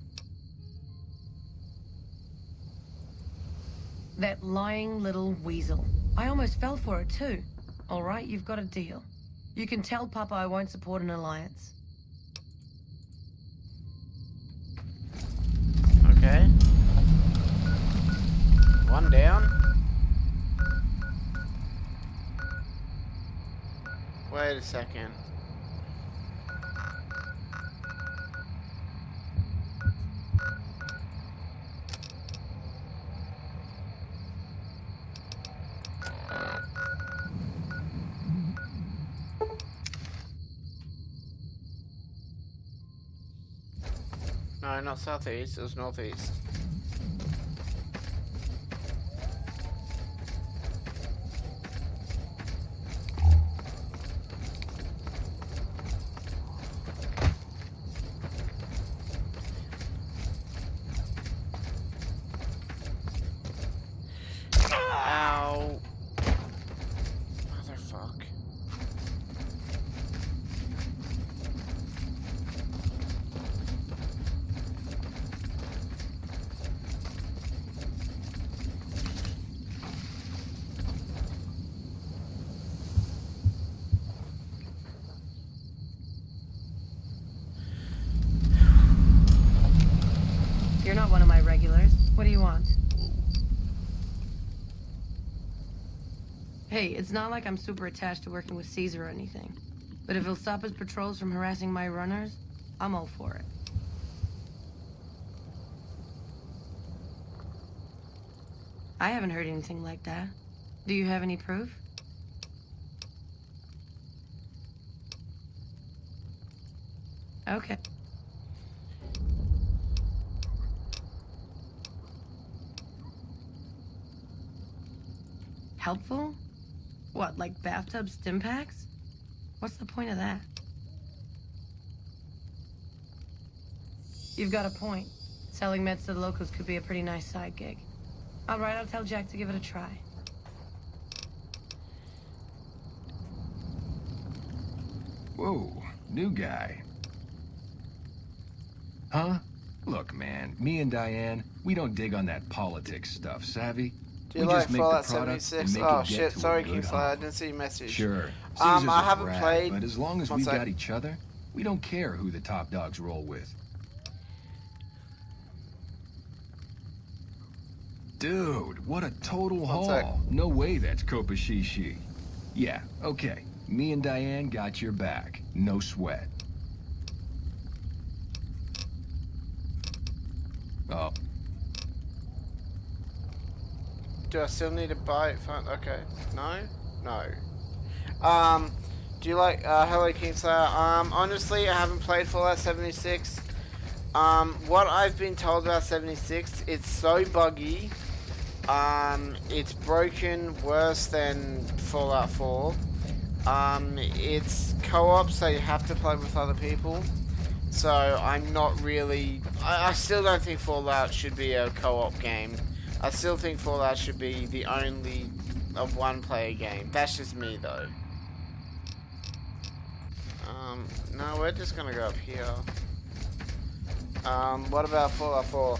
That lying little weasel. I almost fell for it too. All right, you've got a deal. You can tell Papa I won't support an alliance. Okay. One down. Wait a second. No, not southeast. It was northeast. Ow. Motherfuck. You're not one of my regulars. What do you want? Hey, it's not like I'm super attached to working with Caesar or anything. But if he'll stop his patrols from harassing my runners, I'm all for it. I haven't heard anything like that. Do you have any proof? Okay. Helpful? What, like bathtub stim packs? What's the point of that? You've got a point. Selling meds to the locals could be a pretty nice side gig. All right, I'll tell Jack to give it a try. Whoa, new guy. Huh? Look, man, me and Diane, we don't dig on that politics stuff, savvy? Do you we like just make Fallout the product 76? and make Oh it get shit, to sorry a good Kingslayer, I home. didn't see your message. Sure. I Caesar's a haven't brat, played. but as long as One we sec. got each other, we don't care who the top dogs roll with. Dude, what a total One sec. haul. No way that's Kopashishi. Yeah, okay. Me and Diane got your back. No sweat. Oh. Do I still need to buy it? Fine. Okay. No? No. Do you like, hello Kingslayer. Honestly, I haven't played Fallout 76. What I've been told about 76, it's so buggy. It's broken worse than Fallout 4. It's co-op, so you have to play with other people. So I'm not really... I still don't think Fallout should be a co-op game. I still think Fallout should be the only one-player game. That's just me, though. No, we're just gonna go up here. What about Fallout 4?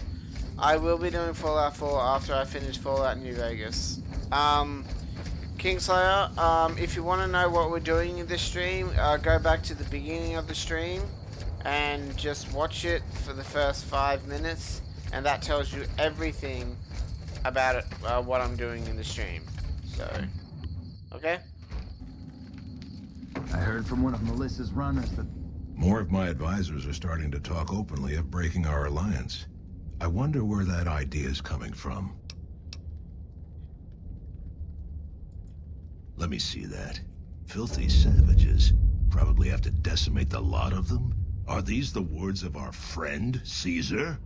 I will be doing Fallout 4 after I finish Fallout New Vegas. Kingslayer, if you want to know what we're doing in this stream, go back to the beginning of the stream and just watch it for the first 5 minutes, and that tells you everything about it, what I'm doing in the stream. So, okay? I heard from one of Melissa's runners that... More of my advisors are starting to talk openly of breaking our alliance. I wonder where that idea is coming from. Let me see that. Filthy savages. Probably have to decimate the lot of them? Are these the words of our friend, Caesar?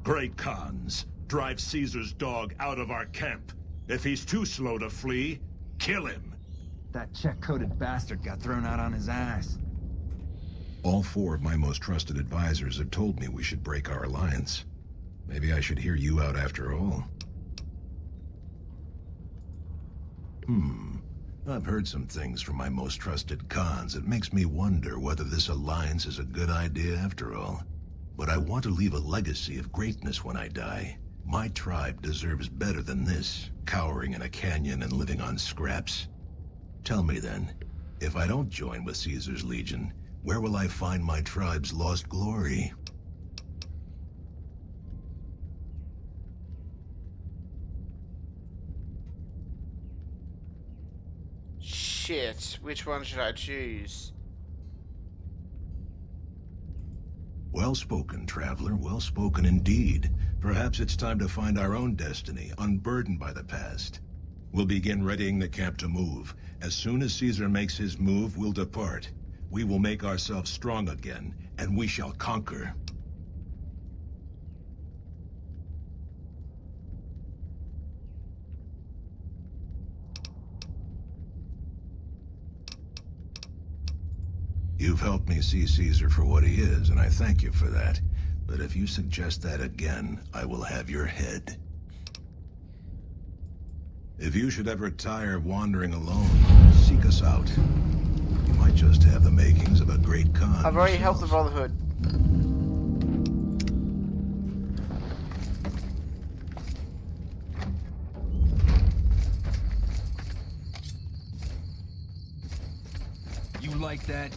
Great Khans, drive Caesar's dog out of our camp. If he's too slow to flee, kill him. That check-coded bastard got thrown out on his ass. All 4 of my most trusted advisors have told me we should break our alliance. Maybe I should hear you out after all. I've heard some things from my most trusted Khans that makes me wonder whether this alliance is a good idea after all. But I want to leave a legacy of greatness when I die. My tribe deserves better than this, cowering in a canyon and living on scraps. Tell me then, if I don't join with Caesar's Legion, where will I find my tribe's lost glory? Shit, which one should I choose? Well spoken, traveler, well spoken indeed. Perhaps it's time to find our own destiny, unburdened by the past. We'll begin readying the camp to move. As soon as Caesar makes his move, we'll depart. We will make ourselves strong again, and we shall conquer. You've helped me see Caesar for what he is, and I thank you for that. But if you suggest that again, I will have your head. If you should ever tire of wandering alone, seek us out. You might just have the makings of a great Khan. I've already helped the Brotherhood. You like that?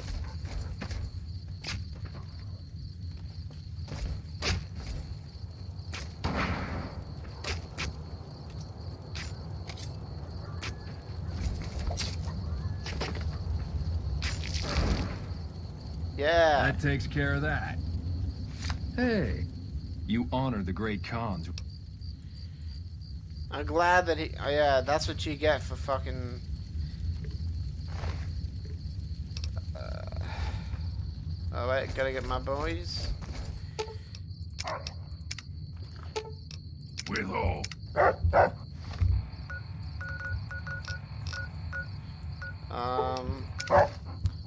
Yeah. That takes care of that. Hey, you honor the great Khans. I'm glad that he... Oh, yeah, that's what you get for fucking... Oh, wait, gotta get my boys. With all.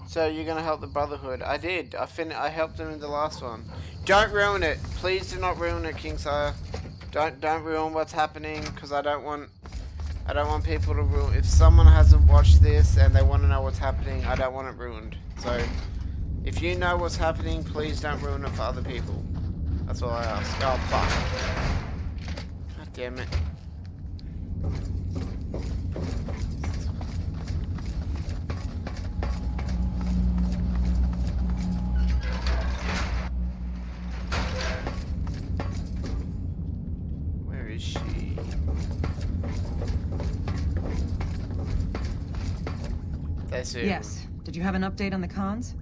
So you're gonna help the Brotherhood. I did. I helped them in the last one. Don't ruin it. Please do not ruin it, Kingsire. Don't ruin what's happening, because I don't want people to ruin. If someone hasn't watched this and they want to know what's happening, I don't want it ruined. So if you know what's happening, please don't ruin it for other people. That's all I ask. Oh fuck. God damn it. Yes. Did you have an update on the Khans?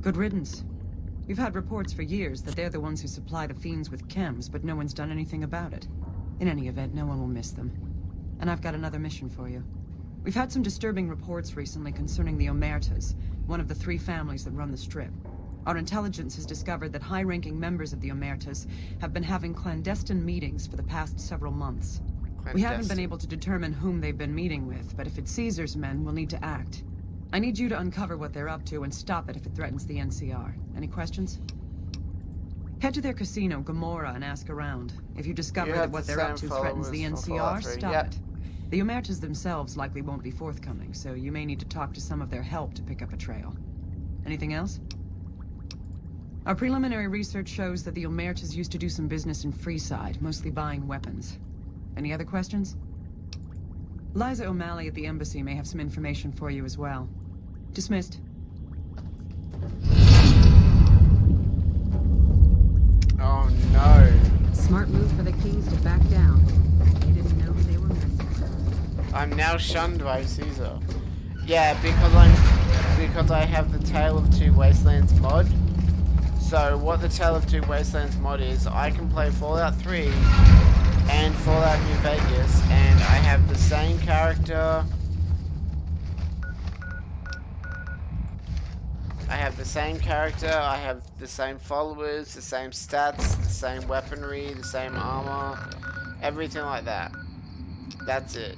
Good riddance. We've had reports for years that they're the ones who supply the fiends with chems, but no one's done anything about it. In any event, no one will miss them. And I've got another mission for you. We've had some disturbing reports recently concerning the Omertas, one of the 3 families that run the Strip. Our intelligence has discovered that high-ranking members of the Omertas have been having clandestine meetings for the past several months. We haven't been able to determine whom they've been meeting with, but if it's Caesar's men, we'll need to act. I need you to uncover what they're up to and stop it if it threatens the NCR. Any questions? Head to their casino, Gomorrah, and ask around. If you discover that what they're up to threatens the NCR, stop it. The Omertas themselves likely won't be forthcoming, so you may need to talk to some of their help to pick up a trail. Anything else? Our preliminary research shows that the Omertas used to do some business in Freeside, mostly buying weapons. Any other questions? Liza O'Malley at the embassy may have some information for you as well. Dismissed. Oh no. Smart move for the Kings to back down. They didn't know who they were messing with. I'm now shunned by Caesar. Yeah, because I have the Tale of Two Wastelands mod. So what the Tale of Two Wastelands mod is, I can play Fallout 3 and Fallout New Vegas, and I have the same character. I have the same followers, the same stats, the same weaponry, the same armor, everything like that. That's it.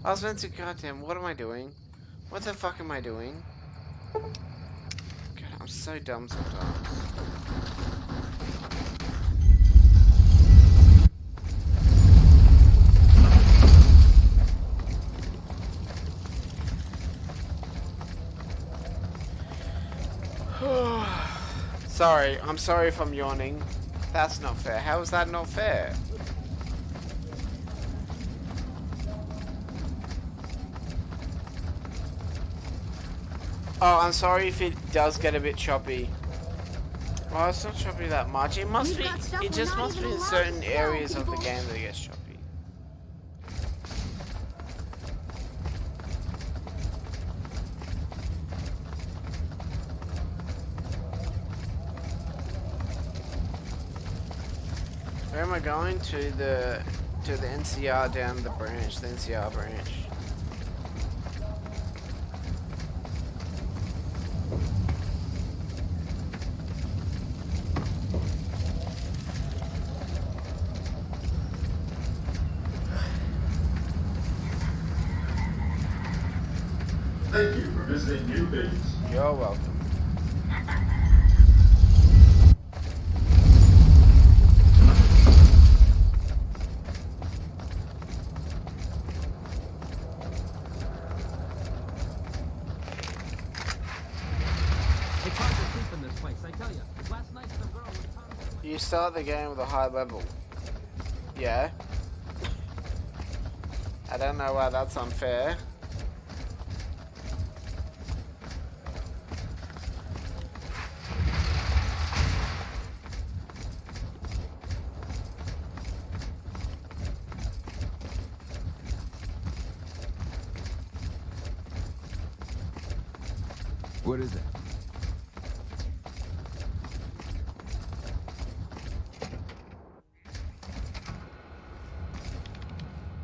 I was meant to, goddamn, what am I doing? What the fuck am I doing? God, I'm so dumb sometimes. Sorry, I'm sorry if I'm yawning. That's not fair. How is that not fair? Oh, I'm sorry if it does get a bit choppy. Well, it's not choppy that much. It must be. It just must be in certain areas of the game that it gets choppy. Where am I going? To the NCR down the branch, the NCR branch. Thank you for visiting New Vegas. You're welcome. It's hard to sleep in this place, I tell you. Last night some girl was coming. You start the game with a high level. Yeah. I don't know why that's unfair. What is it?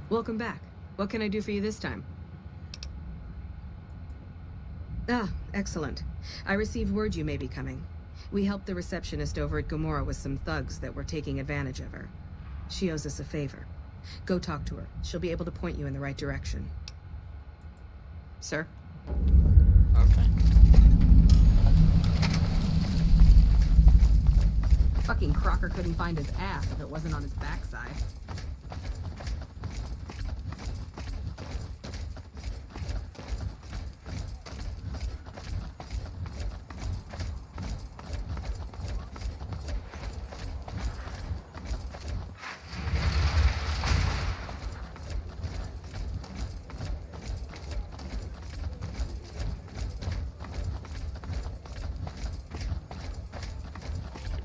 Welcome back. What can I do for you this time? Ah, excellent. I received word you may be coming. We helped the receptionist over at Gomorrah with some thugs that were taking advantage of her. She owes us a favor. Go talk to her. She'll be able to point you in the right direction. Sir? Okay. Fucking Crocker couldn't find his ass if it wasn't on his backside.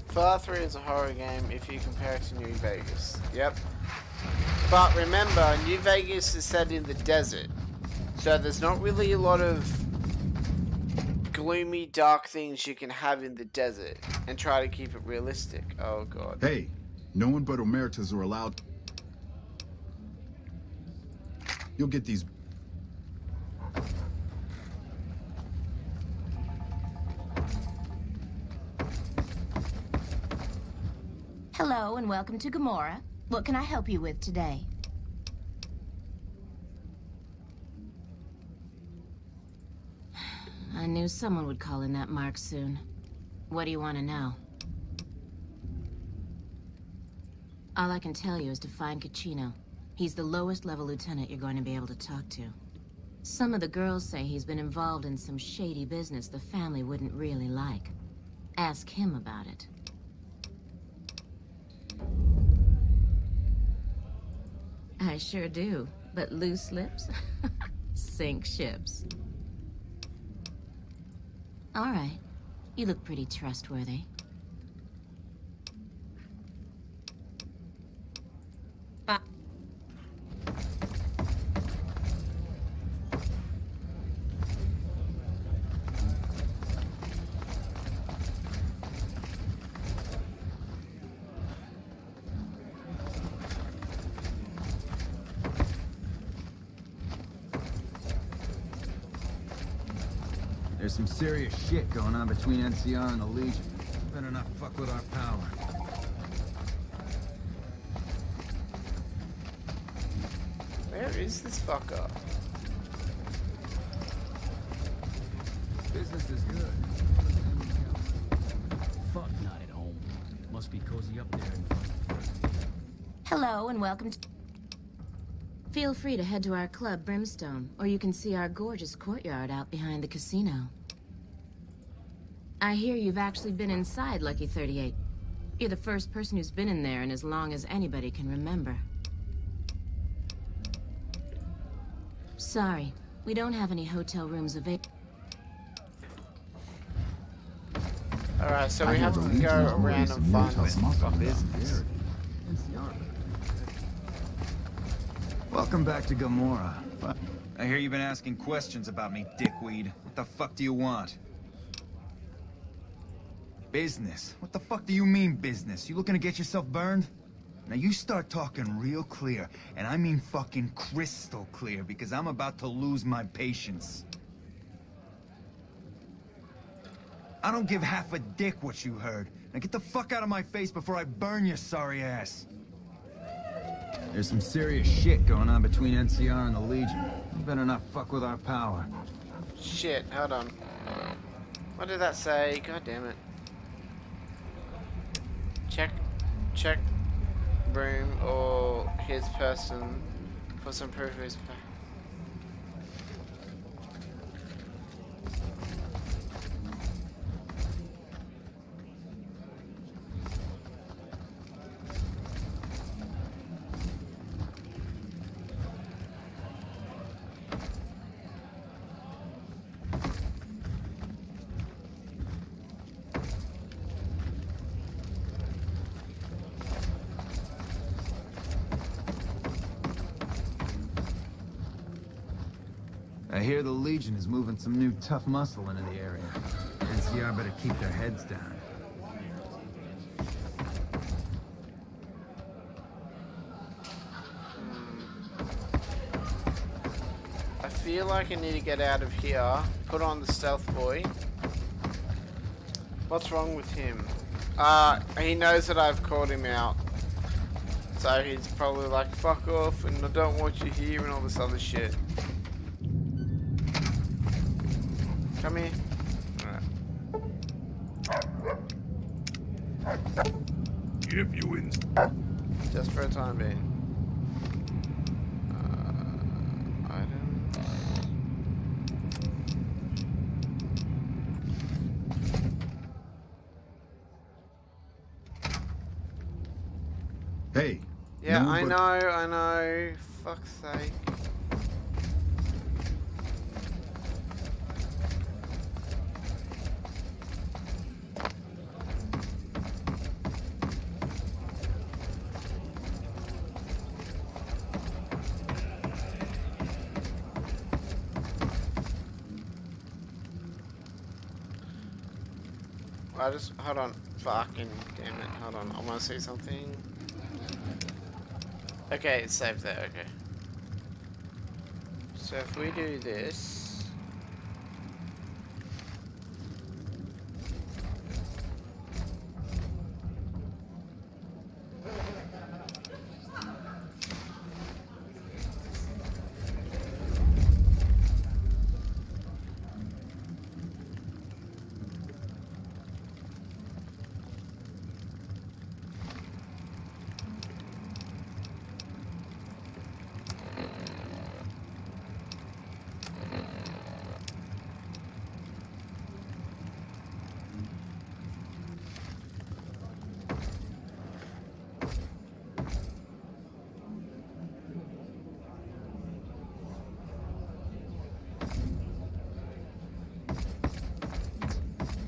Fallout 3 is a horror game if you compare it to New Vegas. Yep. But remember, New Vegas is set in the desert. So there's not really a lot of gloomy, dark things you can have in the desert. And try to keep it realistic. Oh god. Hey, no one but Omertas are allowed. You'll get these. Hello and welcome to Gomorrah. What can I help you with today? I knew someone would call in that mark soon. What do you want to know? All I can tell you is to find Caccino. He's the lowest level lieutenant you're going to be able to talk to. Some of the girls say he's been involved in some shady business the family wouldn't really like. Ask him about it. I sure do, but loose lips sink ships. All right, you look pretty trustworthy. Bye. There's some serious shit going on between NCR and the Legion. Better not fuck with our power. Where is this fucker? Business is good. Fuck, not at home. Must be cozy up there. Hello and welcome to... Feel free to head to our club, Brimstone, or you can see our gorgeous courtyard out behind the casino. I hear you've actually been inside Lucky 38. You're the first person who's been in there in as long as anybody can remember. Sorry, we don't have any hotel rooms available. Alright, so we have to go around and find this business. Welcome back to Gomorrah. I hear you've been asking questions about me, dickweed. What the fuck do you want? Business? What the fuck do you mean, business? You looking to get yourself burned? Now you start talking real clear, and I mean fucking crystal clear, because I'm about to lose my patience. I don't give half a dick what you heard. Now get the fuck out of my face before I burn your sorry ass. There's some serious shit going on between NCR and the Legion. You better not fuck with our power. Shit, hold on. What did that say? God damn it. Check room or his person for some proof of his... I hear the Legion is moving some new tough muscle into the area. NCR better keep their heads down. I feel like I need to get out of here. Put on the stealth boy. What's wrong with him? He knows that I've called him out. So he's probably like, fuck off and I don't want you here and all this other shit. Come here. Alright. If you in. Just for a time being. Items. Hey. Yeah, no, I but- know. Fuck's sake. Hold on, fucking damn it, hold on, I want to see something. Okay, it's saved there, okay. So if we do this...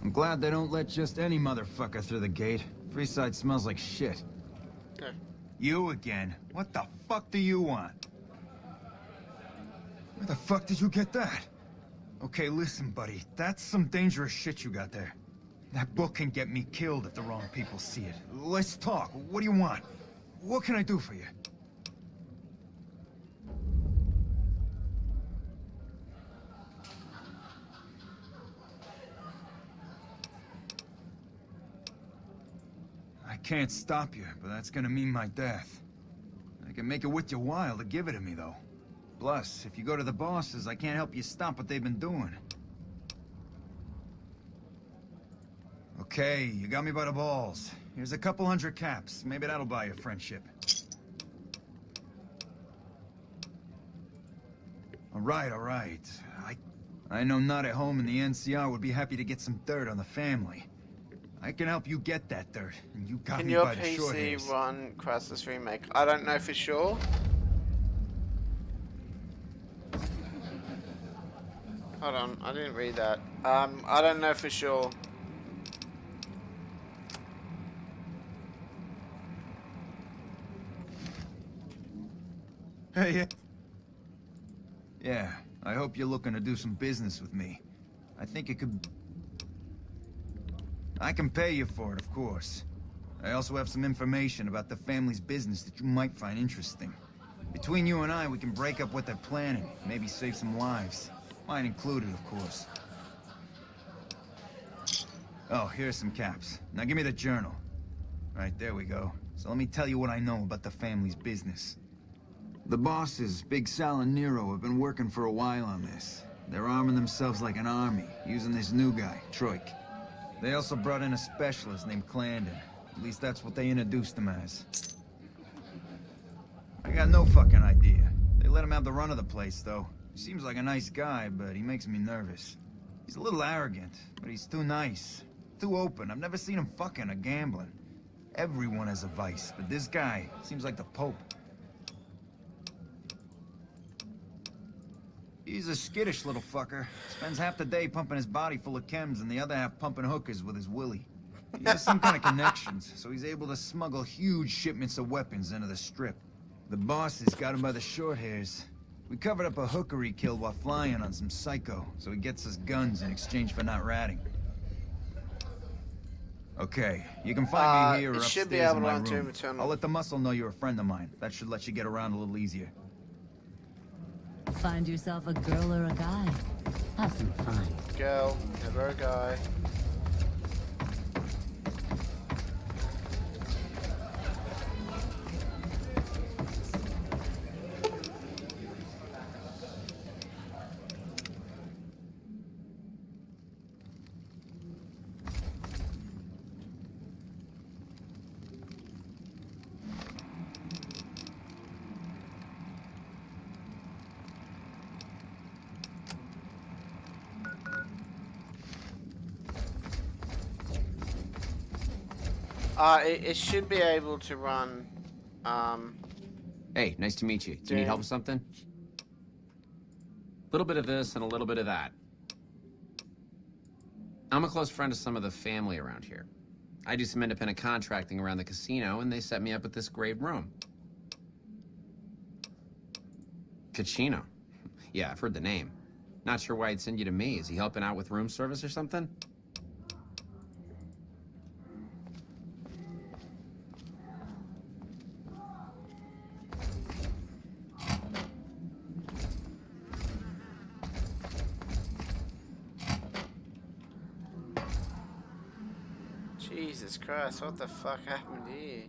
I'm glad they don't let just any motherfucker through the gate. Freeside smells like shit. Yeah. You again? What the fuck do you want? Where the fuck did you get that? Okay, listen, buddy. That's some dangerous shit you got there. That book can get me killed if the wrong people see it. Let's talk. What do you want? What can I do for you? I can't stop you, but that's gonna mean my death. I can make it worth your while to give it to me, though. Plus, if you go to the bosses, I can't help you stop what they've been doing. Okay, you got me by the balls. Here's a couple hundred caps. Maybe that'll buy you friendship. All right. I know not at home in the NCR would be happy to get some dirt on the family. I can help you get that dirt, and you got Can me your by the short hairs. PC run Crysis Remake? I don't know for sure. Hold on, I didn't read that. I don't know for sure. Hey, yeah, I hope you're looking to do some business with me. I think it could... I can pay you for it, of course. I also have some information about the family's business that you might find interesting. Between you and I, we can break up what they're planning, maybe save some lives. Mine included, of course. Oh, here's some caps. Now give me the journal. Right, there we go. So let me tell you what I know about the family's business. The bosses, Big Sal and Nero, have been working for a while on this. They're arming themselves like an army, using this new guy, Troik. They also brought in a specialist named Clarendon. At least that's what they introduced him as. I got no fucking idea. They let him have the run of the place, though. He seems like a nice guy, but he makes me nervous. He's a little arrogant, but he's too nice. Too open. I've never seen him fucking or gambling. Everyone has a vice, but this guy seems like the Pope. He's a skittish little fucker. Spends half the day pumping his body full of chems and the other half pumping hookers with his willy. He has some kind of connections, so he's able to smuggle huge shipments of weapons into the Strip. The bosses got him by the short hairs. We covered up a hooker he killed while flying on some psycho, so he gets us guns in exchange for not ratting. Okay, you can find me here or upstairs in my room. I'll let the muscle know you're a friend of mine. That should let you get around a little easier. Find yourself a girl or a guy. Have some fun. Girl, never a guy. It should be able to run, Hey, nice to meet you. Do you need help with something? A little bit of this and a little bit of that. I'm a close friend of some of the family around here. I do some independent contracting around the casino, and they set me up with this great room. Cachino. Yeah, I've heard the name. Not sure why he'd send you to me. Is he helping out with room service or something? Jesus Christ, what the fuck happened here?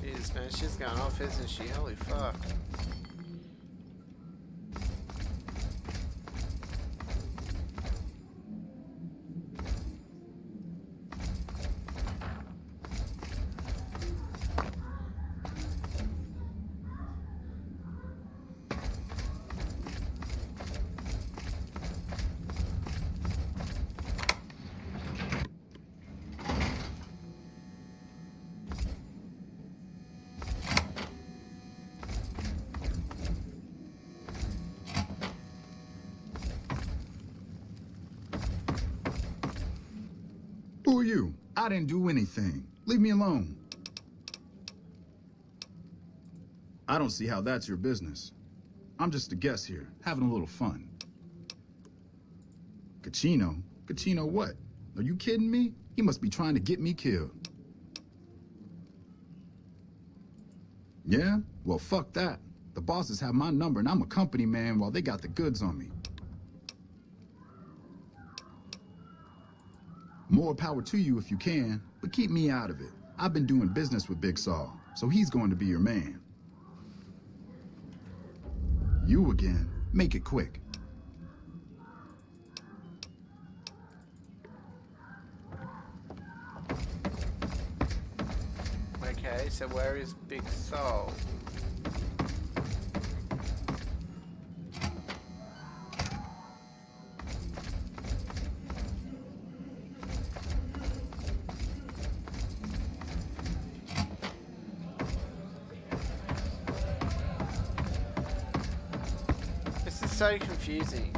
Jesus, man, she's gone off, isn't she? Holy fuck. Who are you? I didn't do anything. Leave me alone. I don't see how that's your business. I'm just a guest here, having a little fun. Cachino? Cachino what? Are you kidding me? He must be trying to get me killed. Yeah? Well, fuck that. The bosses have my number and I'm a company man while they got the goods on me. More power to you if you can, but keep me out of it. I've been doing business with Big Saul, so he's going to be your man. You again? Make it quick. Okay, so where is Big Soul? This is so confusing.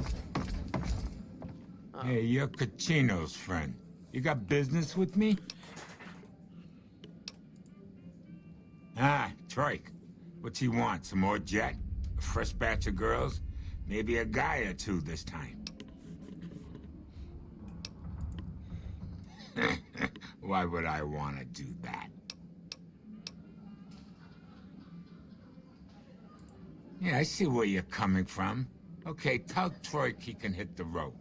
Oh. Hey, you're Kachino's friend. You got business with me? Ah, Troik. What's he want? Some more jet? A fresh batch of girls? Maybe a guy or two this time. Why would I want to do that? Yeah, I see where you're coming from. Okay, tell Troik he can hit the road.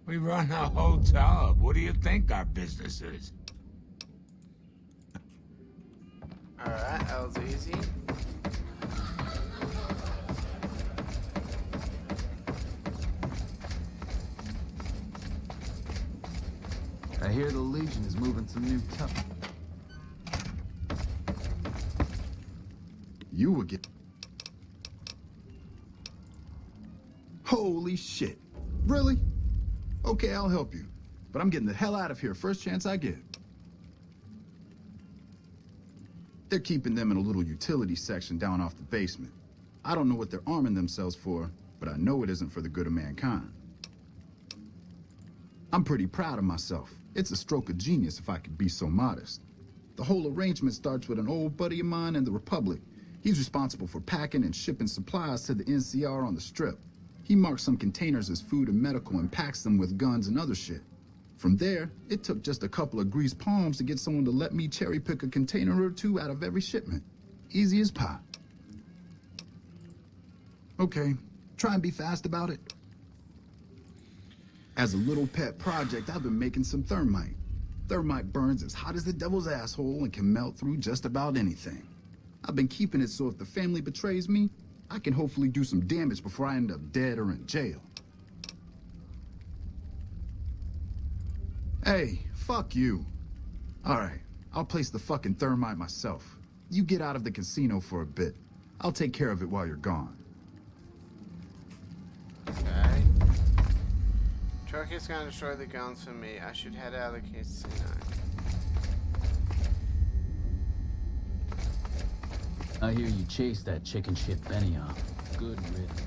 We run a hotel. What do you think our business is? Alright, that was easy. I hear the Legion is moving some new tough. You will get... Holy shit. Really? Okay, I'll help you. But I'm getting the hell out of here first chance I get. They're keeping them in a little utility section down off the basement. I don't know what they're arming themselves for, but I know it isn't for the good of mankind. I'm pretty proud of myself. It's a stroke of genius if I could be so modest. The whole arrangement starts with an old buddy of mine in the Republic. He's responsible for packing and shipping supplies to the NCR on the Strip. He marks some containers as food and medical and packs them with guns and other shit. From there, it took just a couple of greased palms to get someone to let me cherry pick a container or two out of every shipment. Easy as pie. Okay, try and be fast about it. As a little pet project, I've been making some thermite. Thermite burns as hot as the devil's asshole and can melt through just about anything. I've been keeping it so if the family betrays me, I can hopefully do some damage before I end up dead or in jail. Hey, fuck you. Alright, I'll place the fucking thermite myself. You get out of the casino for a bit. I'll take care of it while you're gone. Okay. Truck is going to destroy the guns for me. I should head out of the casino. I hear you chased that chicken shit Benny off. Good riddance.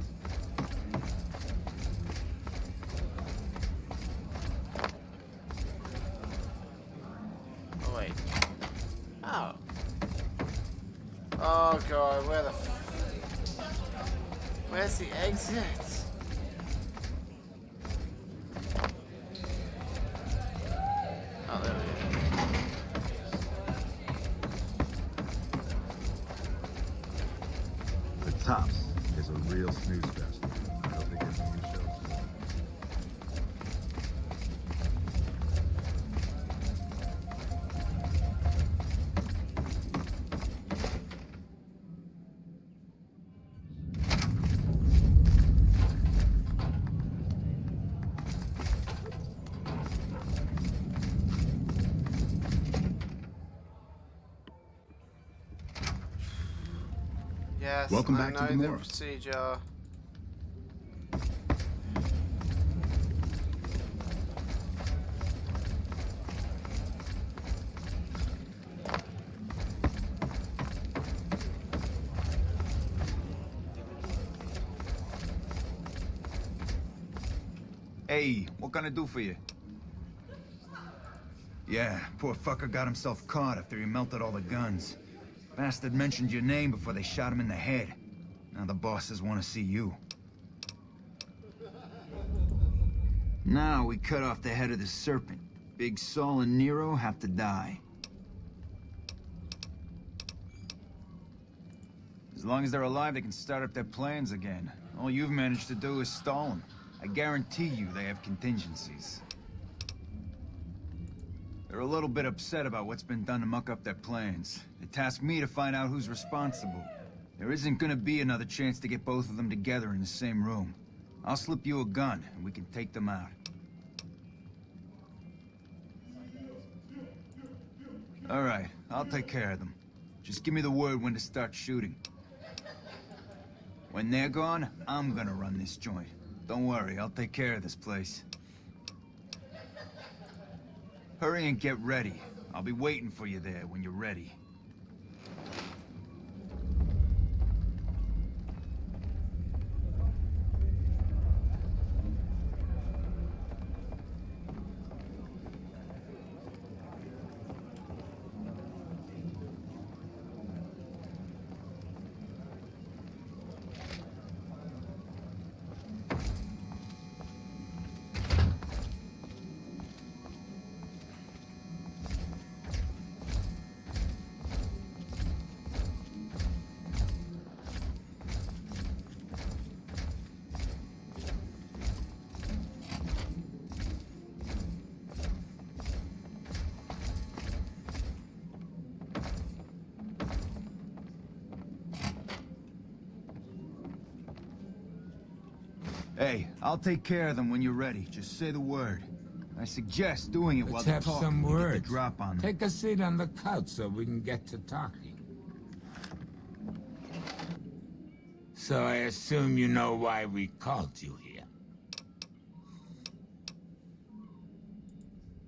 Oh, wait. Oh. Oh, God. Where the... Where's the exit? Oh, there we go. The Tops is a real snooze fest. I hope they get some new shows. Yes, Welcome I back to know the Gamora. procedure. Hey, what can I do for you? Yeah, poor fucker got himself caught after he melted all the guns. Bastard mentioned your name before they shot him in the head. Now the bosses want to see you. Now we cut off the head of the serpent. Big Saul and Nero have to die. As long as they're alive, they can start up their plans again. All you've managed to do is stall them. I guarantee you they have contingencies. They're a little bit upset about what's been done to muck up their plans. They tasked me to find out who's responsible. There isn't gonna be another chance to get both of them together in the same room. I'll slip you a gun, and we can take them out. Alright, I'll take care of them. Just give me the word when to start shooting. When they're gone, I'm gonna run this joint. Don't worry, I'll take care of this place. Hurry and get ready. I'll be waiting for you there when you're ready. Hey, I'll take care of them when you're ready. Just say the word. I suggest doing it while Let's they're have talking. some to get the words. drop on them. Take a seat on the couch so we can get to talking. So I assume you know why we called you here.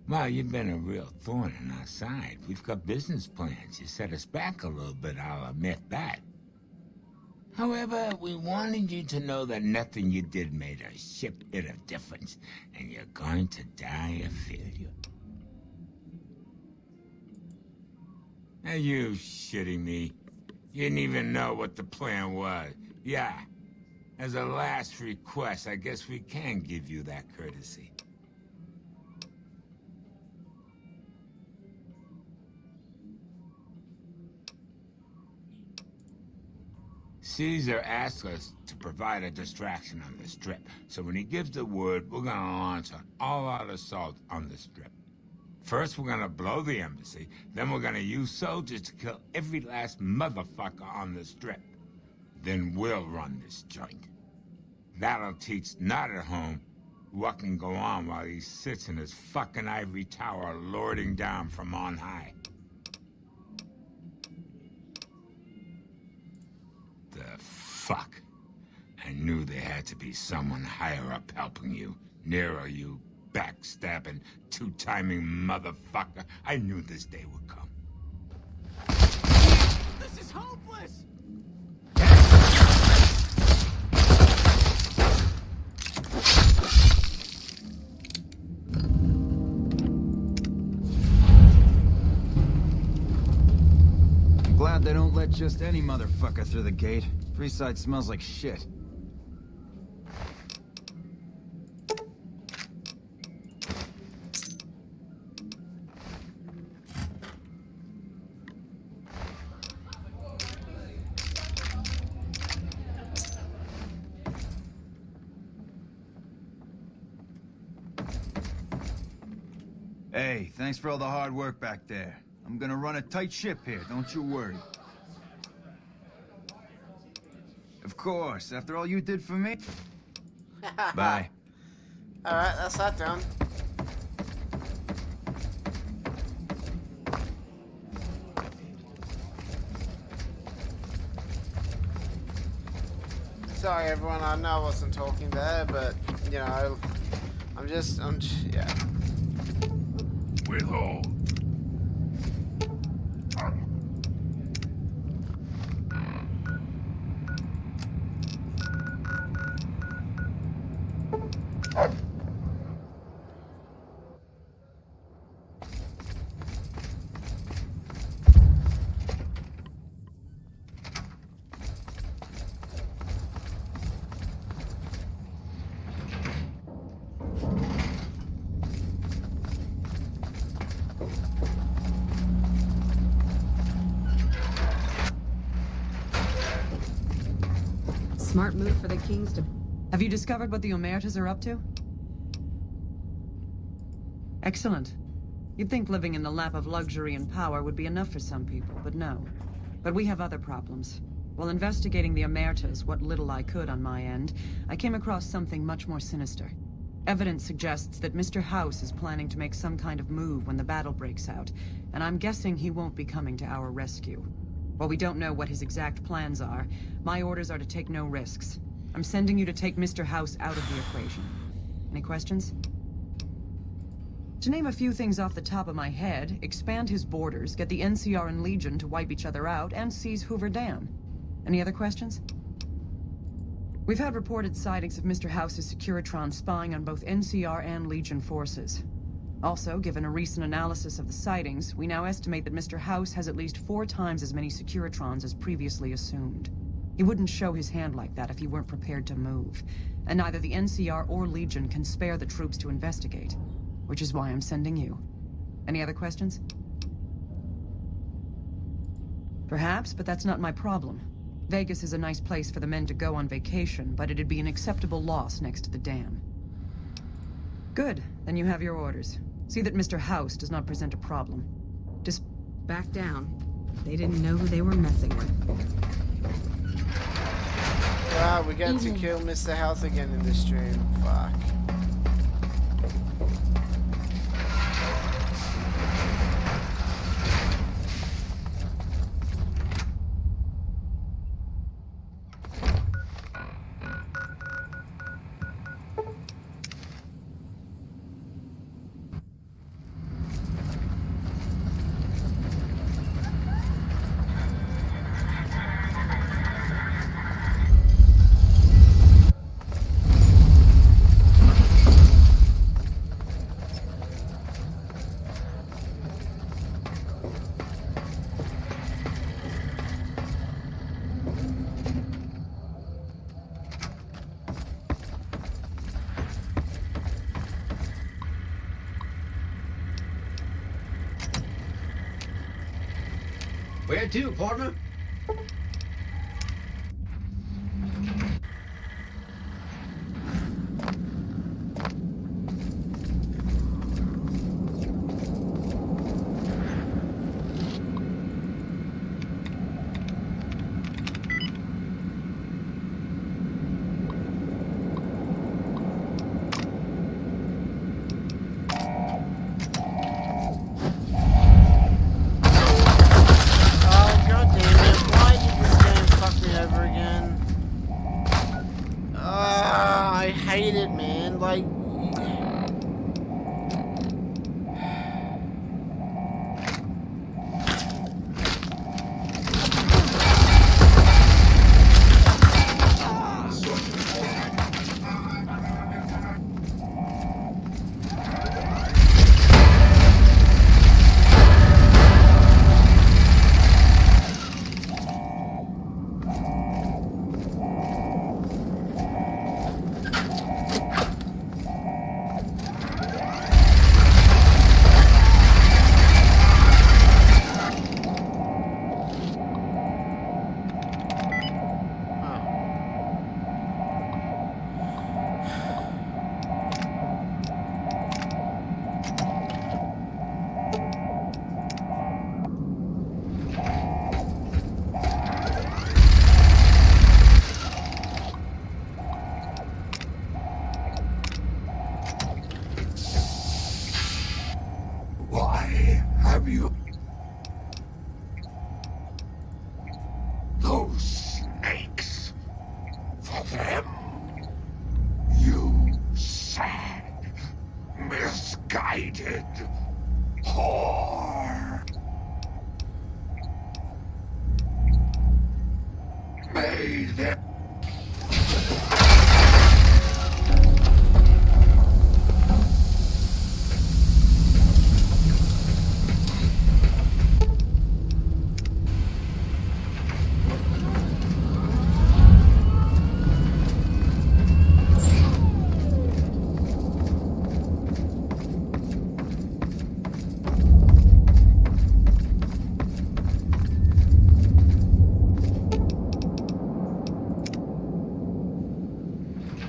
Well, you've been a real thorn in our side. We've got business plans. You set us back a little bit, I'll admit that. However, we wanted you to know that nothing you did made a shit bit of difference, and you're going to die a failure. Are you shitting me? You didn't even know what the plan was. Yeah. As a last request, I guess we can give you that courtesy. Caesar asked us to provide a distraction on the Strip, so when he gives the word, we're gonna launch an all-out assault on the Strip. First, we're gonna blow the embassy, then we're gonna use soldiers to kill every last motherfucker on the Strip. Then we'll run this joint. That'll teach not at home what can go on while he sits in his fucking ivory tower lording down from on high. The fuck? I knew there had to be someone higher up helping you. Nero, you backstabbing, two-timing motherfucker. I knew this day would come. This is hopeless! I'm glad they don't let just any motherfucker through the gate. Freeside smells like shit. Hey, thanks for all the hard work back there. I'm gonna run a tight ship here, don't you worry. Of course, after all you did for me. Bye. Alright, that's that done. Sorry everyone, I know I wasn't talking there, but, you know, yeah. Withhold. Smart move for the Kings to... Have you discovered what the Omertas are up to? Excellent. You'd think living in the lap of luxury and power would be enough for some people, but no. But we have other problems. While investigating the Omertas, what little I could on my end, I came across something much more sinister. Evidence suggests that Mr. House is planning to make some kind of move when the battle breaks out, and I'm guessing he won't be coming to our rescue. While we don't know what his exact plans are, my orders are to take no risks. I'm sending you to take Mr. House out of the equation. Any questions? To name a few things off the top of my head, expand his borders, get the NCR and Legion to wipe each other out, and seize Hoover Dam. Any other questions? We've had reported sightings of Mr. House's Securitron spying on both NCR and Legion forces. Also, given a recent analysis of the sightings, we now estimate that Mr. House has at least 4 times as many Securitrons as previously assumed. He wouldn't show his hand like that if he weren't prepared to move, and neither the NCR or Legion can spare the troops to investigate, which is why I'm sending you. Any other questions? Perhaps, but that's not my problem. Vegas is a nice place for the men to go on vacation, but it'd be an acceptable loss next to the dam. Good, then you have your orders. See that Mr. House does not present a problem. Just back down. They didn't know who they were messing with. Wow, we get to kill Mr. House again in this stream. Fuck. Where to, partner?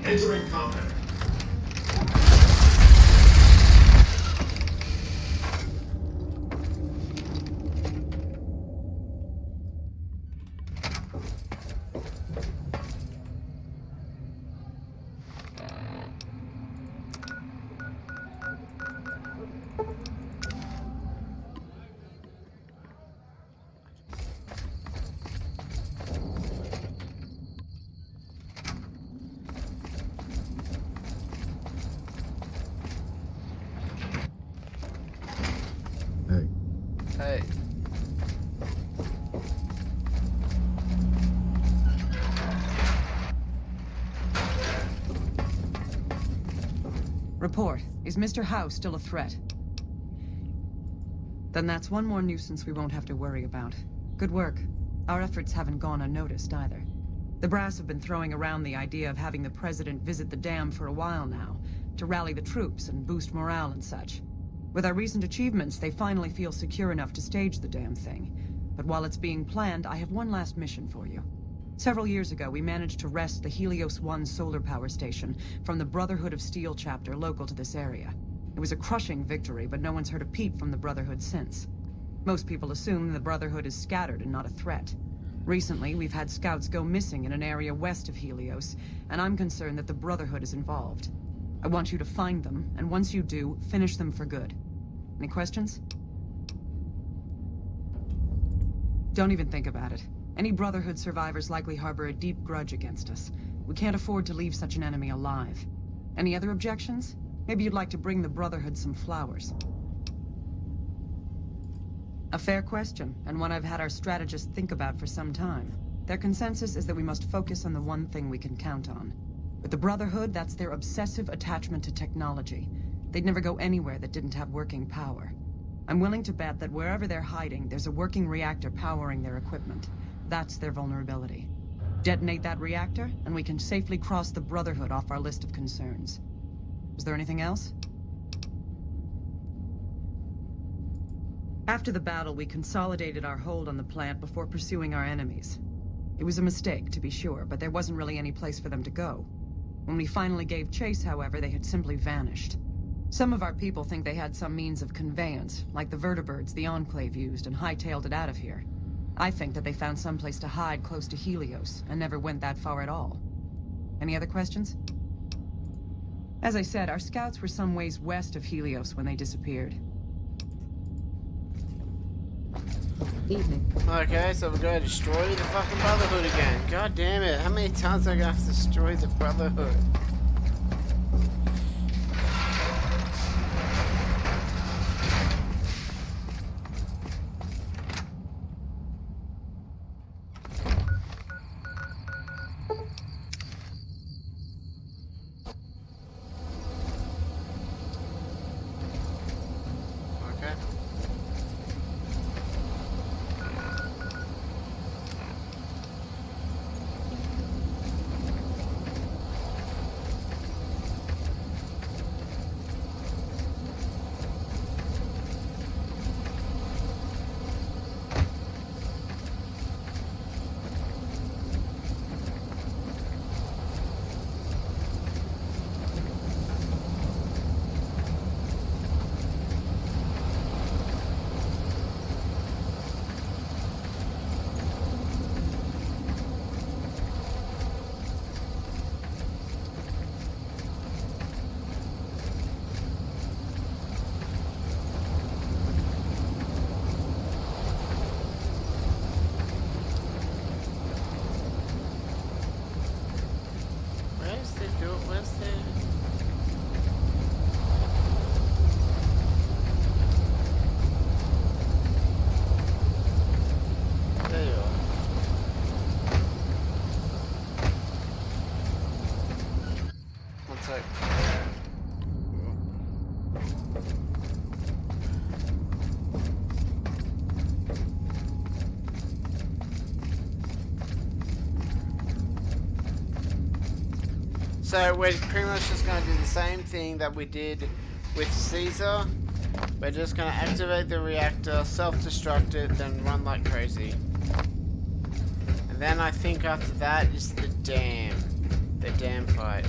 Entering combat. Hey. Report. Is Mr. House still a threat? Then that's one more nuisance we won't have to worry about. Good work. Our efforts haven't gone unnoticed either. The brass have been throwing around the idea of having the president visit the dam for a while now, to rally the troops and boost morale and such. With our recent achievements, they finally feel secure enough to stage the damn thing. But while it's being planned, I have one last mission for you. Several years ago, we managed to wrest the Helios 1 solar power station from the Brotherhood of Steel chapter local to this area. It was a crushing victory, but no one's heard a peep from the Brotherhood since. Most people assume the Brotherhood is scattered and not a threat. Recently, we've had scouts go missing in an area west of Helios, and I'm concerned that the Brotherhood is involved. I want you to find them, and once you do, finish them for good. Any questions? Don't even think about it. Any Brotherhood survivors likely harbor a deep grudge against us. We can't afford to leave such an enemy alive. Any other objections? Maybe you'd like to bring the Brotherhood some flowers. A fair question, and one I've had our strategists think about for some time. Their consensus is that we must focus on the one thing we can count on. With the Brotherhood, that's their obsessive attachment to technology. They'd never go anywhere that didn't have working power. I'm willing to bet that wherever they're hiding, there's a working reactor powering their equipment. That's their vulnerability. Detonate that reactor, and we can safely cross the Brotherhood off our list of concerns. Is there anything else? After the battle, we consolidated our hold on the plant before pursuing our enemies. It was a mistake, to be sure, but there wasn't really any place for them to go. When we finally gave chase, however, they had simply vanished. Some of our people think they had some means of conveyance, like the vertibirds the Enclave used, and hightailed it out of here. I think that they found some place to hide close to Helios, and never went that far at all. Any other questions? As I said, our scouts were some ways west of Helios when they disappeared. Evening. Okay, so we're going to destroy the fucking Brotherhood again. God damn it, how many times am I going to have to destroy the Brotherhood? So we're pretty much just going to do the same thing that we did with Caesar. We're just going to activate the reactor, self-destruct it, then run like crazy. And then I think after that is the dam fight.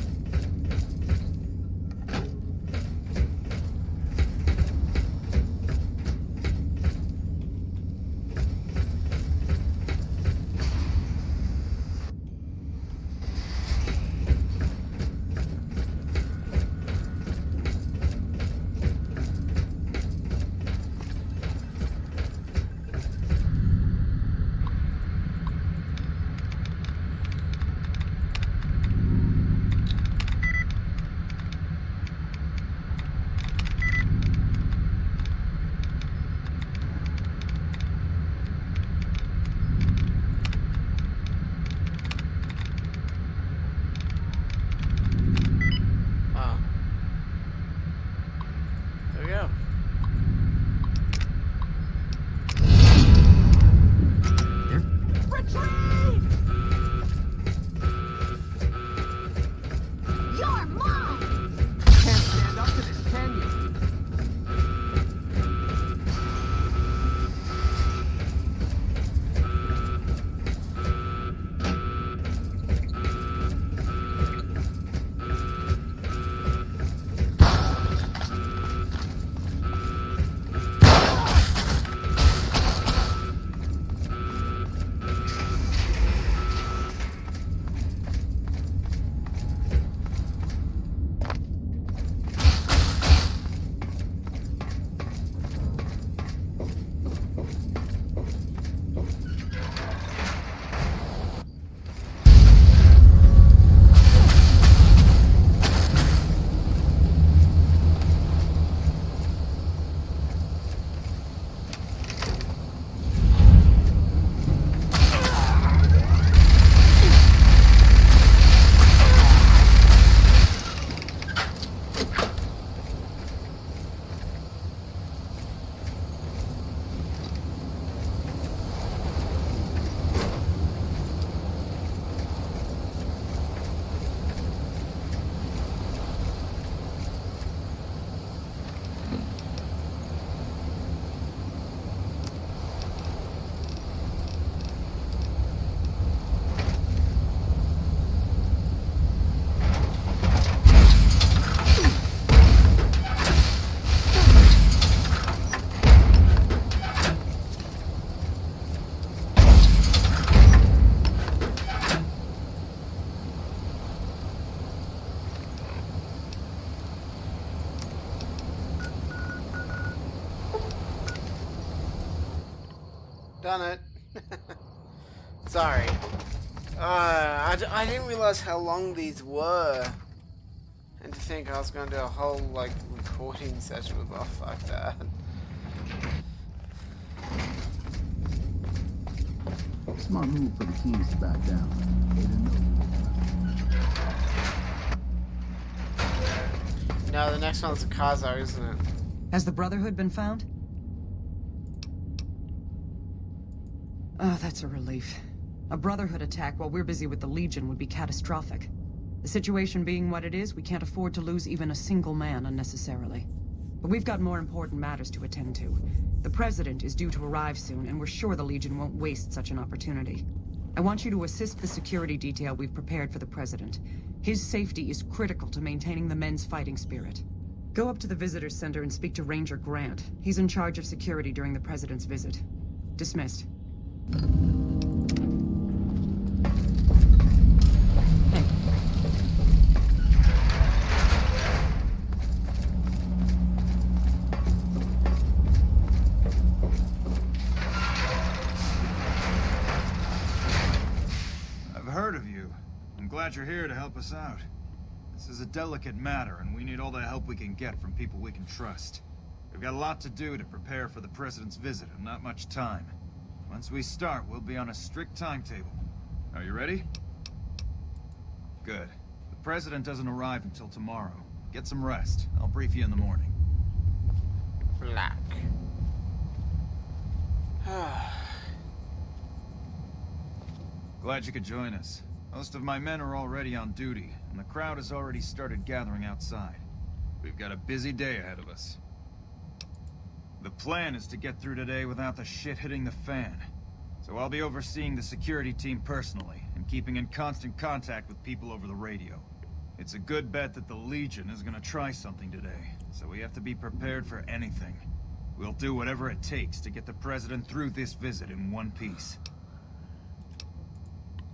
Done it. Sorry. I didn't realize how long these were. And to think I was going to do a whole, like, recording session with, oh, fuck that. Smart move for the Kings to back down. They didn't know. No, the next one's a Kazo, isn't it? Has the Brotherhood been found? Oh, that's a relief. A Brotherhood attack while we're busy with the Legion would be catastrophic. The situation being what it is, we can't afford to lose even a single man unnecessarily. But we've got more important matters to attend to. The President is due to arrive soon, and we're sure the Legion won't waste such an opportunity. I want you to assist the security detail we've prepared for the President. His safety is critical to maintaining the men's fighting spirit. Go up to the Visitor Center and speak to Ranger Grant. He's in charge of security during the President's visit. Dismissed. Glad you're here to help us out. This is a delicate matter, and we need all the help we can get from people we can trust. We've got a lot to do to prepare for the President's visit, and not much time. Once we start, we'll be on a strict timetable. Are you ready? Good. The President doesn't arrive until tomorrow. Get some rest. I'll brief you in the morning. Black. Glad you could join us. Most of my men are already on duty, and the crowd has already started gathering outside. We've got a busy day ahead of us. The plan is to get through today without the shit hitting the fan. So I'll be overseeing the security team personally, and keeping in constant contact with people over the radio. It's a good bet that the Legion is gonna try something today, so we have to be prepared for anything. We'll do whatever it takes to get the President through this visit in one piece.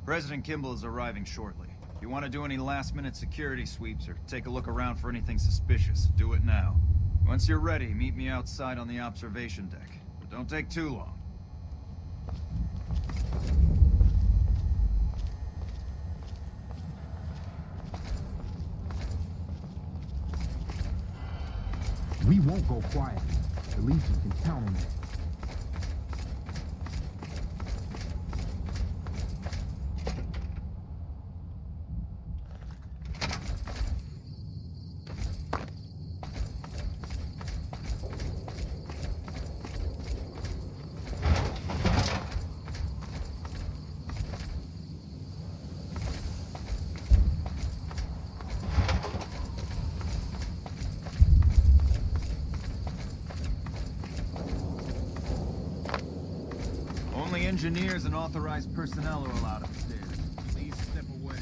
President Kimball is arriving shortly. If you want to do any last-minute security sweeps or take a look around for anything suspicious, do it now. Once you're ready, meet me outside on the observation deck. But don't take too long. We won't go quiet. The Legion can count on that. Only engineers and authorized personnel are allowed upstairs. Please step away.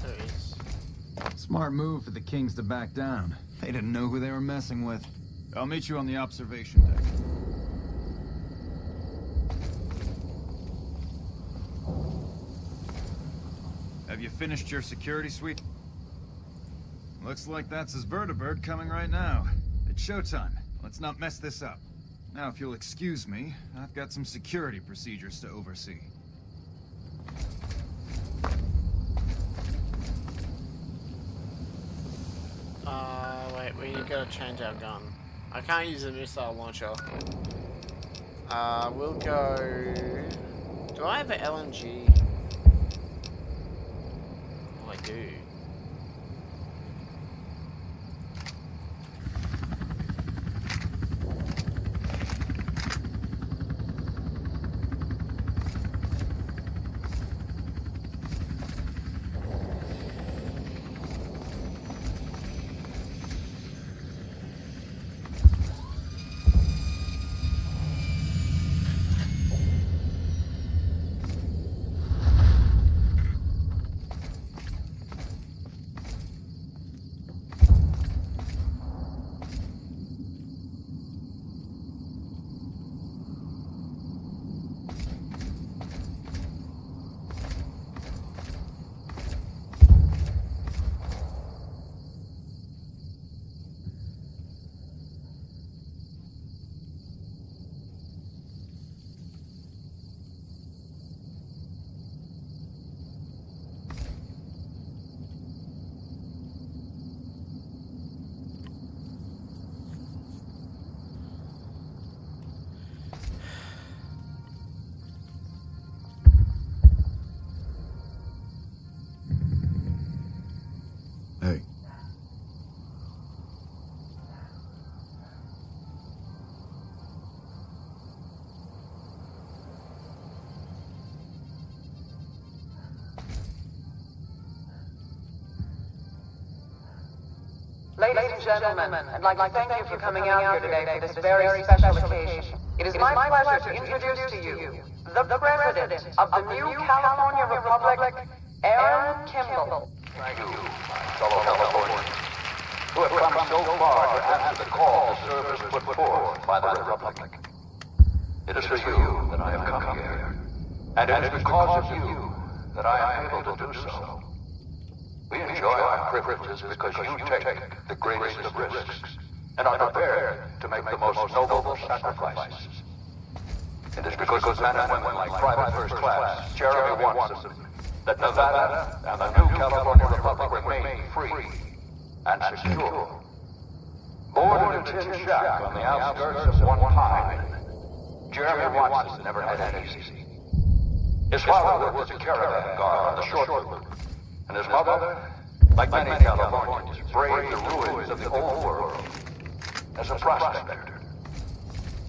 There he is. Smart move for the Kings to back down. They didn't know who they were messing with. I'll meet you on the observation deck. Have you finished your security sweep? Looks like that's his vertibird coming right now. It's showtime. Let's not mess this up. Now, if you'll excuse me, I've got some security procedures to oversee. Wait, we gotta change our gun. I can't use a missile launcher. We'll go... Do I have an LMG? Oh, I do. Ladies and gentlemen, I'd like to thank you for coming out here today for this very special occasion. It is my pleasure to introduce to you the President of the new California Republic, Aaron Kimball. Thank you, fellow Californians, who have come so far to answer the call to service put forth by the Republic. It is for you that I have come here, and it is because of you that I am able to do so. We enjoy our privileges because you take the greatest of risks and are prepared to make the most noble sacrifices. It is because men and women like Private First Class Jeremy Watson that Nevada and the new California Republic remain free and secure. Born in a tin shack on the outskirts of one pine, Jeremy Watson never had it easy. His father worked as a caravan guard on the short route, and his mother, like many Californians, braved the ruins of the old world as a prospector.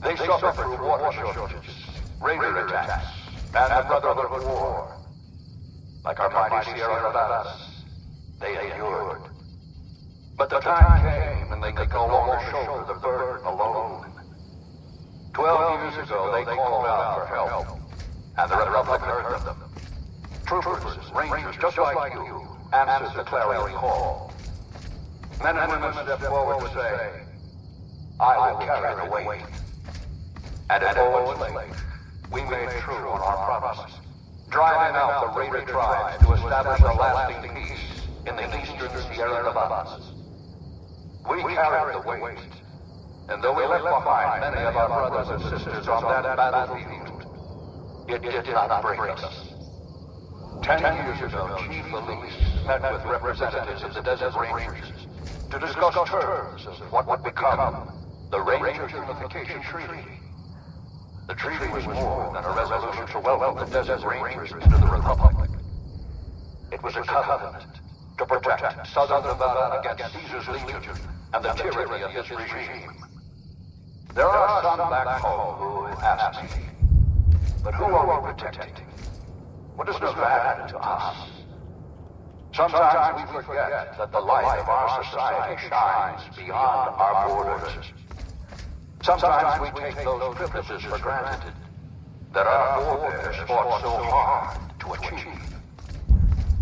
They suffered through water shortages, raider attacks, and the Brotherhood of War. Like our mighty Sierra Nevadas, they endured. But the time came when they could no longer shoulder the burden alone. 12 years ago, they called out for help, and the Republic heard them. Troopers, rangers, just like you, answered the clarion call. Men and women stepped forward to say, I will carry the weight. And at Owen's Lake, we made true on our promise, driving out the raider tribes to establish a lasting peace in the eastern Sierra Nevadas. We carried the weight, and though we left behind many of our brothers and sisters on that battlefield, it did not break us. 10 years ago, Chief Elise met with representatives of the Desert Rangers to discuss terms of what would become the Ranger Unification Treaty. The treaty was more than a resolution to welcome the Desert Rangers into the Republic. It was a covenant to protect Southern Nevada against Caesar's Legion and the tyranny of this regime. There are some back home who ask me, but who are we protecting? What is Nevada to us? Sometimes we forget that the light of our society shines beyond our borders. Sometimes we take those privileges for granted that our forebears fought so hard to achieve.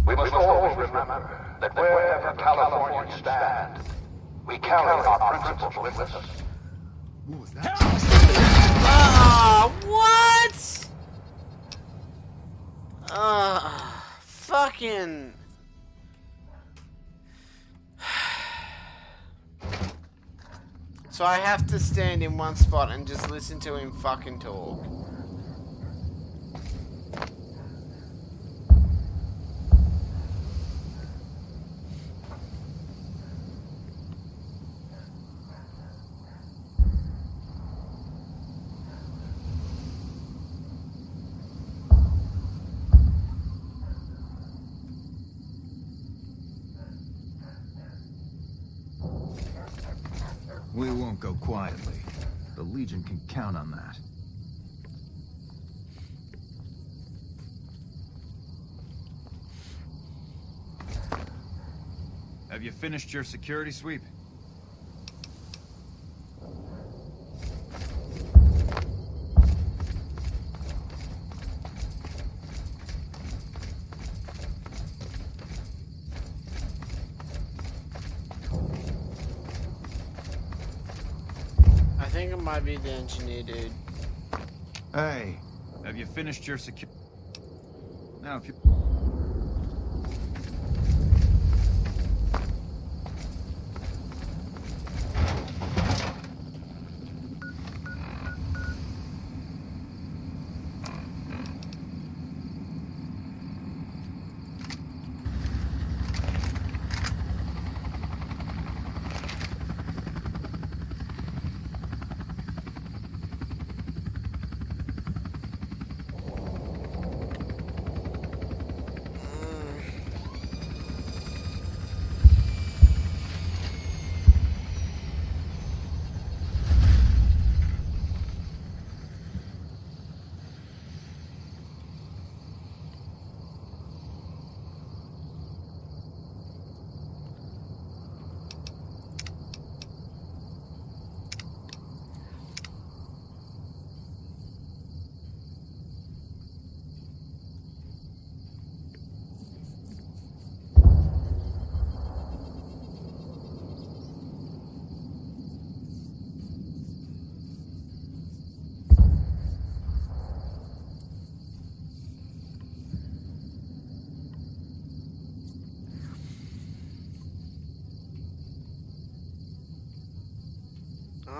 We must always remember that wherever Californians stand, we carry our principles with us. What? Fucking... So I have to stand in one spot and just listen to him fucking talk. We won't go quietly. The Legion can count on that. Have you finished your security sweep? I think it might be the engineer, dude. Hey, have you finished your security? Now, if you...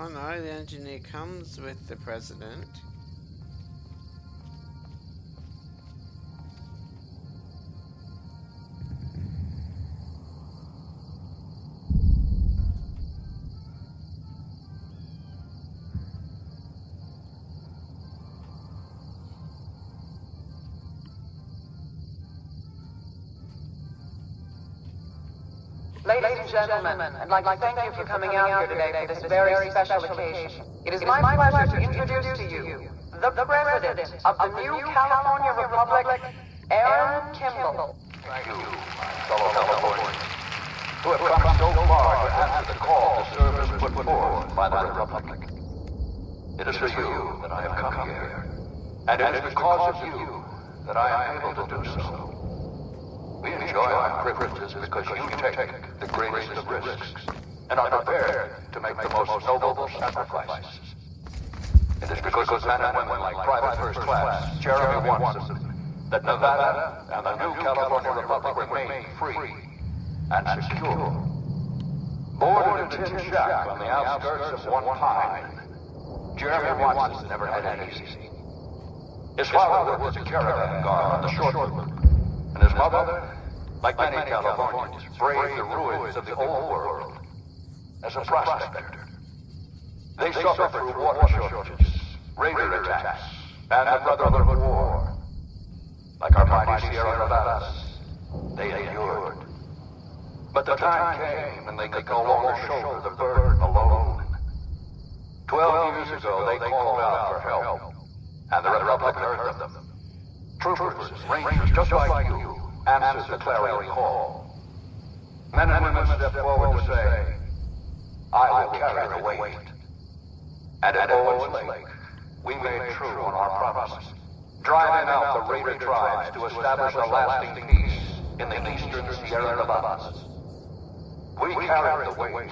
Oh no, the engineer comes with the president. Ladies and gentlemen, I'd like to thank you for coming out here today for this very special occasion. It is my pleasure to introduce to you the President of the new California Republic, Aaron Kimball. Thank you, my fellow Californians, who have come so far to answer the call to service put forth by the Republic. It is for you that I have come here, and it is because of you that I am able to do so. We enjoy our privileges because you take the greatest of risks and are prepared to make the most noble sacrifices. It is because of men and women like Private First Class Jeremy Watson that Nevada and the new California Republic remain free and secure. Born in a tin shack on the outskirts of one pine, Jeremy Watson never had it easy. His father was a caravan guard on the short route, and his mother, like many Californians, braved the ruins of the old world as a prospector. They suffered through water shortages, raider attacks, and the Brotherhood War. Like our mighty Sierra Nevadas, they endured. But the time came when they could no longer shoulder the burden alone. 12 years ago, they called out for help, and the Republic heard them. Troopers, rangers just like you, answered the clarion call. Men and women stepped forward to say, I will carry the weight. And at Owens Lake, we made true on our promise, driving out the raider tribes to establish a lasting peace in the eastern Sierra Nevadas. We carried the weight,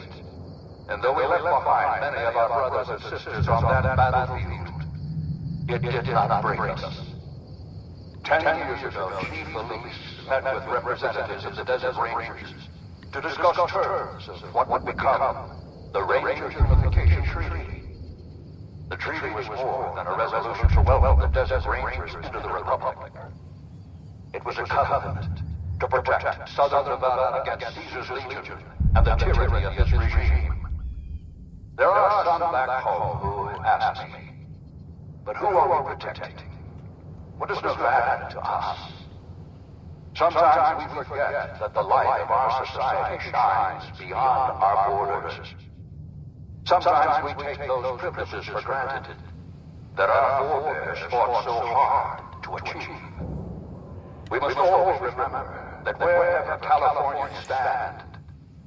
and though we left behind many of our brothers and sisters on that battlefield, it did not break us. 10 years ago, Chief Elise met with representatives of the Desert Rangers to discuss terms of what would become the Ranger Unification Treaty. The treaty was more than a resolution to welcome the Desert Rangers into the Republic. It was a covenant to protect Southern Nevada against Caesar's Legion and the tyranny of his regime. There are some back home who ask me, but who are we protecting? What does Nevada to us? Sometimes we forget that the light of our society shines beyond our borders. Sometimes we take those privileges for granted that our forebears fought so hard to achieve. We must always remember that wherever Californians stand,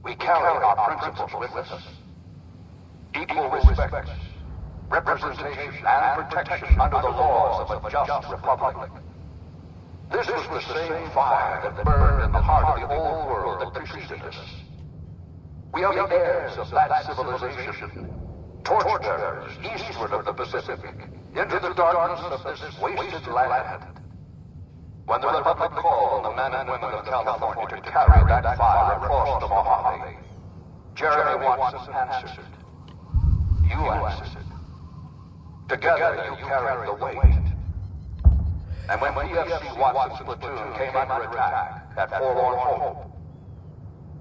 we carry our principles with us. Equal respect, representation, and protection under the laws of a just republic. This was the same fire that burned in the heart of the old world that preceded us. We are the heirs of that civilization, torchbearers eastward of the Pacific, into the darkness of this wasted land. When the Republic called on the men and women of California to carry that fire across the Mojave, Jeremy Watson answered. You answered. Together you carried the weight. And when PFC Watson's platoon came under attack at Forlorn Hope,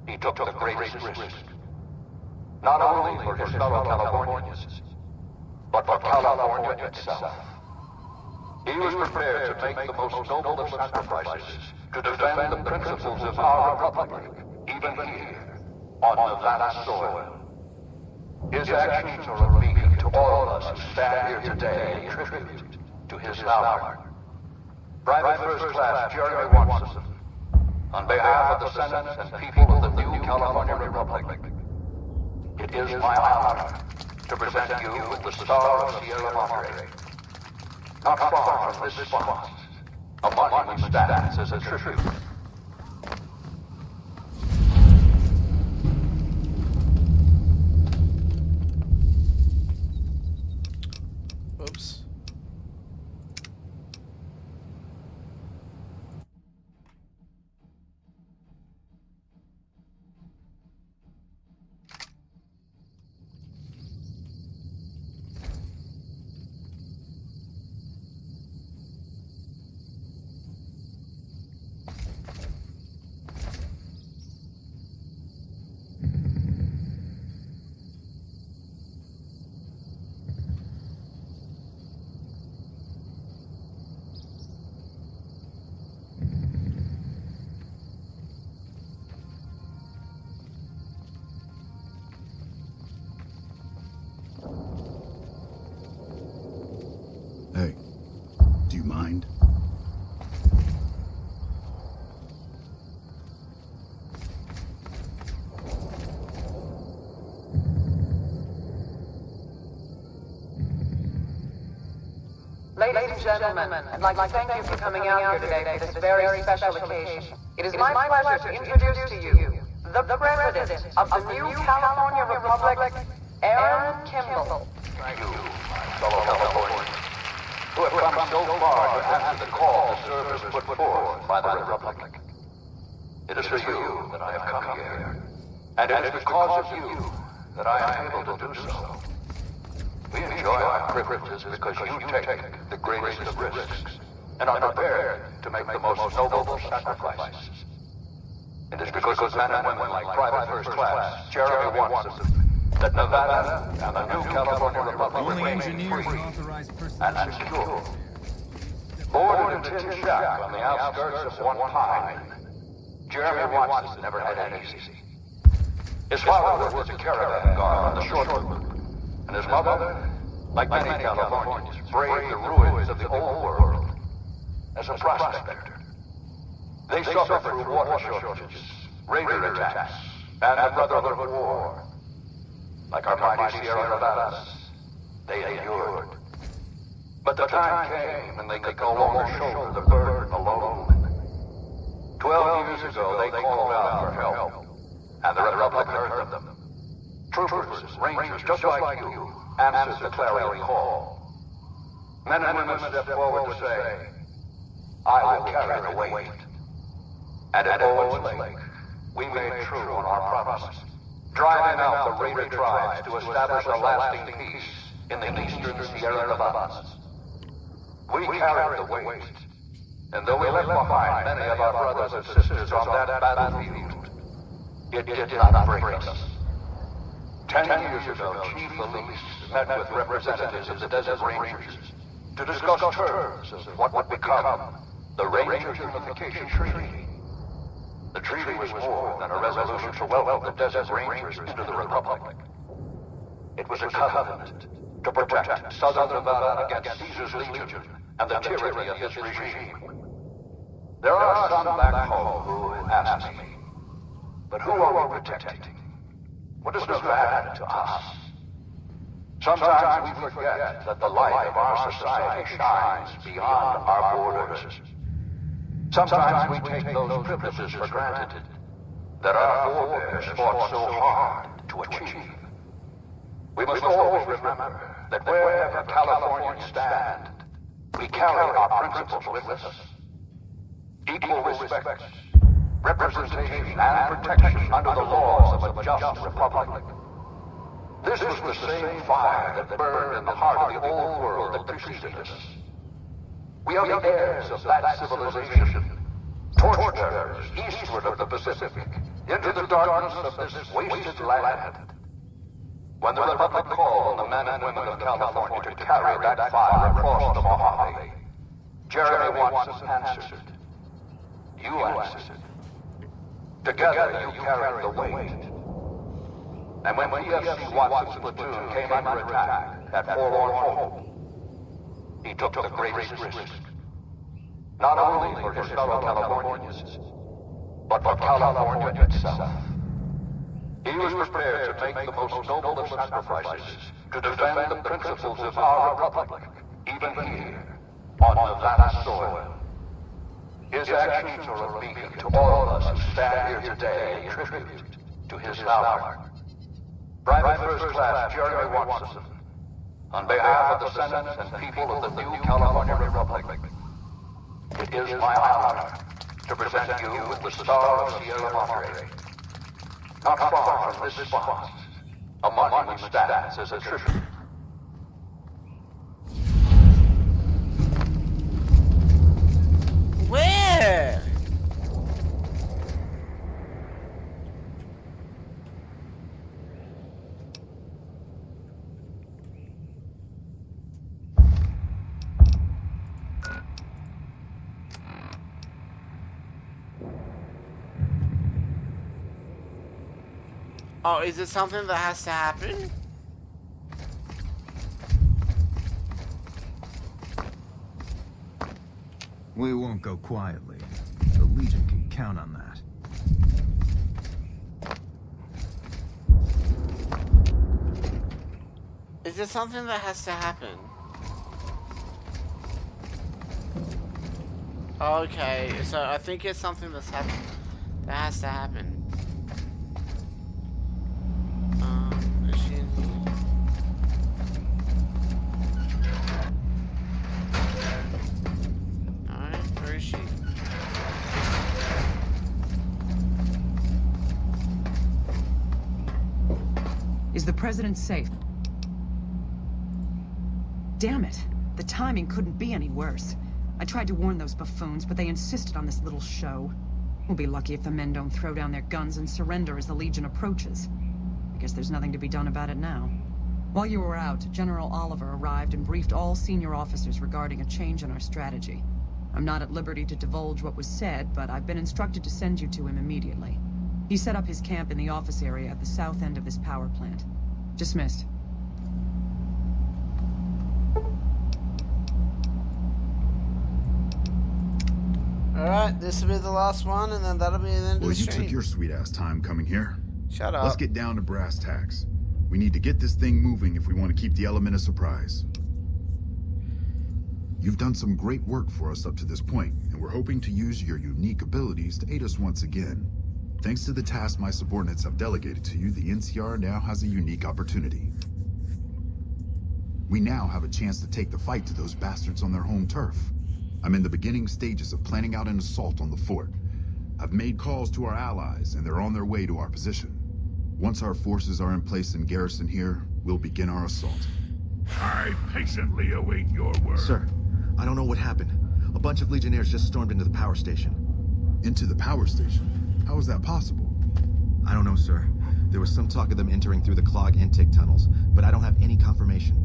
he took the greatest risk. Not only for his fellow Californians, but for California itself. He was prepared to make the most noble of sacrifices to defend the principles of our republic, even here, on Nevada soil. His actions are a beacon to all of us who stand here today in tribute to his valor. Private First Class Jeremy Watson, on behalf of the Senate and people of the new California Republic, it is my honor to present you with the Star of Sierra Madre. Not far from this spot, a monument stands as a tribute. Oops. Ladies and gentlemen, I'd like to thank you for coming out here today for this very special occasion. It is my pleasure to introduce to you the President of the new California Republic, Aaron Kimball. Thank you, fellow Californians, who have come so far to answer the call to service put forth by the Republic. It is for you that I have come here, and it is because of you that I am able to do so. We enjoy our privileges because you take the greatest of risks and are prepared to make the most noble sacrifices. It is because of men and women like Private First Class Jeremy Watson that Nevada and the new California Republic Only remain engineers free and authorized personnel. and secure. Born in a tin shack on the outskirts of one pine, Jeremy Watson never had it easy. His father was a caravan guard on the short route, and his mother, like many Californians, braved the ruins of the old world as a prospector. They suffered through water shortages, raider attacks, and the Brotherhood War. Like our mighty Sierra Nevadas, they endured. But the time came when they could no longer shoulder the burden alone. 12 years ago, they called out for help, and the Republic heard them. Troopers, rangers, just like you, answered the clarion call. Men and women stepped forward to say, I will carry the weight. And at Owens Lake, we made true on our promise, driving out the raider tribes to establish a lasting peace in the eastern Sierra Nevadas. We carried the weight, and though we left behind many of our brothers and sisters on that battlefield, it did not break us. 10 years ago, Chief Elise met with representatives of the Desert Rangers to discuss terms of what would become the Ranger Unification Treaty. The treaty was more than a resolution to welcome the Desert Rangers into the Republic. It was a covenant to protect Southern Nevada against Caesar's Legion and the tyranny of his regime. There are some back home who ask me, but who are we protecting? What is Nevada to us? Sometimes we forget that the light of our society shines beyond our borders. Sometimes we take those privileges for granted that our forebears fought so hard to achieve. We must always remember that wherever Californians stand, we carry our principles with us. Equal respect, representation, and protection under the laws of a just republic. This was the same fire that burned in the heart of the old world that preceded us. We are the heirs of that civilization, torchbearers eastward of the Pacific, into the darkness of this wasted land. When the Republic called on the men and women of California to carry that fire across the Mojave, Jeremy Watson answered. You answered. Together you carried the weight. And when PFC Watson's platoon came under attack at Forlorn Hope, he took the greatest risk. Not only for his fellow Californians, but for California itself. He was prepared to make the most noble of sacrifices to defend the principles of our republic, even here, on Nevada soil. His actions are a beacon to all of us who stand here today in tribute to his valor. Private First Class Jeremy Watson, on behalf of the Senate and people of the new California Republic, it is my honor to present you with the Star of Sierra Madre. Not far from this spot, a monument stands as a tribute. Where? Oh, is it something that has to happen? We won't go quietly. The Legion can count on that. Is it something that has to happen? Okay, so I think it's something that's happened. That has to happen. Is she in here? No, where is she? Is the president safe? Damn it. The timing couldn't be any worse. I tried to warn those buffoons, but they insisted on this little show. We'll be lucky if the men don't throw down their guns and surrender as the Legion approaches. I guess there's nothing to be done about it now. While you were out, General Oliver arrived and briefed all senior officers regarding a change in our strategy. I'm not at liberty to divulge what was said, but I've been instructed to send you to him immediately. He set up his camp in the office area at the south end of this power plant. Dismissed. Alright, this will be the last one, and then that'll be the end of the Well, you stream. took your sweet-ass time coming here. Shut up. Let's get down to brass tacks. We need to get this thing moving if we want to keep the element of surprise. You've done some great work for us up to this point, and we're hoping to use your unique abilities to aid us once again. Thanks to the task my subordinates have delegated to you, the NCR now has a unique opportunity. We now have a chance to take the fight to those bastards on their home turf. I'm in the beginning stages of planning out an assault on the fort. I've made calls to our allies, and they're on their way to our position. Once our forces are in place in garrison here, we'll begin our assault. I patiently await your word. Sir, I don't know what happened. A bunch of Legionnaires just stormed into the power station. Into the power station? How is that possible? I don't know, sir. There was some talk of them entering through the clog intake tunnels, but I don't have any confirmation.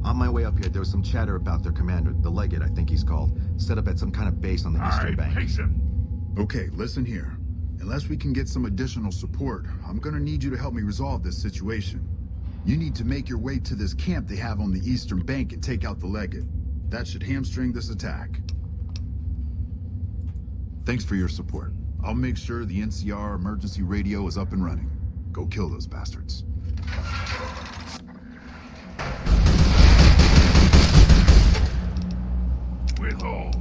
On my way up here, there was some chatter about their commander, the Legate, I think he's called, set up at some kind of base on the eastern bank. Okay, listen here. Unless we can get some additional support, I'm gonna need you to help me resolve this situation. You need to make your way to this camp they have on the eastern bank and take out the Legate. That should hamstring this attack. Thanks for your support. I'll make sure the NCR emergency radio is up and running. Go kill those bastards. Withhold.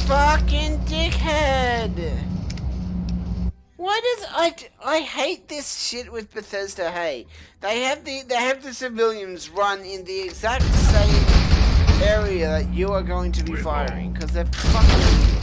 Fucking dickhead! Why does I hate this shit with Bethesda? Hey, they have the civilians run in the exact same area that you are going to be firing because they're fucking idiots.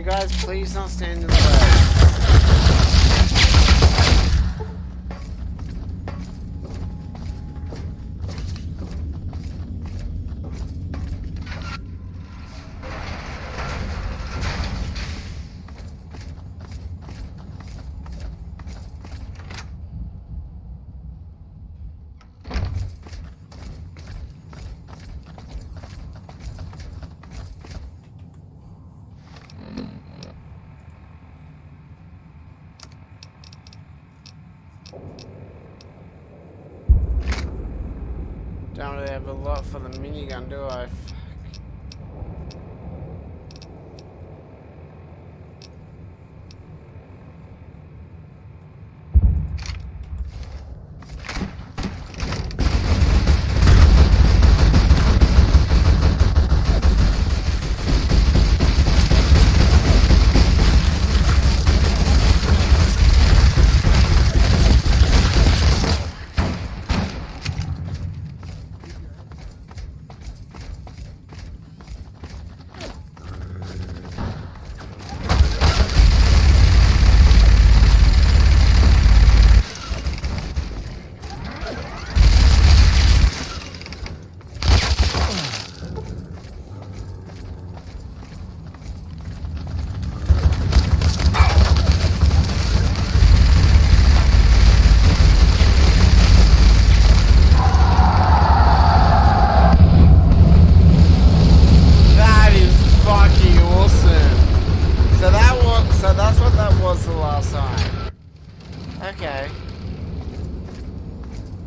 guys please not stand in the way? Don't really have a lot for the minigun, do I?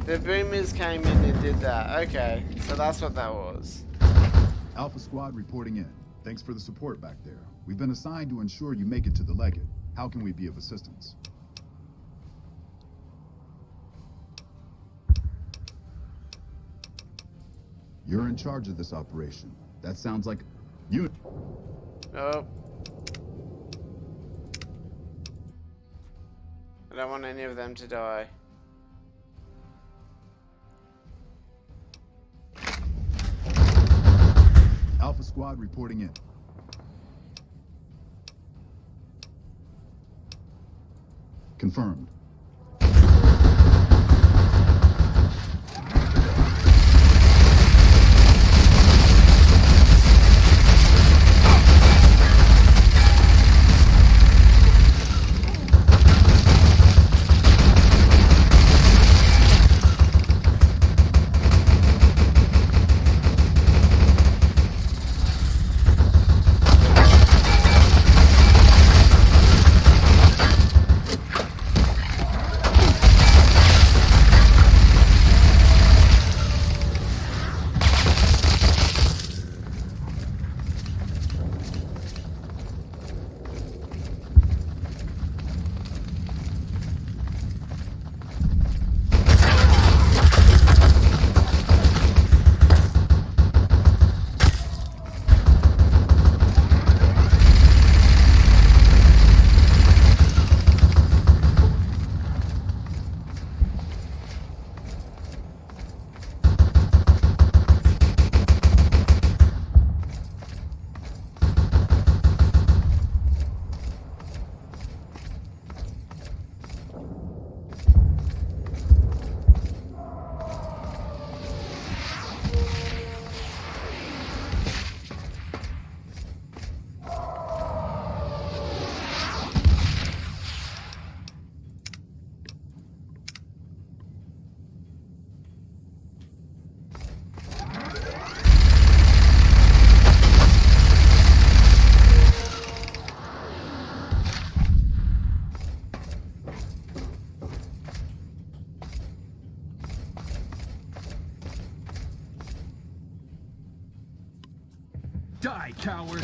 The boomers came in and did that. Okay, so that's what that was. Alpha Squad reporting in. Thanks for the support back there. We've been assigned to ensure you make it to the Legate. How can we be of assistance? You're in charge of this operation. That sounds like you. Nope. I don't want any of them to die. Alpha Squad reporting in. Confirmed. Die, coward!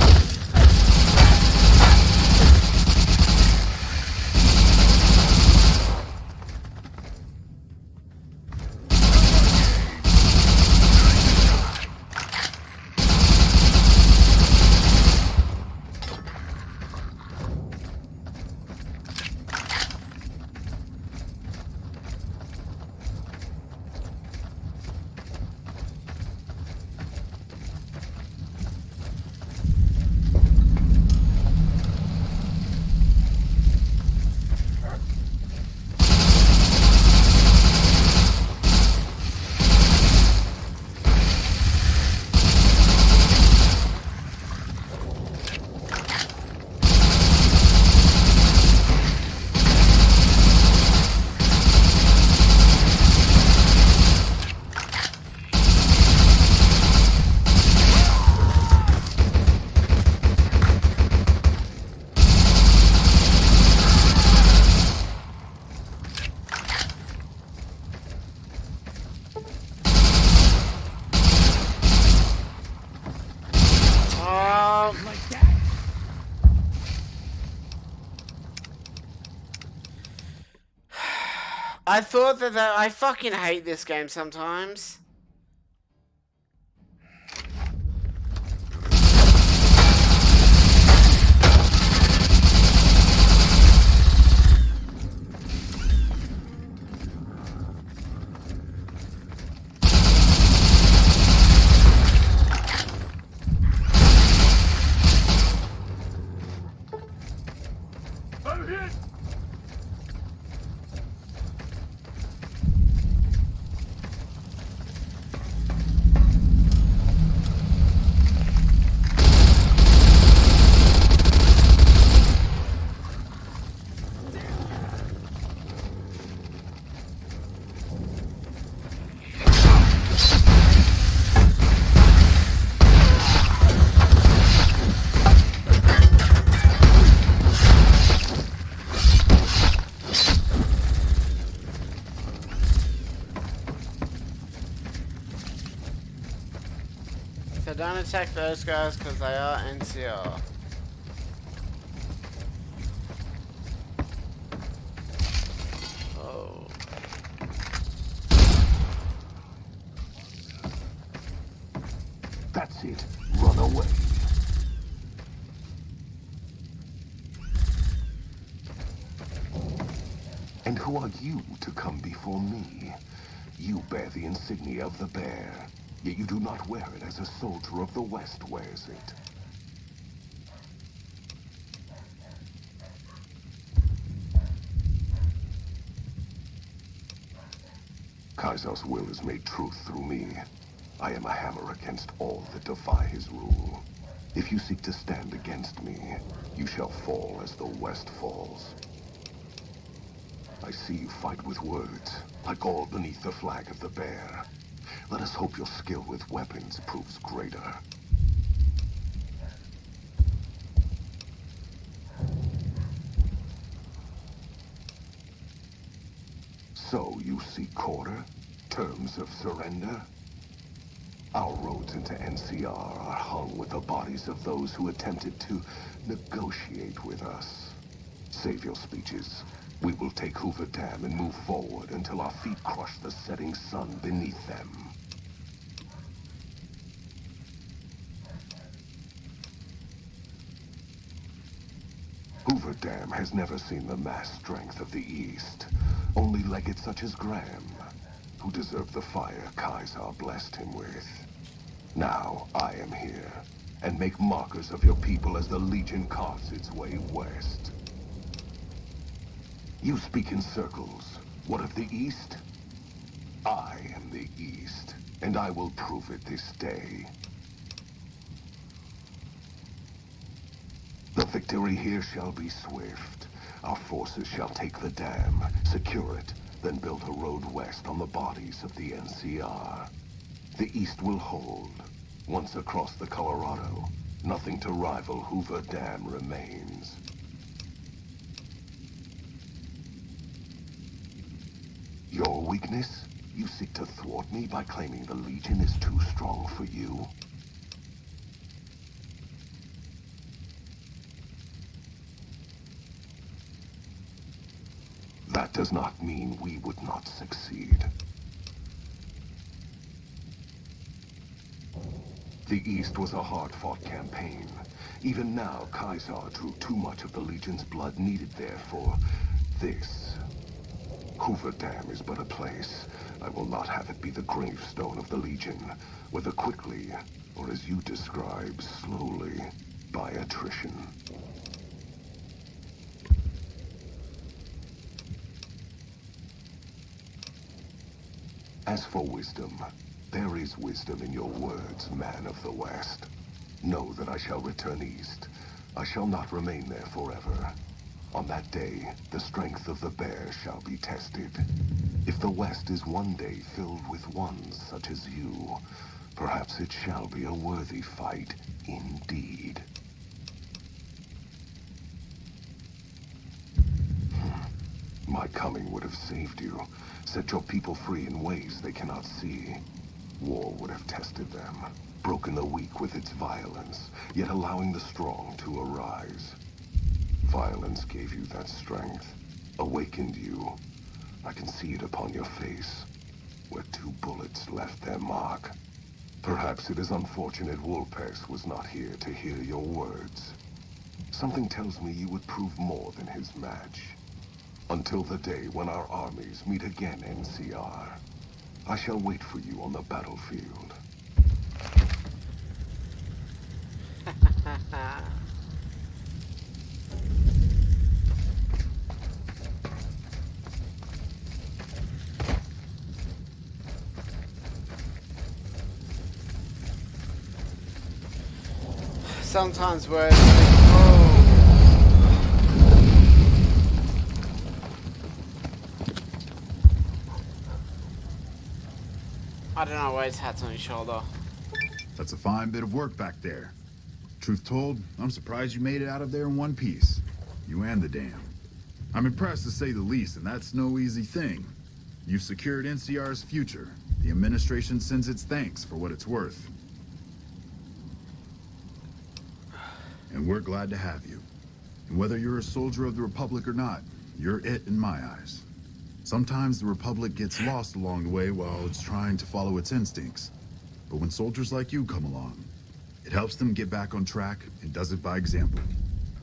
I thought that I fucking hate this game sometimes. I'm hit! So don't attack those guys because they are NCR. Oh. That's it. Run away. And who are you to come before me? You bear the insignia of the bear, yet you do not wear it as a soldier of the West wears it. Kaiser's will is made truth through me. I am a hammer against all that defy his rule. If you seek to stand against me, you shall fall as the West falls. I see you fight with words, like all beneath the flag of the bear. Let us hope your skill with weapons proves greater. So you seek quarter? Terms of surrender? Our roads into NCR are hung with the bodies of those who attempted to negotiate with us. Save your speeches. We will take Hoover Dam and move forward until our feet crush the setting sun beneath them. Hoover Dam has never seen the mass strength of the East. Only legates such as Graham, who deserve the fire Kaiser blessed him with. Now I am here, and make markers of your people as the Legion carves its way west. You speak in circles. What of the East? I am the East, and I will prove it this day. The victory here shall be swift. Our forces shall take the dam, secure it, then build a road west on the bodies of the NCR. The East will hold. Once across the Colorado, nothing to rival Hoover Dam remains. Your weakness? You seek to thwart me by claiming the Legion is too strong for you? That does not mean we would not succeed. The East was a hard-fought campaign. Even now, Kaiser drew too much of the Legion's blood needed there for this. Hoover Dam is but a place. I will not have it be the gravestone of the Legion, whether quickly, or as you describe, slowly, by attrition. As for wisdom, there is wisdom in your words, man of the West. Know that I shall return east. I shall not remain there forever. On that day, the strength of the bear shall be tested. If the West is one day filled with ones such as you, perhaps it shall be a worthy fight indeed. My coming would have saved you, set your people free in ways they cannot see. War would have tested them, broken the weak with its violence, yet allowing the strong to arise. Violence gave you that strength, awakened you. I can see it upon your face, where 2 bullets left their mark. Perhaps it is unfortunate Wolpex was not here to hear your words. Something tells me you would prove more than his match. Until the day when our armies meet again, NCR, I shall wait for you on the battlefield. Sometimes words. Oh. I don't know why his hat's on his shoulder. That's a fine bit of work back there. Truth told, I'm surprised you made it out of there in one piece. You and the dam. I'm impressed to say the least, and that's no easy thing. You've secured NCR's future. The administration sends its thanks for what it's worth. And we're glad to have you. And whether you're a soldier of the Republic or not, you're it in my eyes. Sometimes the Republic gets lost along the way while it's trying to follow its instincts. But when soldiers like you come along, it helps them get back on track and does it by example.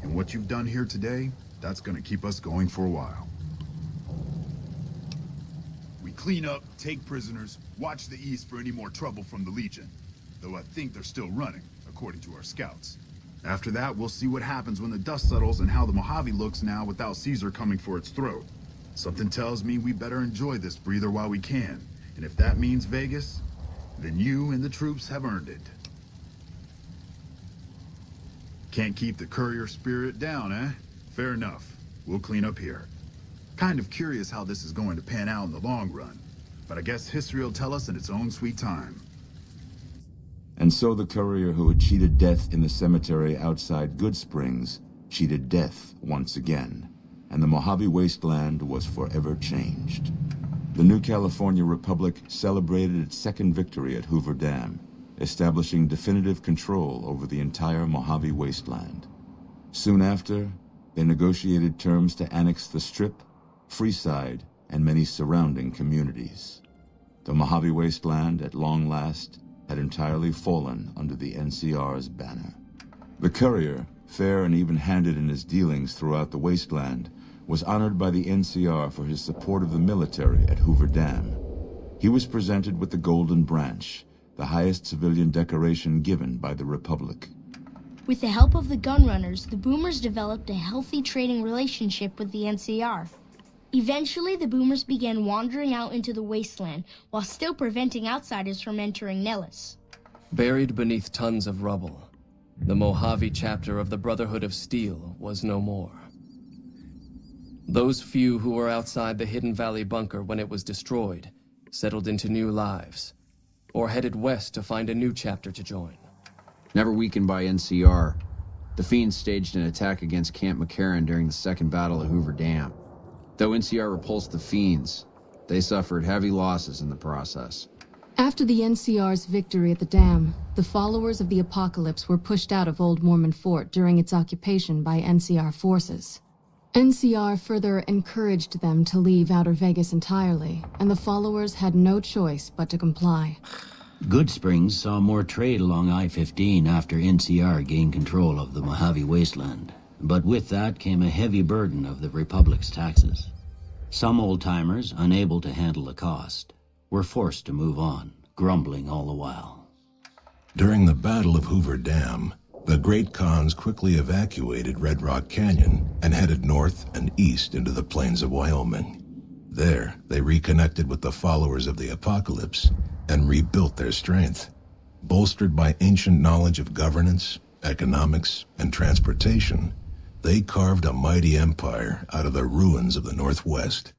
And what you've done here today, that's gonna keep us going for a while. We clean up, take prisoners, watch the east for any more trouble from the Legion. Though I think they're still running, according to our scouts. After that, we'll see what happens when the dust settles and how the Mojave looks now without Caesar coming for its throat. Something tells me we better enjoy this breather while we can. And if that means Vegas, then you and the troops have earned it. Can't keep the courier spirit down, eh? Fair enough. We'll clean up here. Kind of curious how this is going to pan out in the long run. But I guess history will tell us in its own sweet time. And so the courier who had cheated death in the cemetery outside Good Springs cheated death once again, and the Mojave Wasteland was forever changed. The new California Republic celebrated its second victory at Hoover Dam, establishing definitive control over the entire Mojave Wasteland. Soon after, they negotiated terms to annex the Strip, Freeside, and many surrounding communities. The Mojave Wasteland, at long last, had entirely fallen under the NCR's banner. The courier, fair and even-handed in his dealings throughout the wasteland, was honored by the NCR for his support of the military at Hoover Dam. He was presented with the Golden Branch, the highest civilian decoration given by the Republic. With the help of the gunrunners, the Boomers developed a healthy trading relationship with the NCR. Eventually, the Boomers began wandering out into the wasteland while still preventing outsiders from entering Nellis. Buried beneath tons of rubble, the Mojave chapter of the Brotherhood of Steel was no more. Those few who were outside the Hidden Valley bunker when it was destroyed settled into new lives, or headed west to find a new chapter to join. Never weakened by NCR, the Fiends staged an attack against Camp McCarran during the Second Battle of Hoover Dam. Though NCR repulsed the Fiends, they suffered heavy losses in the process. After the NCR's victory at the dam, the followers of the Apocalypse were pushed out of Old Mormon Fort during its occupation by NCR forces. NCR further encouraged them to leave Outer Vegas entirely, and the followers had no choice but to comply. Good Springs saw more trade along I-15 after NCR gained control of the Mojave Wasteland. But with that came a heavy burden of the Republic's taxes. Some old-timers, unable to handle the cost, were forced to move on, grumbling all the while. During the Battle of Hoover Dam, the Great Khans quickly evacuated Red Rock Canyon and headed north and east into the plains of Wyoming. There, they reconnected with the followers of the Apocalypse and rebuilt their strength. Bolstered by ancient knowledge of governance, economics, and transportation, they carved a mighty empire out of the ruins of the Northwest.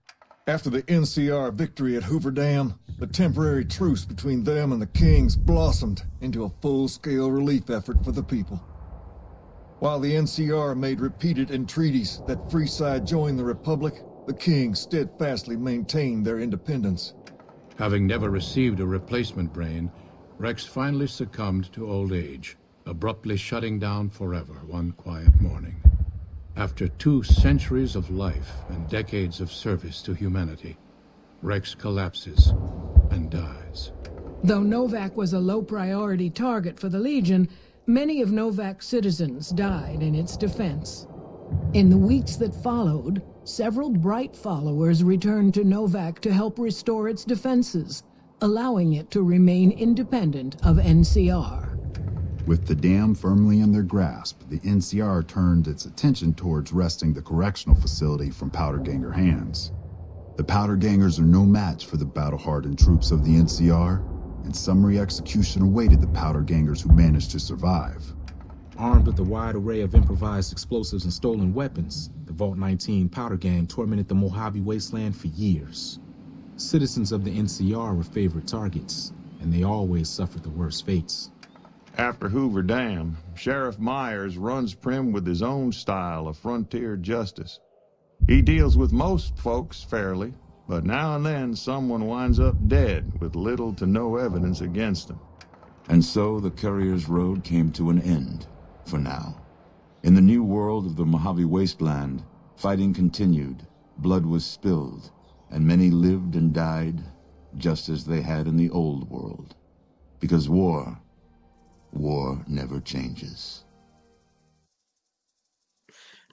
After the NCR victory at Hoover Dam, the temporary truce between them and the Kings blossomed into a full-scale relief effort for the people. While the NCR made repeated entreaties that Freeside join the Republic, the Kings steadfastly maintained their independence. Having never received a replacement brain, Rex finally succumbed to old age, abruptly shutting down forever one quiet morning. After 2 centuries of life and decades of service to humanity, Rex collapses and dies. Though Novak was a low-priority target for the Legion, many of Novak's citizens died in its defense. In the weeks that followed, several bright followers returned to Novak to help restore its defenses, allowing it to remain independent of NCR. With the dam firmly in their grasp, the NCR turned its attention towards wresting the correctional facility from Powderganger hands. The Powdergangers are no match for the battle-hardened troops of the NCR, and summary execution awaited the Powdergangers who managed to survive. Armed with a wide array of improvised explosives and stolen weapons, the Vault 19 Powder Gang tormented the Mojave Wasteland for years. Citizens of the NCR were favorite targets, and they always suffered the worst fates. After Hoover Dam, Sheriff Myers runs Prim with his own style of frontier justice. He deals with most folks fairly, but now and then someone winds up dead with little to no evidence against them. And so the Courier's Road came to an end, for now. In the new world of the Mojave Wasteland, fighting continued, blood was spilled, and many lived and died just as they had in the old world. Because war never changes.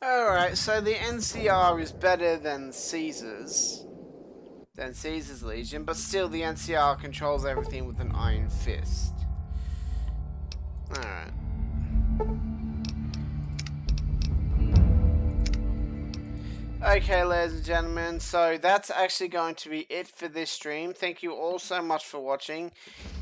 Alright, so the NCR is better than Caesar's Legion, but still the NCR controls everything with an iron fist. Alright. Okay, ladies and gentlemen, so that's actually going to be it for this stream. Thank you all so much for watching.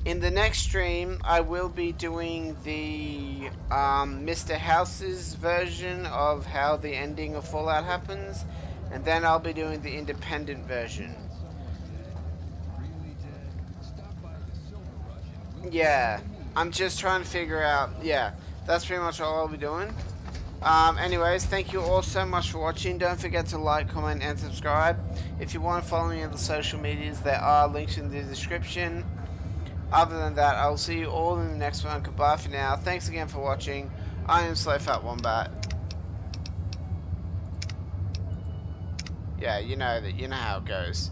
In the next stream, I will be doing the Mr. House's version of how the ending of Fallout happens, and then I'll be doing the independent version. Yeah, I'm just trying to figure out, yeah, that's pretty much all I'll be doing. Anyways, thank you all so much for watching. Don't forget to like, comment, and subscribe. If you want to follow me on the social medias, there are links in the description. Other than that, I'll see you all in the next one. Goodbye for now. Thanks again for watching. I am Slow Fat Wombat. Yeah, you know how it goes.